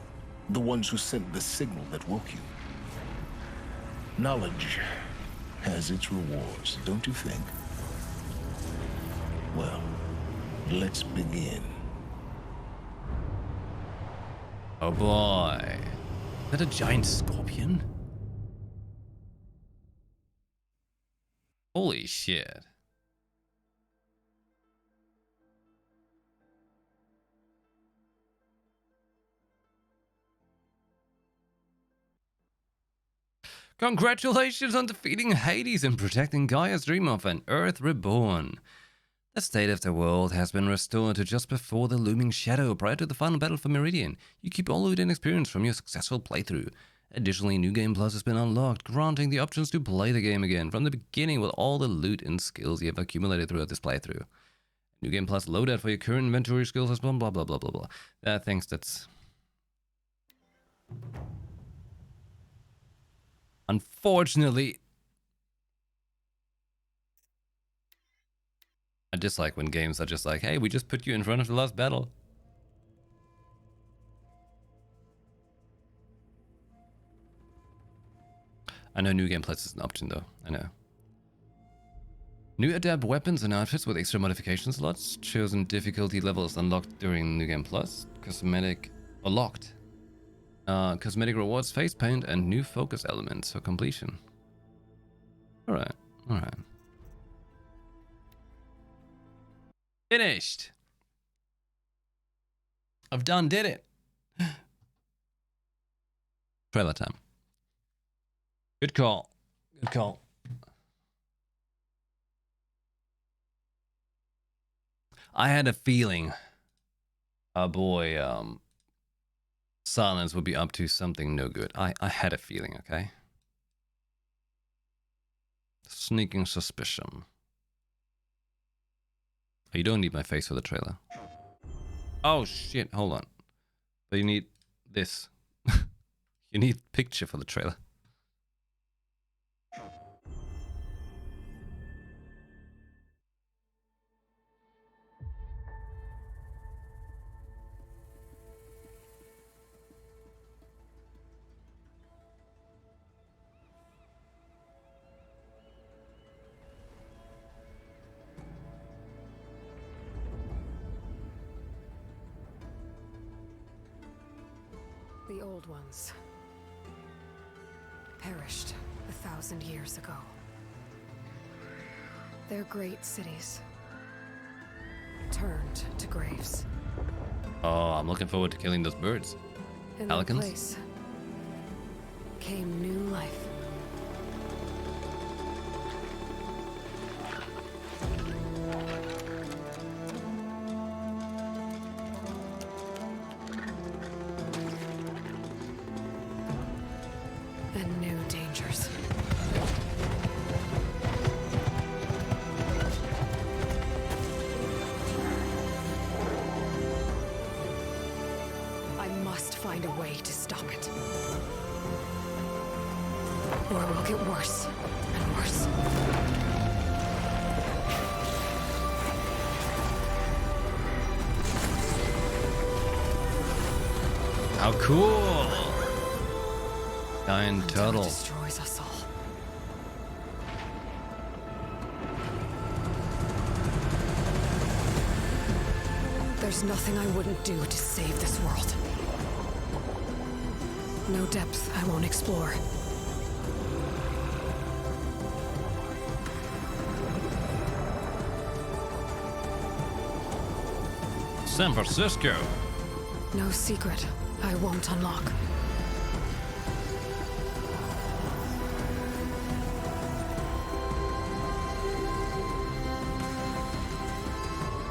The ones who sent the signal that woke you. Knowledge has its rewards, don't you think? Well, let's begin. Oh boy. Is that a giant scorpion? Holy shit. Congratulations on defeating Hades and protecting Gaia's dream of an Earth reborn. The state of the world has been restored to just before the looming shadow prior to the final battle for Meridian. You keep all loot and experience from your successful playthrough. Additionally, New Game Plus has been unlocked, granting the options to play the game again from the beginning with all the loot and skills you have accumulated throughout this playthrough. New Game Plus loadout for your current inventory skills as well, blah blah blah blah blah. Thanks, that's... Unfortunately... I dislike when games are just like, hey, we just put you in front of the last battle. I know New Game Plus is an option though, I know. New adapt weapons and outfits with extra modification slots. Chosen difficulty levels unlocked during New Game Plus. Cosmetic... or locked. Cosmetic rewards, face paint, and new focus elements for completion. Alright, alright. Finished! I've did it! Trailer time. Good call. Good call. I had a feeling our boy Silence would be up to something no good. I had a feeling, okay? Sneaking suspicion. Oh, you don't need my face for the trailer. Oh shit, hold on. But you need this. You need picture for the trailer. The old ones perished 1,000 years ago. Their great cities turned to graves. Oh, I'm looking forward to killing those birds. In Pelicans? their place came new life. And new dangers. I must find a way to stop it. Or it will get worse and worse. How cool! Giant turtle. It destroys us all. There's nothing I wouldn't do to save this world. No depth I won't explore. San Francisco. No secret I won't unlock.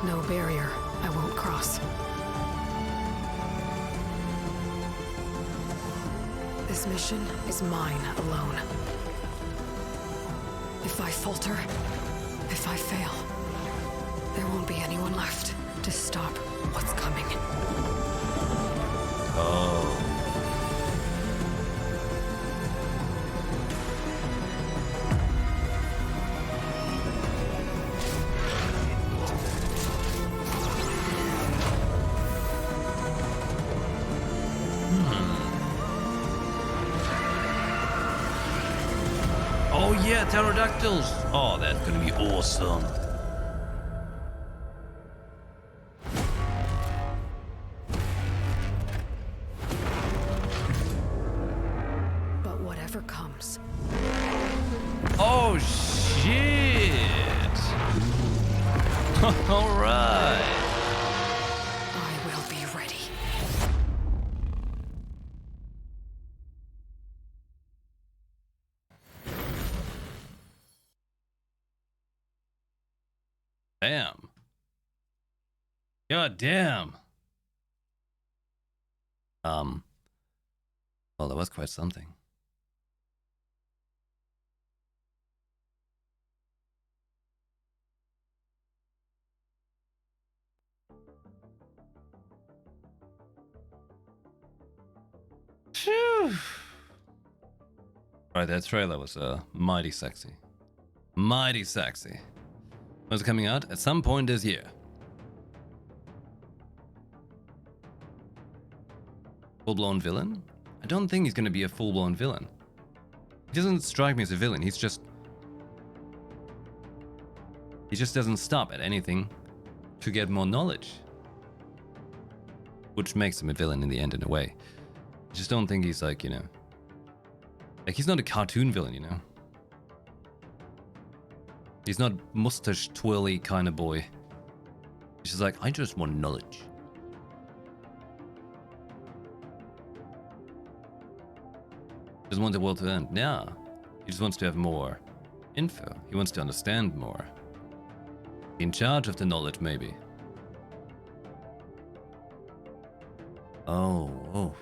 No barrier I won't cross. This mission is mine alone. If I falter, if I fail, there won't be anyone left to stop what's coming. Oh. Oh yeah, pterodactyls! Oh, that's gonna be awesome. But whatever comes. Oh shit! Alright. I will be ready. Damn. God damn. Well, that was quite something. Phew. Right, that trailer was mighty sexy. Mighty sexy. When's it coming out? At some point this year. Full-blown villain? I don't think he's gonna be a full-blown villain. He doesn't strike me as a villain. He just doesn't stop at anything to get more knowledge. Which makes him a villain in the end, in a way. I just don't think he's like, you know... Like, he's not a cartoon villain, you know? He's not mustache twirly kind of boy. He's just like, I just want knowledge. Doesn't want the world to end. Yeah. He just wants to have more info. He wants to understand more. Be in charge of the knowledge, maybe. Oh.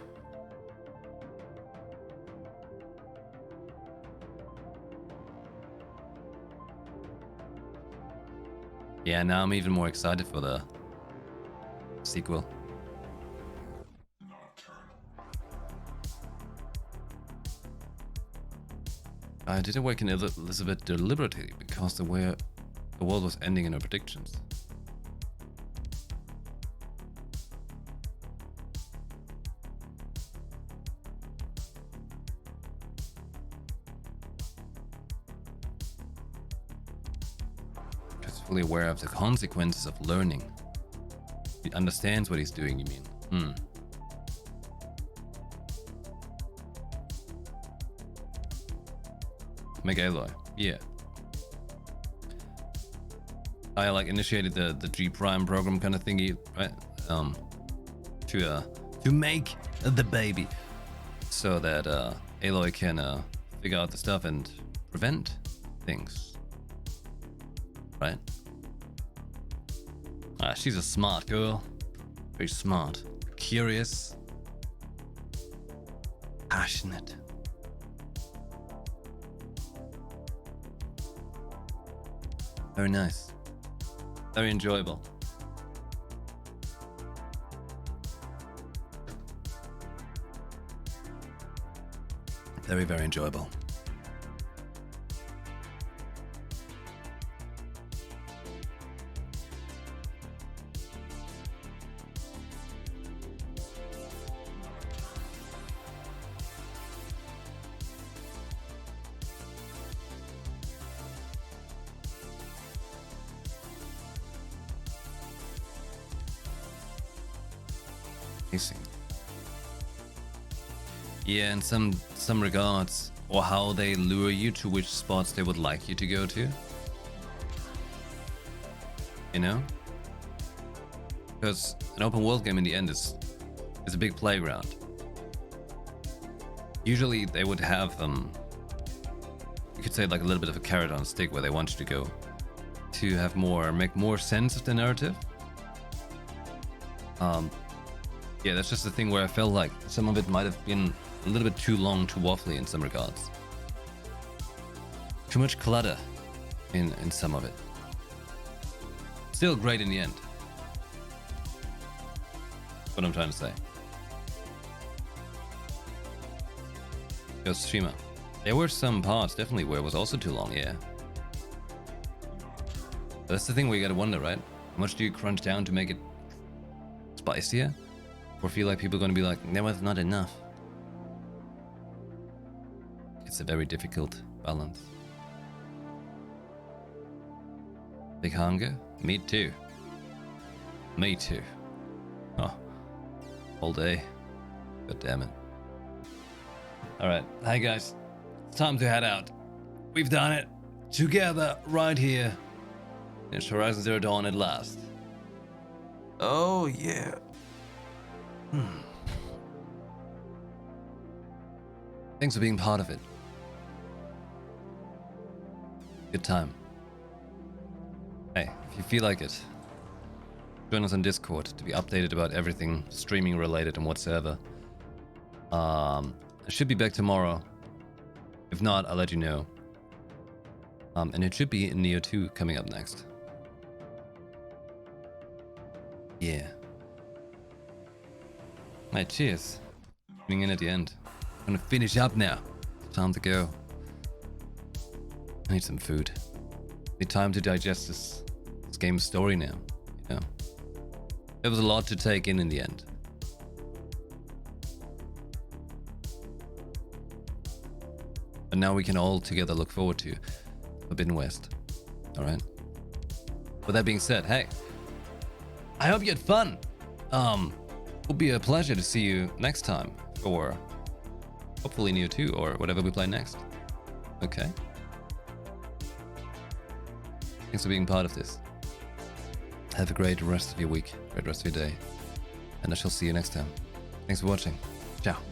Yeah, now I'm even more excited for the sequel. I did awaken Elizabeth deliberately because the world was ending in her predictions. Just fully aware of the consequences of learning. He understands what he's doing, you mean? Make Aloy. Yeah. I like initiated the G Prime program kind of thingy, right? To make the baby so that Aloy can figure out the stuff and prevent things. Right? She's a smart girl. Very smart. Curious. Passionate. Very nice. Very enjoyable. Very, very enjoyable. Yeah, in some regards, or how they lure you to which spots they would like you to go to. You know? Because an open world game in the end is a big playground. Usually they would have you could say like a little bit of a carrot on a stick where they want you to go to have make more sense of the narrative. Yeah, that's just the thing where I felt like some of it might have been a little bit too long, too waffly in some regards. Too much clutter in some of it. Still great in the end. That's what I'm trying to say. Ghost of Tsushima. There were some parts definitely where it was also too long, yeah. But that's the thing where you gotta wonder, right? How much do you crunch down to make it spicier? Or feel like people are gonna be like, there was not enough. It's a very difficult balance. Big hunger? Me too. Me too. Oh, all day. God damn it. Alright, hi guys. It's time to head out. We've done it. Together, right here. It's Horizon Zero Dawn at last. Oh yeah. Thanks for being part of it. Good time. Hey, if you feel like it, join us on Discord to be updated about everything streaming related and whatsoever. I should be back tomorrow. If not, I'll let you know. And it should be in Neo 2 coming up next. Yeah. Alright, cheers. Coming in at the end. I'm gonna finish up now. Time to go. I need some food. Need time to digest this game's story now, you know. There was a lot to take in the end. But now we can all together look forward to Forbidden West. Alright? With that being said, hey, I hope you had fun. It'll be a pleasure to see you next time for hopefully Neo 2 or whatever we play next. Okay? Thanks for being part of this. Have a great rest of your week, great rest of your day, and I shall see you next time. Thanks for watching. Ciao.